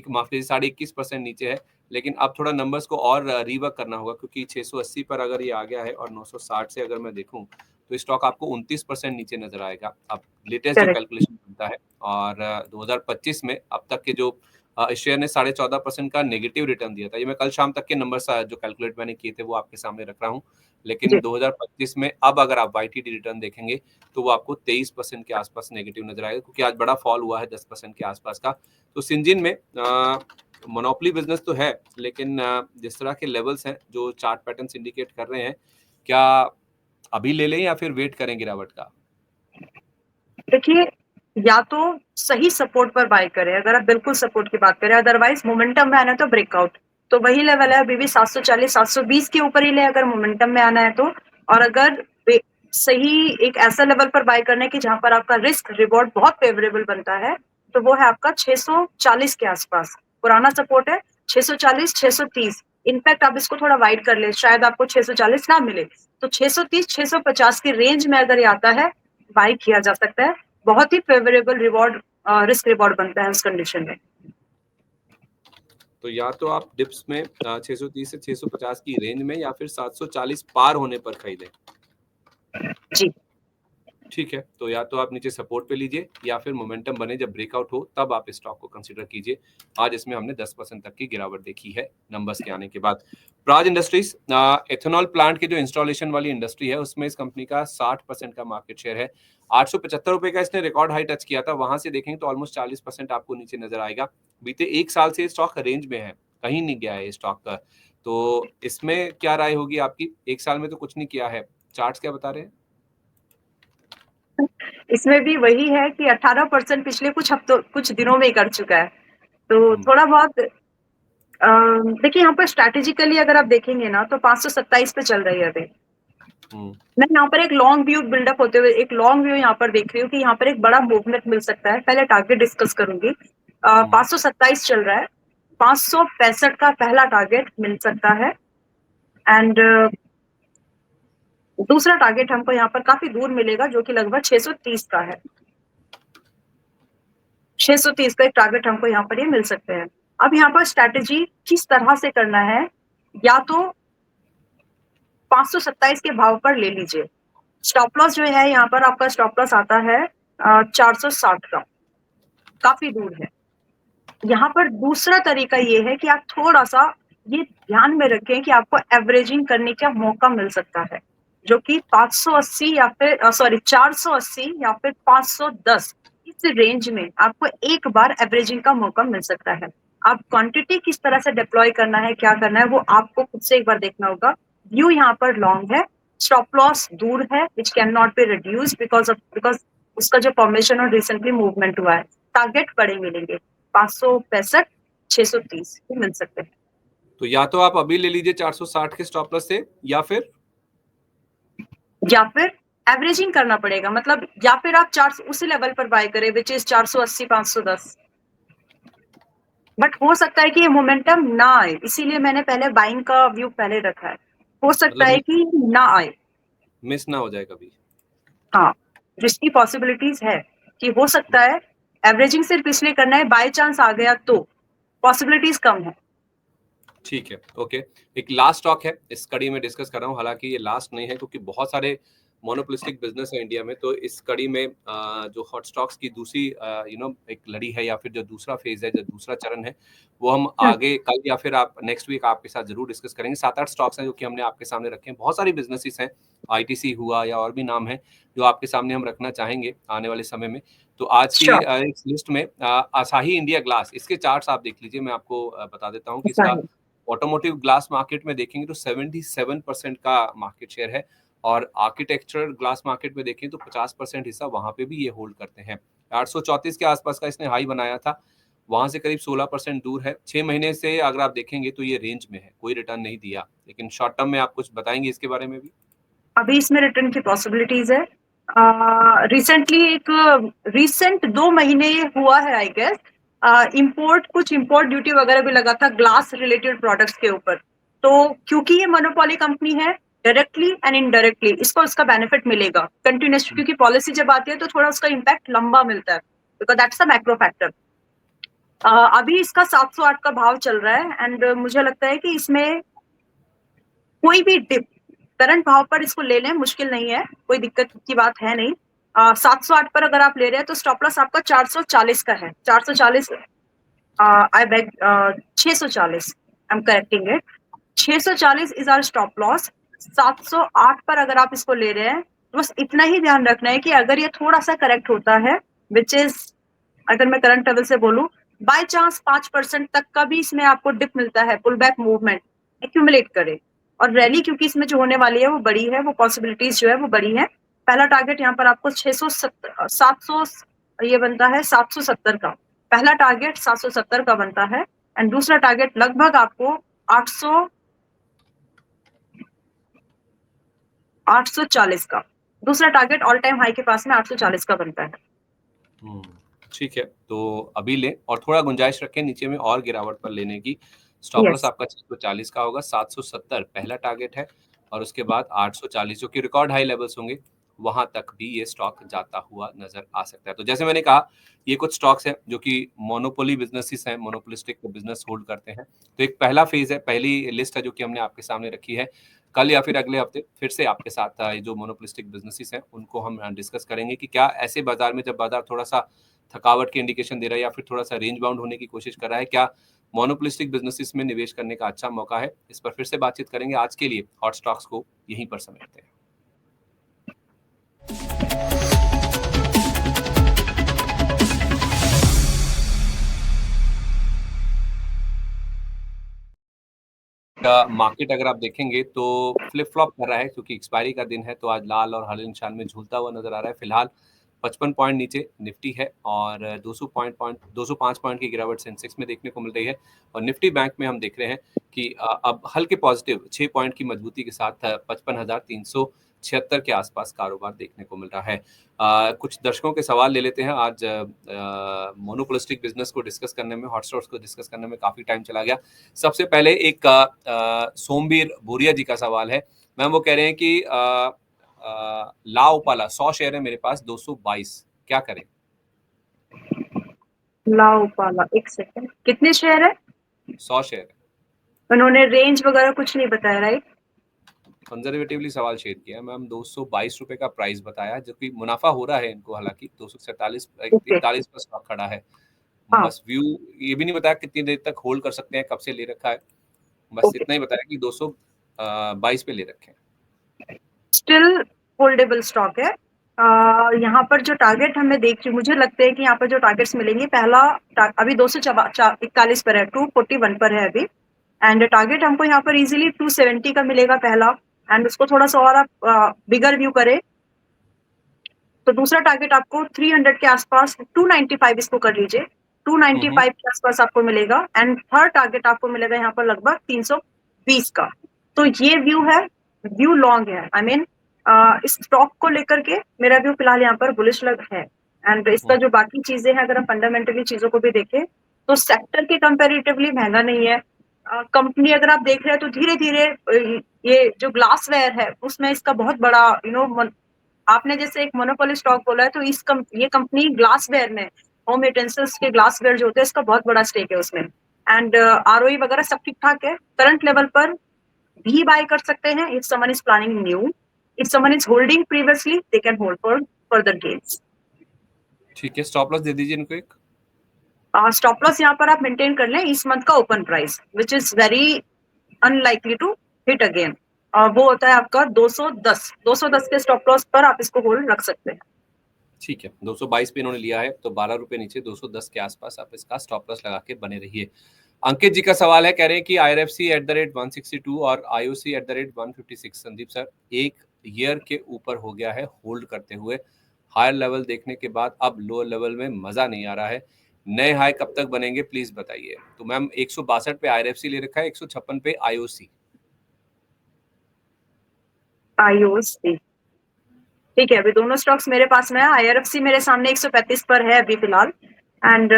माफ कीजिए 21.5% नीचे है। लेकिन अब थोड़ा नंबर्स को और रीवर्क करना होगा क्योंकि 680 पर अगर ये आ गया है और 960 से अगर मैं देखूं तो स्टॉक आपको 29% नीचे नजर आएगा। अब लेटेस्ट जो करेक्ट। कैलकुलेशन बनता है और 2025 में अब तक के जो शेयर ने 14.5% का नेगेटिव रिटर्न दिया था। ये मैं कल शाम तक के नंबर्स जो कैलकुलेट मैंने किए थे वो आपके सामने रख रहा हूँ। लेकिन 2025 में अब अगर आप YTD रिटर्न देखेंगे तो वो आपको 23% के आसपास नेगेटिव नजर आएगा क्योंकि आज बड़ा फॉल हुआ है 10% के आसपास का। तो सिंजिन में मोनोपोली बिजनेस तो है लेकिन जिस तरह के लेवल्स हैं जो चार्ट पैटर्न्स इंडिकेट कर रहे हैं, क्या अभी ले लें या फिर वेट करें गिरावट का? देखिए, या तो सही सपोर्ट पर बाय करें अगर आप बिल्कुल सपोर्ट की बात करें, अदरवाइज मोमेंटम में आना है तो ब्रेकआउट। तो वही लेवल है अभी भी 740 720 के ऊपर ही ले अगर मोमेंटम में आना है तो। और अगर सही एक ऐसा लेवल पर बाय करना है कि जहां पर आपका रिस्क रिवॉर्ड बहुत फेवरेबल बनता है तो वो है आपका 640 के आसपास। पुराना सपोर्ट है 640 630। इनफैक्ट आप इसको थोड़ा वाइड कर ले, शायद आपको 640 ना मिले तो 630 650 की रेंज में अगर ये आता है बाय किया जा सकता है। बहुत ही फेवरेबल रिवॉर्ड रिस्क रिवॉर्ड बनता है उस कंडीशन में। तो या तो आप डिप्स में 630 से 650 की रेंज में या फिर 740 पार होने पर खरीदें। जी। ठीक है, तो या तो आप नीचे सपोर्ट पे लीजिए या फिर मोमेंटम बने जब ब्रेकआउट हो तब आप स्टॉक को कंसीडर कीजिए। आज इसमें हमने 10% तक की गिरावट देखी है नंबर्स के आने के बाद। प्राज इंडस्ट्रीज एथेनॉल प्लांट की जो इंस्टॉलेशन वाली इंडस्ट्री है उसमें इस कंपनी का 60% का मार्केट शेयर है। 875 रुपए का इसने रिकॉर्ड हाई टच किया था, वहां से देखेंगे तो ऑलमोस्ट 40% आपको नीचे नजर आएगा। बीते एक साल से स्टॉक रेंज में है, कहीं नहीं गया है स्टॉक का। तो इसमें क्या राय होगी आपकी? एक साल में तो कुछ नहीं किया है, चार्ट्स क्या बता रहे हैं? इसमें भी वही है कि 18% पिछले कुछ दिनों में ही कर चुका है। तो थोड़ा बहुत देखिए यहाँ पर स्ट्रैटेजिकली अगर आप देखेंगे ना तो 527 पे चल रही है अभी। मैं यहाँ पर एक लॉन्ग व्यू बिल्डअप होते हुए एक लॉन्ग व्यू यहाँ पर देख रही हूँ कि यहाँ पर एक बड़ा मूवमेंट मिल सकता है। पहले टारगेट डिस्कस करूंगी। 527 चल रहा है, 565 का पहला टारगेट मिल सकता है। एंड दूसरा टारगेट हमको यहाँ पर काफी दूर मिलेगा जो कि लगभग 630 का है। 630 का एक टारगेट हमको यहाँ पर ये मिल सकते हैं। अब यहाँ पर स्ट्रैटेजी किस तरह से करना है, या तो 527 के भाव पर ले लीजिए। स्टॉप लॉस जो है यहाँ पर आपका स्टॉप लॉस आता है 460 का, काफी दूर है। यहाँ पर दूसरा तरीका ये है कि आप थोड़ा सा ये ध्यान में रखें कि आपको एवरेजिंग करने का मौका मिल सकता है जो कि 580 या फिर 480 या फिर 510 इस रेंज में आपको एक बार एवरेजिंग का मौका मिल सकता है। आप क्वांटिटी किस तरह से डिप्लॉय करना है, क्या करना है, वो आपको खुद से एक बार देखना होगा। व्यू यहाँ पर लॉन्ग है, स्टॉप लॉस दूर है which can not be reduce because उसका जो फॉर्मेशन और रिसेंटली मूवमेंट हुआ है। टारगेट बड़े मिलेंगे, 565 630 मिल सकते हैं। तो या तो आप अभी ले लीजिए 460 के स्टॉप लॉस से या फिर एवरेजिंग करना पड़ेगा, मतलब या फिर आप 4 उसी लेवल पर बाय करें विच इज 480 510। बट हो सकता है कि ये मोमेंटम ना आए, इसीलिए मैंने पहले बाइंग का व्यू पहले रखा है। हो सकता है कि ना आए, मिस ना हो जाए कभी। हाँ, जिसकी पॉसिबिलिटीज है कि हो सकता है। एवरेजिंग सिर्फ इसलिए करना है, बाय चांस आ गया तो पॉसिबिलिटीज कम है। ठीक है, ओके। एक लास्ट स्टॉक है इस कड़ी में डिस्कस कर रहा हूँ, हालांकि ये लास्ट नहीं है क्योंकि बहुत सारे मोनोपोलिस्टिक बिजनेस है इंडिया में, तो इस कड़ी में जो हॉट स्टॉक्स की दूसरी एक लड़ी है या फिर जो दूसरा फेज है, जो दूसरा चरण है, वो हम आगे कल या फिर आप नेक्स्ट वीक आपके साथ जरूर डिस्कस करेंगे। 7-8 स्टॉक्स हैं जो कि हमने आपके सामने रखे हैं। बहुत सारी बिजनेसेस हैं, आईटीसी हुआ या और भी नाम है जो आपके सामने हम रखना चाहेंगे आने वाले समय में। तो आज की श्योर। इस लिस्ट में असाही इंडिया ग्लास, इसके चार्ट्स आप देख लीजिए। मैं आपको बता देता हूँ कि इसका ऑटोमोटिव ग्लास मार्केट में देखेंगे तो 77% का मार्केट शेयर है, और आर्किटेक्चरल ग्लास मार्केट में देखें तो 50% हिस्सा वहां पे भी ये होल्ड करते हैं। 834 के आसपास का इसने हाई बनाया था, वहां से करीब 16% दूर है। 6 महीने से अगर आप देखेंगे तो ये रेंज में है, कोई रिटर्न नहीं दिया। लेकिन शॉर्ट टर्म में आप कुछ बताएंगे इसके बारे में भी? अभी इसमें रिटर्न की पॉसिबिलिटीज है। रिसेंटली रिसेंट 2 महीने ये हुआ है आई गेस, कुछ इंपोर्ट ड्यूटी वगैरह भी लगा था ग्लास रिलेटेड प्रोडक्ट्स के ऊपर। तो क्योंकि ये मोनोपोली कंपनी है, डायरेक्टली एंड इनडायरेक्टली इसको उसका बेनिफिट मिलेगा कंटिन्यूस, क्योंकि पॉलिसी जब आती है तो थोड़ा उसका इम्पैक्ट लंबा मिलता है, because that's the macro factor. अभी इसका 708 का भाव चल रहा है, एंड मुझे लगता है कि इसमें कोई भी डिप करंट भाव पर इसको ले लें, मुश्किल नहीं है, कोई दिक्कत की बात है नहीं। 708 पर अगर आप ले रहे हैं तो स्टॉप लॉस आपका 440 का है। 440 I beg 640, I am correcting it, 640 is our stop loss. 708 पर अगर आप इसको ले रहे हैं तो बस इतना ही ध्यान रखना है कि अगर ये थोड़ा सा करेक्ट होता है, विच इज, अगर मैं करंट लेवल से बोलूं, बाय चांस 5% तक का भी इसमें आपको डिप मिलता है, पुल बैक मूवमेंट एक्यूमुलेट करे, और रैली क्योंकि इसमें जो होने वाली है वो बड़ी है, वो पॉसिबिलिटीज जो है वो बड़ी है। पहला टारगेट यहाँ पर आपको 700 ये बनता है 770 का, पहला टारगेट 770 का बनता है, एंड दूसरा टारगेट लगभग आपको 840 का, दूसरा टारगेट ऑल टाइम हाई के पास में 840 का बनता है। ठीक है, तो अभी लें और थोड़ा गुंजाइश रखें नीचे में और गिरावट पर लेने की। स्टॉप लॉस आपका 640 का होगा, 770 पहला टारगेट है, और उसके बाद 840 जो कि रिकॉर्ड हाई लेवल्स होंगे, वहां तक भी ये स्टॉक जाता हुआ नजर आ सकता है। तो जैसे मैंने कहा, ये कुछ स्टॉक्स हैं जो कि मोनोपोली बिजनेसेस हैं, मोनोपोलिस्टिक बिजनेस होल्ड करते हैं। तो एक पहला फेज है, पहली लिस्ट है जो कि हमने आपके सामने रखी है। कल या फिर अगले हफ्ते फिर से आपके साथ ये जो मोनोपोलिस्टिक बिजनेसेस हैं उनको हम डिस्कस करेंगे कि क्या ऐसे बाजार में, जब बाजार थोड़ा सा थकावट की इंडिकेशन दे रहा है या फिर थोड़ा सा रेंज बाउंड होने की कोशिश कर रहा है, क्या मोनोपोलिस्टिक बिजनेसेस में निवेश करने का अच्छा मौका है? इस पर फिर से बातचीत करेंगे। आज के लिए हॉट स्टॉक्स को यहीं पर समेटते हैं। मार्केट अगर आप देखेंगे तो फ्लिप फ्लॉप कर रहा है, क्योंकि एक्सपायरी का दिन है, तो आज लाल और हरे निशान में झूलता हुआ नजर आ रहा है। फिलहाल 55 पॉइंट नीचे निफ्टी है, और 205 पॉइंट की गिरावट सेंसेक्स में देखने को मिल रही है। और निफ्टी बैंक में हम देख रहे हैं कि अब हल्के पॉजिटिव 6 पॉइंट की मजबूती के साथ 55,376 के आसपास कारोबार देखने को मिल रहा है। कुछ दर्शकों के सवाल ले लेते हैं। आज मोनोपोलिस्टिक बिजनेस को डिस्कस करने में, हॉट स्टॉक्स को डिस्कस करने में काफी टाइम चला गया। सबसे पहले एक सोमवीर भूरिया जी का सवाल है। मैम वो कह रहे हैं कि लाओपाला 100 शेयर है मेरे पास, 222, क्या करें? लाओपाला, एक सेकंड, कितने शेयर है? 100 शेयर है। उन्होंने रेंज वगैरह कुछ नहीं बताया, राइट? कंजर्वेटिवली सवाल शेयर किया मैम, 222 रुपए का प्राइस बताया, जो कि मुनाफा हो रहा है इनको, हालांकि 247 41 पर स्टॉक खड़ा है। हाँ। बस व्यू ये भी नहीं बताया कितनी देर तक होल्ड कर सकते हैं, कब से ले रखा है, बस इतना ही बताया कि 222 पे ले रखे हैं। स्टिल होल्डेबल स्टॉक है। यहाँ पर जो टारगेट हमें देख रही, मुझे लगता है कि यहाँ पर जो टारगेट्स मिलेंगे, पहला अभी 241 पर है, 241 पर है अभी, एंड टारगेट हमको यहाँ पर इजीली 270 का मिलेगा पहला, एंड उसको थोड़ा सा और आप बिगर व्यू करें तो दूसरा टारगेट आपको 300 के आसपास, 295 इसको कर लीजिए, 295 के आसपास आपको मिलेगा, एंड थर्ड टारगेट आपको मिलेगा यहाँ पर लगभग 320 का। तो ये व्यू है, व्यू लॉन्ग है, आई मीन इस स्टॉक को लेकर के मेरा व्यू फिलहाल यहाँ पर बुलिश लग है। एंड इसका जो बाकी चीजें हैं, अगर हम फंडामेंटली चीजों को भी देखें तो सेक्टर के कंपेरेटिवली महंगा नहीं है। कंपनी अगर आप देख रहे हैं तो धीरे धीरे ये जो ग्लासवेयर है उसमें इसका बहुत बड़ा आपने जैसे एक मोनोपोली स्टॉक बोला है, तो ये कंपनी ग्लासवेयर में, होम यूटेंसिल्स के ग्लासवेयर जो होते हैं, इसका बहुत बड़ा स्टेक है उसमें, एंड आरओई वगैरह सब ठीक ठाक है। करंट लेवल पर भी बाय कर सकते हैं if someone is planning new. If someone is holding previously, they can hold for further gains. ठीक है, स्टॉप लॉस दे दीजिए इनको एक। स्टॉप लॉस यहाँ पर आप मेंटेन कर लें इस मंथ का open price, which is very unlikely to hit again, और वो होता है आपका 210 के स्टॉप लॉस पर आप इसको होल्ड रख सकते हैं। ठीक है, 222 पे इन्होंने लिया है, तो 12 रुपए नीचे 210 के आसपास आप इसका स्टॉप लॉस लगा के बने रहिए। अंकित जी का सवाल है, कह रहे हैं कि IRFC @162 और IOC @156। संदीप सर, एक ईयर के ऊपर हो गया है होल्ड करते हुए, हायर लेवल देखने के बाद अब लोअर लेवल में मजा नहीं आ रहा है, नए हाई कब तक बनेंगे प्लीज बताइए। तो मैम 162 पे IRFC ले रखा है, 156 पे IOC। ठीक है, अभी दोनों स्टॉक्स मेरे पास में है। IRFC मेरे सामने 135 पर है अभी फिलहाल, एंड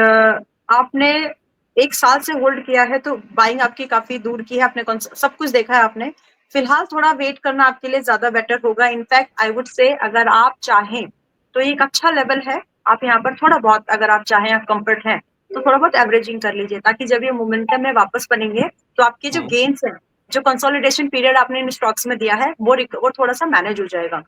आपने एक साल से होल्ड किया है तो बाइंग आपकी काफी दूर की है, आपने सब कुछ देखा है आपने। फिलहाल थोड़ा वेट करना आपके लिए ज्यादा बेटर होगा। इनफैक्ट आई वुड से अगर आप चाहें तो एक अच्छा लेवल है, आप यहाँ पर थोड़ा बहुत अगर आप चाहें, आप कंफर्ट हैं तो थोड़ा बहुत एवरेजिंग कर लीजिए, ताकि जब ये मोमेंटम में वापस बनेंगे तो आपके जो गेन्स है, जो कंसोलिडेशन पीरियड आपने इन स्टॉक्स में दिया है, वो थोड़ा सा मैनेज हो जाएगा।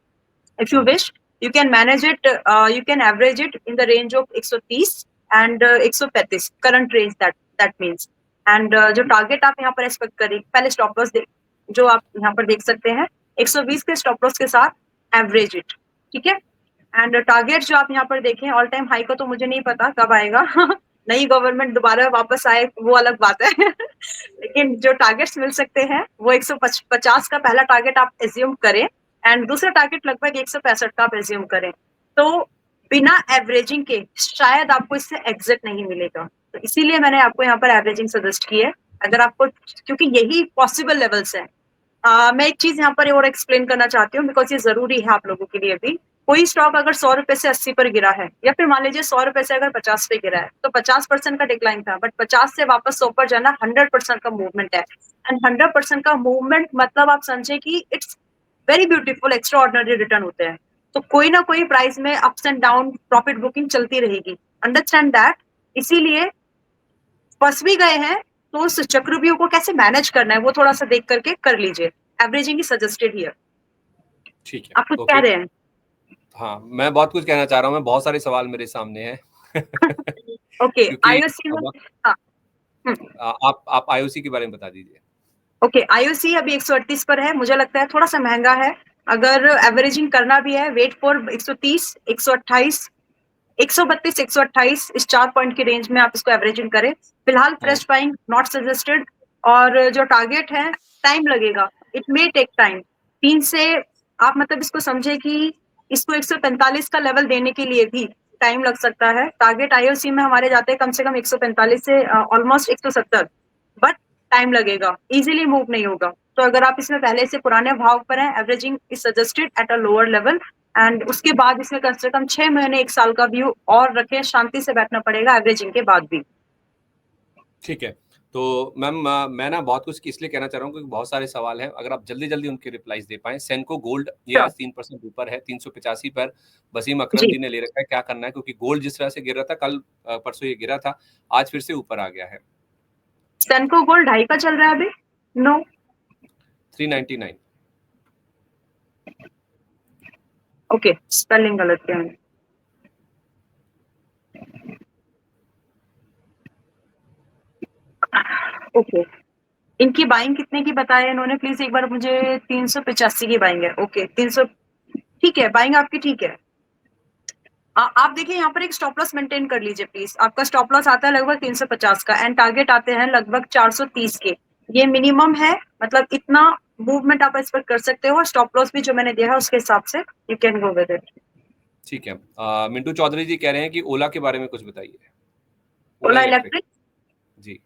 If you wish, you can manage it, you can average it in the range of 130 and 135 current range, that means, and जो टारगेट आप यहाँ पर एक्सपेक्ट करें, पहले स्टॉप लॉस जो आप यहाँ पर देख सकते हैं 120 के स्टॉप लॉस के साथ एवरेज इट, ठीक है। एंड टारगेट जो आप यहाँ पर देखें, ऑल टाइम हाई का तो मुझे नहीं पता कब आएगा नई गवर्नमेंट दोबारा वापस आए वो अलग बात है लेकिन जो टारगेट्स मिल सकते हैं वो 150 का पहला टारगेट आप एज्यूम करें, एंड दूसरा टारगेट लगभग 165 का आप एज्यूम करें। तो बिना एवरेजिंग के शायद आपको इससे एग्जिट नहीं मिलेगा, तो इसीलिए मैंने आपको यहाँ पर एवरेजिंग सजेस्ट की है, अगर आपको, क्योंकि यही पॉसिबल लेवल्स है। मैं एक चीज यहाँ पर और एक्सप्लेन करना चाहती हूँ, बिकॉज ये जरूरी है आप लोगों के लिए भी। कोई स्टॉक अगर 100 रुपए से 80 पर गिरा है, या फिर मान लीजिए 100 रुपए से अगर 50 पे गिरा है, तो 50% का डिक्लाइन था, बट 50 से वापस 100 पर जाना 100% का मूवमेंट है, एंड 100% का मूवमेंट मतलब आप समझे कि it's very beautiful, extra ordinary return होते हैं। तो कोई ना कोई प्राइस में ups and down profit booking चलती रहेगी, अंडरस्टैंड दैट। इसीलिए फंस भी गए हैं तो उस चक्रव्यूह को कैसे मैनेज करना है वो थोड़ा सा देख करके कर लीजिए। Averaging he suggested here. ठीक है, आप कुछ कह रहे हैं? हाँ, मैं बहुत कुछ कहना चाह रहा हूँ, मैं बहुत सारे सवाल मेरे सामने हैं ओके, IOC में आप IOC के बारे में बता दीजिए। ओके, IOC अभी 138 पर है, मुझे लगता है थोड़ा सा महंगा है। अगर एवरेजिंग करना भी है, वेट फॉर 130, 128, 132, 128 इस 4 पॉइंट की रेंज में आप इसको एवरेजिंग करें। फिलहाल फ्रेश बाइंग नॉट सजेस्टेड, और जो टारगेट है टाइम लगेगा, इट मे टेक टाइम। 3 से आप मतलब इसको समझे कि इसको 145 का लेवल देने के लिए भी टाइम लग सकता है। टारगेट IOC में हमारे जाते हैं कम से कम 145 से ऑलमोस्ट 170, बट टाइम लगेगा, इजीली मूव नहीं होगा। तो अगर आप इसमें पहले से पुराने भाव पर हैं, averaging is suggested at a lower level, and उसके बाद इसमें कम से कम 6 महीने 1 साल का व्यू और रखें, शांति से बैठना पड़ेगा एवरेजिंग के बाद भी। ठीक है, तो मैम मैं ना बहुत कुछ इसलिए कहना चाह रहा हूँ क्योंकि बहुत सारे सवाल हैं, अगर आप जल्दी जल्दी उनके रिप्लाईज दे पाएं। सेंको गोल्ड ये आज 3% ऊपर है, 385 पर वसीम अकरम जी ने ले रखा है, क्या करना है, क्योंकि गोल्ड जिस तरह से गिर रहा था कल परसों ये गिरा था, आज फिर से ऊपर आ गया है। सेंको गोल्ड 2.5 का चल रहा है अभी, नो 399। ओके, स्पेलिंग गलत है। ओके, इनकी बाइंग कितने की बताया इन्होंने, प्लीज एक बार मुझे। 385 की बाइंग है, ओके 300, ठीक है, बाइंग आपकी ठीक है। आप देखिए यहाँ पर एक स्टॉप लॉस मेंटेन कर लीजिए प्लीज। आपका स्टॉप लॉस आता है लगभग 350 का, एंड टारगेट आते हैं लगभग 430 के। ये मिनिमम है, मतलब इतना मूवमेंट आप एक्सपेक्ट कर सकते हो। स्टॉप लॉस भी जो मैंने दिया है उसके हिसाब से you can go with it. ठीक है, मिंटू चौधरी जी कह रहे हैं कि ओला के बारे में कुछ बताइए। ओला इलेक्ट्रिक जी।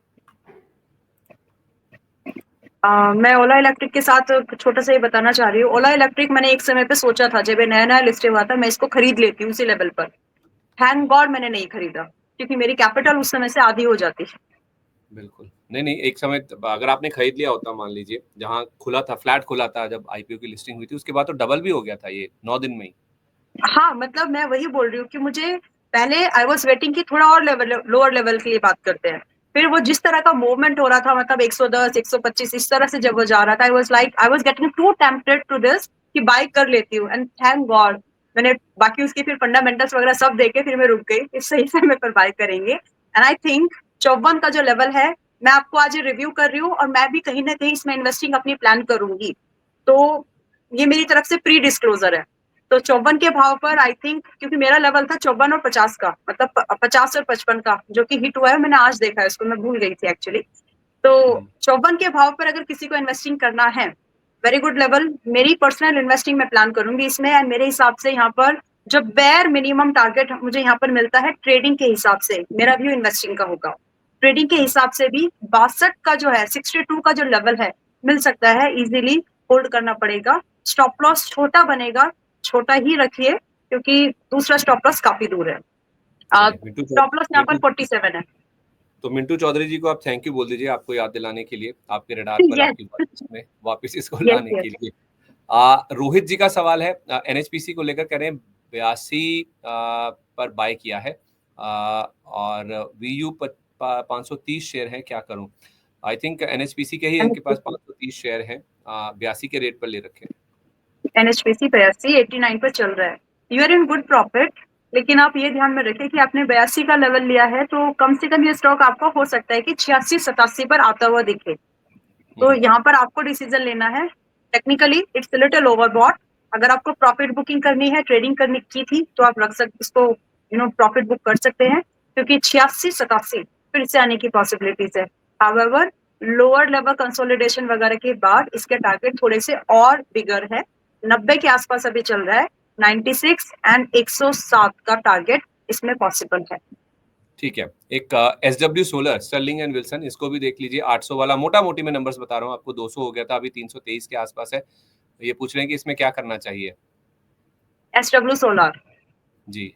मैं ओला इलेक्ट्रिक के साथ छोटा सा ही बताना चाह रही हूँ। ओला इलेक्ट्रिक मैंने एक समय पे सोचा था, जब ये नया नया लिस्टेड हुआ था, मैं इसको खरीद लेती हूँ उसी लेवल पर। थैंक गॉड मैंने नहीं खरीदा, क्योंकि मेरी कैपिटल उस समय से आधी हो जाती है। बिल्कुल नहीं, एक समय अगर आपने खरीद लिया होता, मान लीजिए जहां खुला था, फ्लैट खुला था जब IPO की लिस्टिंग हुई थी, उसके बाद तो डबल भी हो गया था ये 9 दिन में ही। हाँ, मतलब मैं वही बोल रही हूँ कि मुझे पहले आई वॉज वेटिंग की थोड़ा और लेवल, लोअर लेवल के लिए बात करते हैं। फिर वो जिस तरह का मूवमेंट हो रहा था, मतलब 110, 125 इस तरह से जब वो जा रहा था, I was getting to tempted to this कि बाय कर लेती हूँ, एंड थैंक गॉड मैंने बाकी उसकी फिर फंडामेंटल्स वगैरह सब देखे फिर मैं रुक गई कि सही समय पर बाय करेंगे। एंड आई थिंक 54 का जो लेवल है, मैं आपको आज रिव्यू कर रही हूँ और मैं भी कहीं ना कहीं इसमें इन्वेस्टिंग अपनी प्लान करूंगी। तो ये मेरी तरफ से प्री डिस्क्लोजर है। तो 54 के भाव पर आई थिंक, क्योंकि मेरा लेवल था 54 और 50 का, मतलब 50 और 55 का जो कि हिट हुआ है, मैंने आज देखा है इसको, मैं भूल गई थी एक्चुअली। तो 54 के भाव पर अगर किसी को इन्वेस्टिंग करना है, वेरी गुड लेवल, मेरी पर्सनल इन्वेस्टिंग मैं प्लान करूंगी इसमें। एंड मेरे हिसाब से यहाँ पर जो बेयर मिनिमम टारगेट मुझे यहाँ पर मिलता है ट्रेडिंग के हिसाब से, मेरा व्यू इन्वेस्टिंग का होगा। ट्रेडिंग के हिसाब से भी 62 का जो है, 62 का जो लेवल है मिल सकता है, इजीली होल्ड करना पड़ेगा। स्टॉप लॉस छोटा बनेगा, छोटा ही रखिए क्योंकि दूसरा स्टॉप लॉस काफी दूर है। स्टॉप लॉस यहाँ पर 47 है। तो मिंटू चौधरी जी को आप थैंक यू बोल दीजिए, आपको याद दिलाने के लिए, आपके रडार पर, Yes. आपकी वॉच में वापस इसको Yes, लाने yes. के लिए। रोहित जी का सवाल है, एनएचपीसी को लेकर कह रहे हैं 82 पर बाय किया है और वीयू 530 शेयर है, क्या करूं? आई थिंक एनएचपीसी के ही इनके पास 530 शेयर हैं, 82 के रेट पर ले रखे हैं। एनएचपीसी 82-89 पर चल रहा है, you are in good profit. लेकिन आप ये ध्यान में रखें कि आपने 82 का लेवल लिया है, तो कम से कम ये स्टॉक आपका हो सकता है कि 86-87 पर आता हुआ दिखे। तो यहाँ पर आपको डिसीजन लेना है। Technically it's little overbought. अगर आपको प्रॉफिट बुकिंग करनी है, ट्रेडिंग करनी की थी, तो आप रख सकते इसको, प्रॉफिट बुक कर सकते हैं, क्योंकि 86-87 फिर से आने की पॉसिबिलिटीज है। हाउएवर लोअर लेवल कंसोलिडेशन वगैरह के बाद इसके टारगेट थोड़े से और बिगर है। 90 के आसपास अभी चल रहा है, 96 एंड 107 का टारगेट इसमें पॉसिबल है। ठीक है, एक SW solar Sterling and Wilson, इसको भी देख लीजिए। 800 वाला, मोटा मोटी मैं नंबर्स बता रहा हूँ आपको, 200 हो गया था, अभी 323 के आसपास है। ये पूछ रहे हैं कि इसमें क्या करना चाहिए। SW सोलर जी,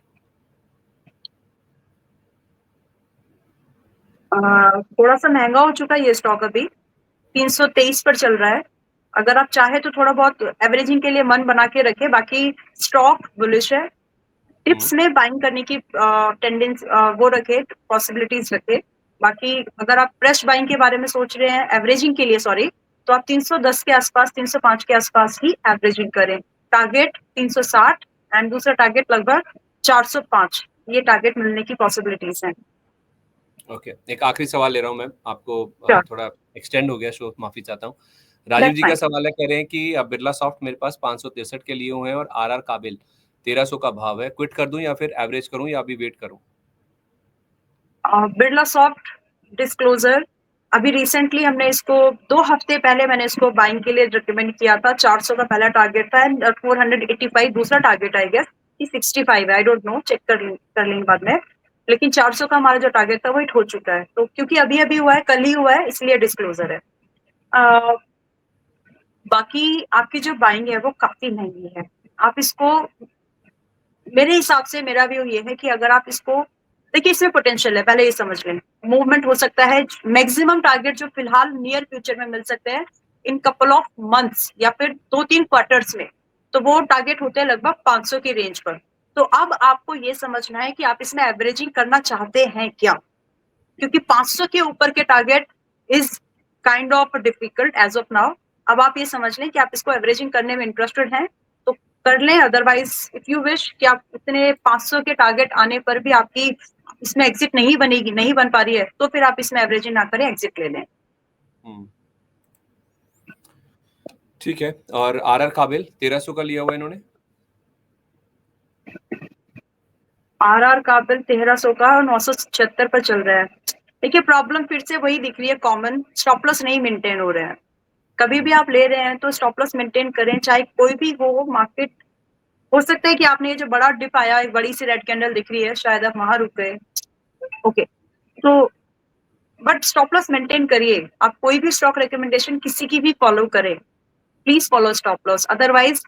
थोड़ा सा महंगा हो चुका है ये स्टॉक, अभी 323 पर चल रहा है। अगर आप चाहे तो थोड़ा बहुत एवरेजिंग के लिए मन बना के रखे, बाकी स्टॉक बुलिश है। टिप्स में बाइंग करने की टेंडेंसी वो रखे, पॉसिबिलिटीज रखे। बाकी अगर आप फ्रेश बाइंग के बारे में सोच रहे हैं, एवरेजिंग के लिए सॉरी, तो आप 310 के आसपास, 305 के आसपास ही एवरेजिंग करें। टारगेट 360 एंड दूसरा टारगेट लगभग 405, ये टारगेट मिलने की पॉसिबिलिटीज हैं। ओके, एक आखिरी सवाल ले रहा हूँ मैं आपको, थोड़ा एक्सटेंड हो गया शो, माफी चाहता हूँ। राजीव जी का सवाल है, कह रहे हैं कि बिरला सॉफ्ट मेरे पास 563 के लिए हुए हैं और आरआर काबिल 1300 का भाव है, क्विट कर दूं या फिर एवरेज करूं या अभी वेट करूं? बिरला सॉफ्ट डिस्क्लोजर, अभी रिसेंटली हमने इसको 2 हफ्ते पहले मैंने इसको बाइंग के लिए रिकमेंड किया था। 400 का पहला टारगेट था एंड 485 दूसरा टारगेट आई गेस, कि 65 है, आई डोंट नो, चेक कर लेंगे बाद में। लेकिन 400 का हमारा जो टारगेट था वो हिट हो चुका है। तो क्योंकि अभी अभी हुआ है, कल ही हुआ है, इसलिए डिस्क्लोजर है। बाकी आपकी जो बाइंग है वो काफी महंगी है। आप इसको, मेरे हिसाब से मेरा व्यू ये है कि अगर आप इसको देखिए, इसमें पोटेंशियल है, पहले ये समझ लें। मूवमेंट हो सकता है, मैक्सिमम टारगेट जो फिलहाल नियर फ्यूचर में मिल सकते हैं इन कपल ऑफ मंथ्स या फिर 2-3 क्वार्टर्स में, तो वो टारगेट होते हैं लगभग 500 की रेंज पर। तो अब आपको ये समझना है कि आप इसमें एवरेजिंग करना चाहते हैं क्या, क्योंकि 500 के ऊपर के target is kind of difficult as of now. अब आप ये समझ लें कि आप इसको एवरेजिंग करने में इंटरेस्टेड हैं तो कर लें, अदरवाइज इफ यू विश कि आप इतने 500 के टारगेट आने पर भी आपकी इसमें एग्जिट नहीं बनेगी, नहीं बन पा रही है, तो फिर आप इसमें एवरेजिंग ना करें, एग्जिट ले लें। ठीक है, और आरआर काबिल 1300 का लिया हुआ इन्होंने। आरआर काबिल 1300 का और 976 पर चल रहा है। देखिए, प्रॉब्लम फिर से वही दिख रही है, कॉमन स्टॉप लॉस नहीं मेंटेन हो रहे हैं। कभी भी आप ले रहे हैं तो स्टॉप लॉस मेंटेन करें, चाहे कोई भी हो मार्केट। हो सकता है कि आपने ये जो बड़ा डिप आया, एक बड़ी सी रेड कैंडल दिख रही है, शायद आप वहां रुक गए, ओके, तो बट स्टॉप लॉस मेंटेन करिए। आप कोई भी स्टॉक रिकमेंडेशन किसी की भी फॉलो करें, please follow stop loss, otherwise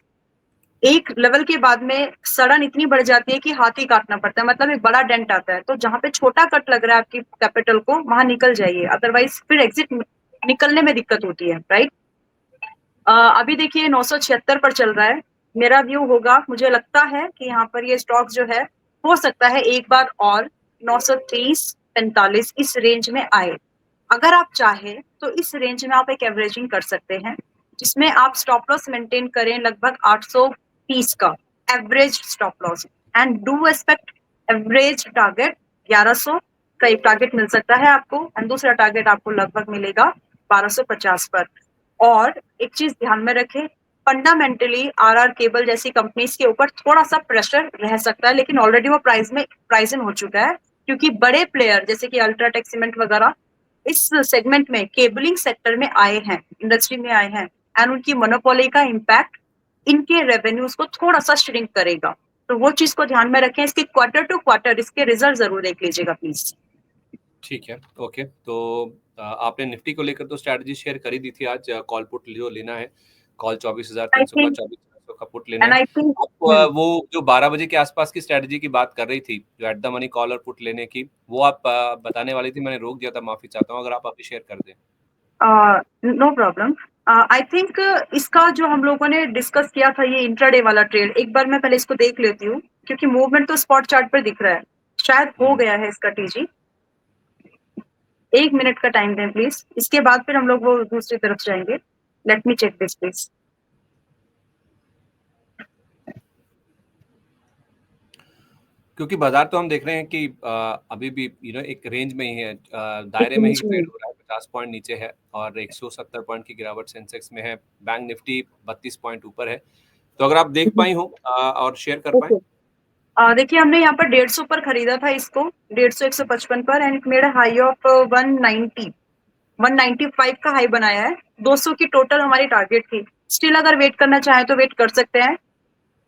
एक लेवल के बाद में सड़न इतनी बढ़ जाती है कि हाथ ही काटना पड़ता है, मतलब एक बड़ा डेंट आता है। तो जहां पे छोटा कट लग रहा है आपकी कैपिटल को, वहां निकल जाइए, अदरवाइज फिर एग्जिट निकलने में दिक्कत होती है, राइट। अभी देखिए 976 पर चल रहा है। मेरा व्यू होगा, मुझे लगता है कि यहाँ पर ये स्टॉक जो है, हो सकता है एक बार और 930-45 इस रेंज में आए। अगर आप चाहे तो इस रेंज में आप एक एवरेजिंग कर सकते हैं। जिसमें आप स्टॉप लॉस मेंटेन करें लगभग 830 का average stop loss, and do expect average target 1100 का एक टारगेट मिल सकता है आपको, एंड दूसरा टारगेट आपको लगभग मिलेगा 1250 पर। और एक चीज ध्यान में रखें, फंडामेंटली आरआर केबल जैसी कंपनीज के ऊपर थोड़ा सा प्रेशर रह सकता है, लेकिन ऑलरेडी वो प्राइस इन हो चुका है, क्योंकि बड़े प्लेयर जैसे कि अल्ट्राटेक सीमेंट वगैरह इस सेगमेंट में, केबलिंग सेक्टर में आए हैं, इंडस्ट्री में आए हैं, एंड उनकी मोनोपोली का इम्पैक्ट इनके रेवेन्यूज को थोड़ा सा श्रिंक करेगा। तो वो चीज को ध्यान में रखें, इसके क्वार्टर टू क्वार्टर इसके रिजल्ट जरूर देख लीजिएगा प्लीज। ठीक है, ओके। तो आपने निफ्टी को लेकर तो स्ट्रैटेजी शेयर कर ही दी थी आज। कॉल पुट जो लेना है, कॉल 24,300 का, 24,400 का पुट लेना एंड है। आई थिंक आप वो जो 12 बजे के आसपास की स्ट्रैटेजी की बात कर रही थी, जो एट द मनी कॉल और पुट लेने की, वो आप बताने वाली थी, मैंने रोक दिया था, माफी चाहता हूँ, अगर आप अभी शेयर कर दें। No problem. आई थिंक इसका जो हम लोगों ने डिस्कस किया था, ये इंट्राडे वाला ट्रेड, एक बार मैं पहले इसको देख लेती हूँ, क्योंकि मूवमेंट तो स्पॉट चार्ट पर दिख रहा है, शायद हो गया है इसका टीजी। 1 मिनट का टाइम दें प्लीज, इसके बाद फिर हम लोग वो दूसरी तरफ जाएंगे। Let me check this please. क्योंकि बाजार तो हम देख रहे हैं कि अभी भी एक रेंज में ही है, दायरे में ही ट्रेड हो रहा है, 50 पॉइंट नीचे है और 170 पॉइंट की गिरावट सेंसेक्स में है। बैंक निफ्टी 32 पॉइंट ऊपर है। तो अगर आप देख पाई हो और शेयर कर पाए। देखिए, हमने यहाँ पर 150 पर खरीदा था इसको, 150 155 पर, and it made high of 190 195 का हाई बनाया है। 200 की टोटल हमारी टारगेट थी। स्टिल अगर वेट करना चाहें तो वेट कर सकते हैं,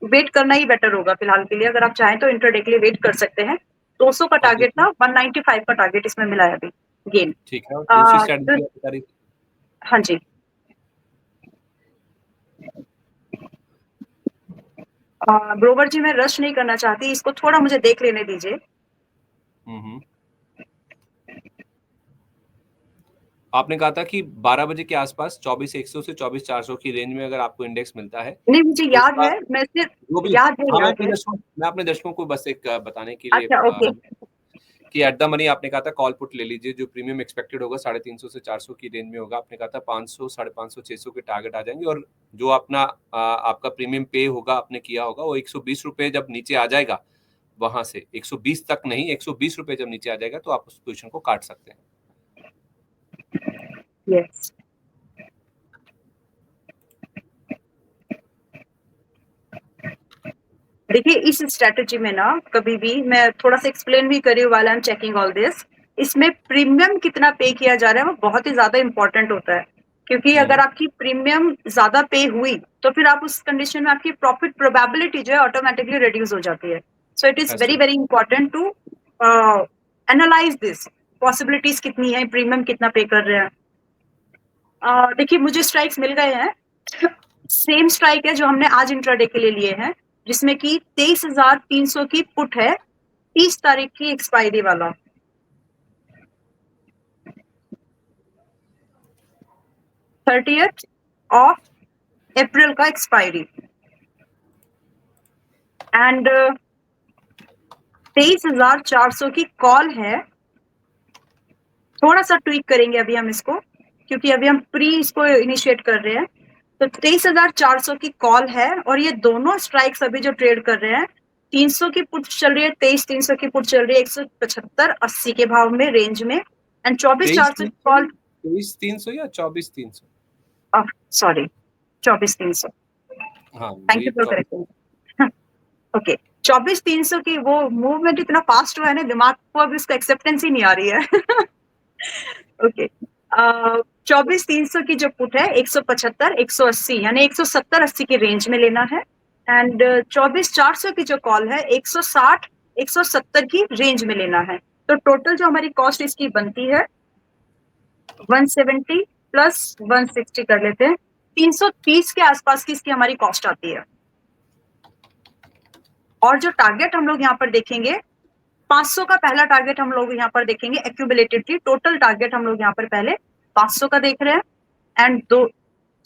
वेट करना ही बेटर होगा फिलहाल के लिए। अगर आप चाहें तो इंटरडे के लिए वेट कर सकते हैं। 200 का टारगेट था, 195 का टारगेट इसमें मिला है अभी गेन। ठीक है, और दूसरी स्ट्रेटजी आप बता रही थी। हाँ जी, ब्रोवर जी, मैं रश नहीं करना चाहती, इसको थोड़ा मुझे देख लेने दीजिए। आपने कहा था कि 12 बजे के आसपास 24,100 से 24,400 की रेंज में अगर आपको इंडेक्स मिलता है। नहीं, मुझे तो याद है, मैं सिर्फ याद है, हाँ, याद है। मैं अपने दर्शकों को बस एक बताने के लिए अच्छा, ओके। कि एट द मनी आपने कहा था कॉल पुट ले लीजिए, जो प्रीमियम एक्सपेक्टेड होगा 350 से 400 की रेंज में होगा। आपने कहा था 500, 550, 600 के टारगेट आ जाएंगे, और जो अपना आपका प्रीमियम पे होगा, आपने किया होगा, वो 120 रुपए जब नीचे आ जाएगा, वहां से 120 तक नहीं, 120 रुपए जब नीचे आ जाएगा तो आप उस पोजीशन को काट सकते हैं। यस, देखिए, इस स्ट्रेटजी में ना, कभी भी मैं थोड़ा सा एक्सप्लेन भी करी वाला I am checking all this, इसमें प्रीमियम कितना पे किया जा रहा है वो बहुत ही ज्यादा इंपॉर्टेंट होता है, क्योंकि अगर आपकी प्रीमियम ज्यादा पे हुई तो फिर आप उस कंडीशन में आपकी प्रॉफिट प्रोबेबिलिटी जो है ऑटोमेटिकली रिड्यूस हो जाती है। So it is very very important to analyse this, possibilities कितनी है, प्रीमियम कितना पे कर रहे हैं। देखिए, मुझे स्ट्राइक्स मिल गए हैं, सेम स्ट्राइक है जो हमने आज इंट्राडे के लिए लिए हैं, जिसमें कि 23,300 की पुट है, 30 तारीख की एक्सपायरी वाला। 30th ऑफ अप्रैल का एक्सपायरी, एंड 23,400 की कॉल है। थोड़ा सा ट्वीक करेंगे अभी हम इसको, क्योंकि अभी हम प्री इसको इनिशिएट कर रहे हैं। तो 23,400 की कॉल है, और ये दोनों स्ट्राइक्स अभी जो ट्रेड कर रहे हैं, 300 की पुट चल रही है, 23,300 की पुट चल रही है 175-80 के भाव में, रेंज में, एंड 24,400 की कॉल। 23,300 या 24,300? सॉरी, 24,300। हाँ, thank you for correcting. Okay, 24,300 की वो मूवमेंट इतना फास्ट हुआ है ना, दिमाग को अभी उसका एक्सेप्टेंस ही नहीं आ रही है। ओके, 24,300 की जो पुट है 175-180, यानी 170-80 की रेंज में लेना है, एंड 24,400 की जो कॉल है 160-170 की रेंज में लेना है। तो टोटल जो हमारी कॉस्ट इसकी बनती है 170 प्लस 160 कर लेते हैं, 330 के आसपास की इसकी हमारी कॉस्ट आती है। और जो टारगेट हम लोग यहाँ पर देखेंगे, 500 का पहला टारगेट हम लोग यहाँ पर देखेंगे, एक्यूमुलेटेडली टोटल टारगेट हम लोग यहाँ पर पहले 500 का देख रहे हैं, एंड दो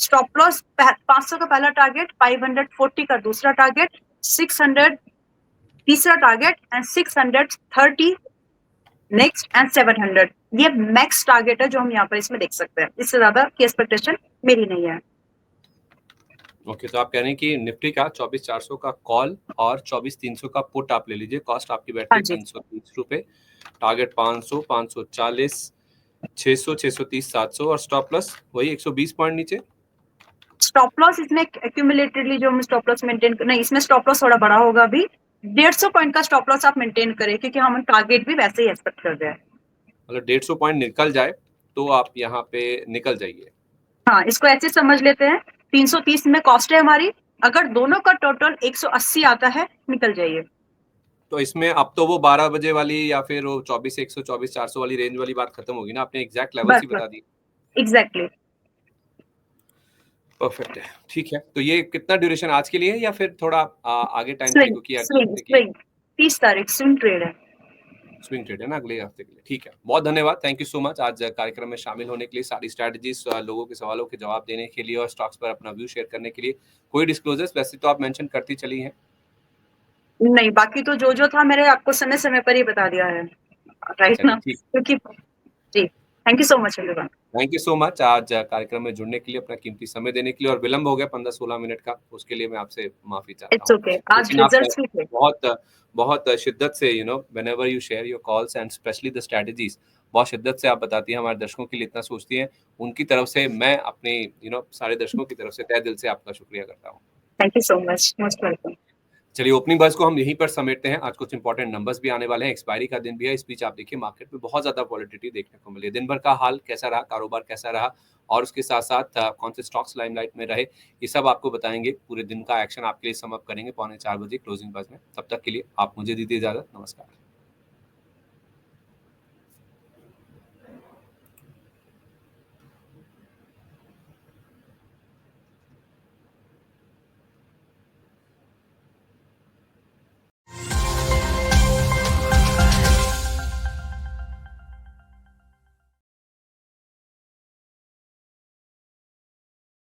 स्टॉप लॉस, 500 का पहला टारगेट, 540 का दूसरा टारगेट, 600 तीसरा टारगेट, एंड 630 नेक्स्ट, एंड 700 ये मैक्स टारगेट है जो हम यहाँ पर इसमें देख सकते हैं। इससे ज्यादा की एक्सपेक्टेशन मेरी नहीं है। ओके, तो आप कह रहे हैं कि निफ्टी का 24,400 का कॉल और 24,300 का पुट आप ले लीजिए। कॉस्ट आपकी बैठती हाँ है जी। 330 रुपए, टारगेट 500, 540, 600, 630, 700 और स्टॉप लॉस वही 120 पॉइंट नीचे। स्टॉप लॉस इसमें एक्यूमुलेटेडली जो हम स्टॉप लॉस मेंटेन नहीं, इसमें स्टॉप लॉस थोड़ा बड़ा होगा अभी। 150 पॉइंट का स्टॉप लॉस आप मेंटेन करें, क्योंकि हम टारगेट भी वैसे ही एक्सपेक्ट कर रहे हैं। मतलब 150 पॉइंट निकल जाए तो आप यहाँ पे निकल जाइए। हाँ, इसको ऐसे समझ लेते हैं, 330 में कॉस्ट है हमारी, अगर दोनों का टोटल 180 आता है, निकल जाइए। तो इसमें अब तो वो 12 बजे वाली या फिर वो 24,100, 24,400 वाली रेंज वाली बात खत्म होगी ना, आपने एग्जैक्ट लेवल्स बस ही बस बता दी। एग्जैक्टली। परफेक्ट है, ठीक है। तो ये कितना ड्यूरेशन आज के लिए है या फिर थोड़ा आगे टाइम के लिए, स्विंग क्योंकि अगले स्विंग हफ्ते की स्विंग 30 तारीख स्विंग ट्रेड है। स्विंग ट्रेड है ना अगले हफ्ते के लिए? ठीक है, बहुत धन्यवाद, थैंक यू सो मच आज कार्यक्रम में शामिल होने के लिए, सारी स्ट्रैटेजीज, लोगों के सवालों के जवाब देने के लिए और स्टॉक्स पर अपना व्यू शेयर करने के लिए। कोई डिस्क्लोजर्स वैसे तो आप मेंशन करती चली हैं? नहीं, बाकी तो जो था मैंने आपको समय समय पर ही बता दिया है, राइट चलिए ना, ठीक। क्योंकि जी, thank you so much everyone. Thank you so much आज कार्यक्रम में जुड़ने के लिए, अपना कीमती समय देने के लिए, और विलंब हो गया 15-16 मिनट का, उसके लिए मैं आपसे माफी चाहता इट्स हूँ। ओके, आज लेकिन आप रिजल्ट्स भी थे। बहुत बहुत शिद्दत से whenever you share your calls and specially the strategies, बहुत शिद्दत से आप बताती हैं, हमारे दर्शकों के लिए इतना सोचती हैं। उनकी तरफ से मैं अपने सारे दर्शकों की तरफ से तहे दिल से आपका शुक्रिया करता हूँ। Thank you so much, most welcome. चलिए, ओपनिंग बस को हम यहीं पर समेटते हैं। आज कुछ इंपॉर्टेंट नंबर्स भी आने वाले हैं, एक्सपायरी का दिन भी है। इस बीच आप देखिए मार्केट में बहुत ज्यादा वॉलिटिलिटी देखने को मिली है। दिन भर का हाल कैसा रहा, कारोबार कैसा रहा, और उसके साथ साथ कौन से स्टॉक्स लाइमलाइट में रहे, ये सब आपको बताएंगे। पूरे दिन का एक्शन आपके लिए सम अप करेंगे 3:45 बजे क्लोजिंग बस में। तब तक के लिए आप मुझे दीजिए इजाजत, नमस्कार।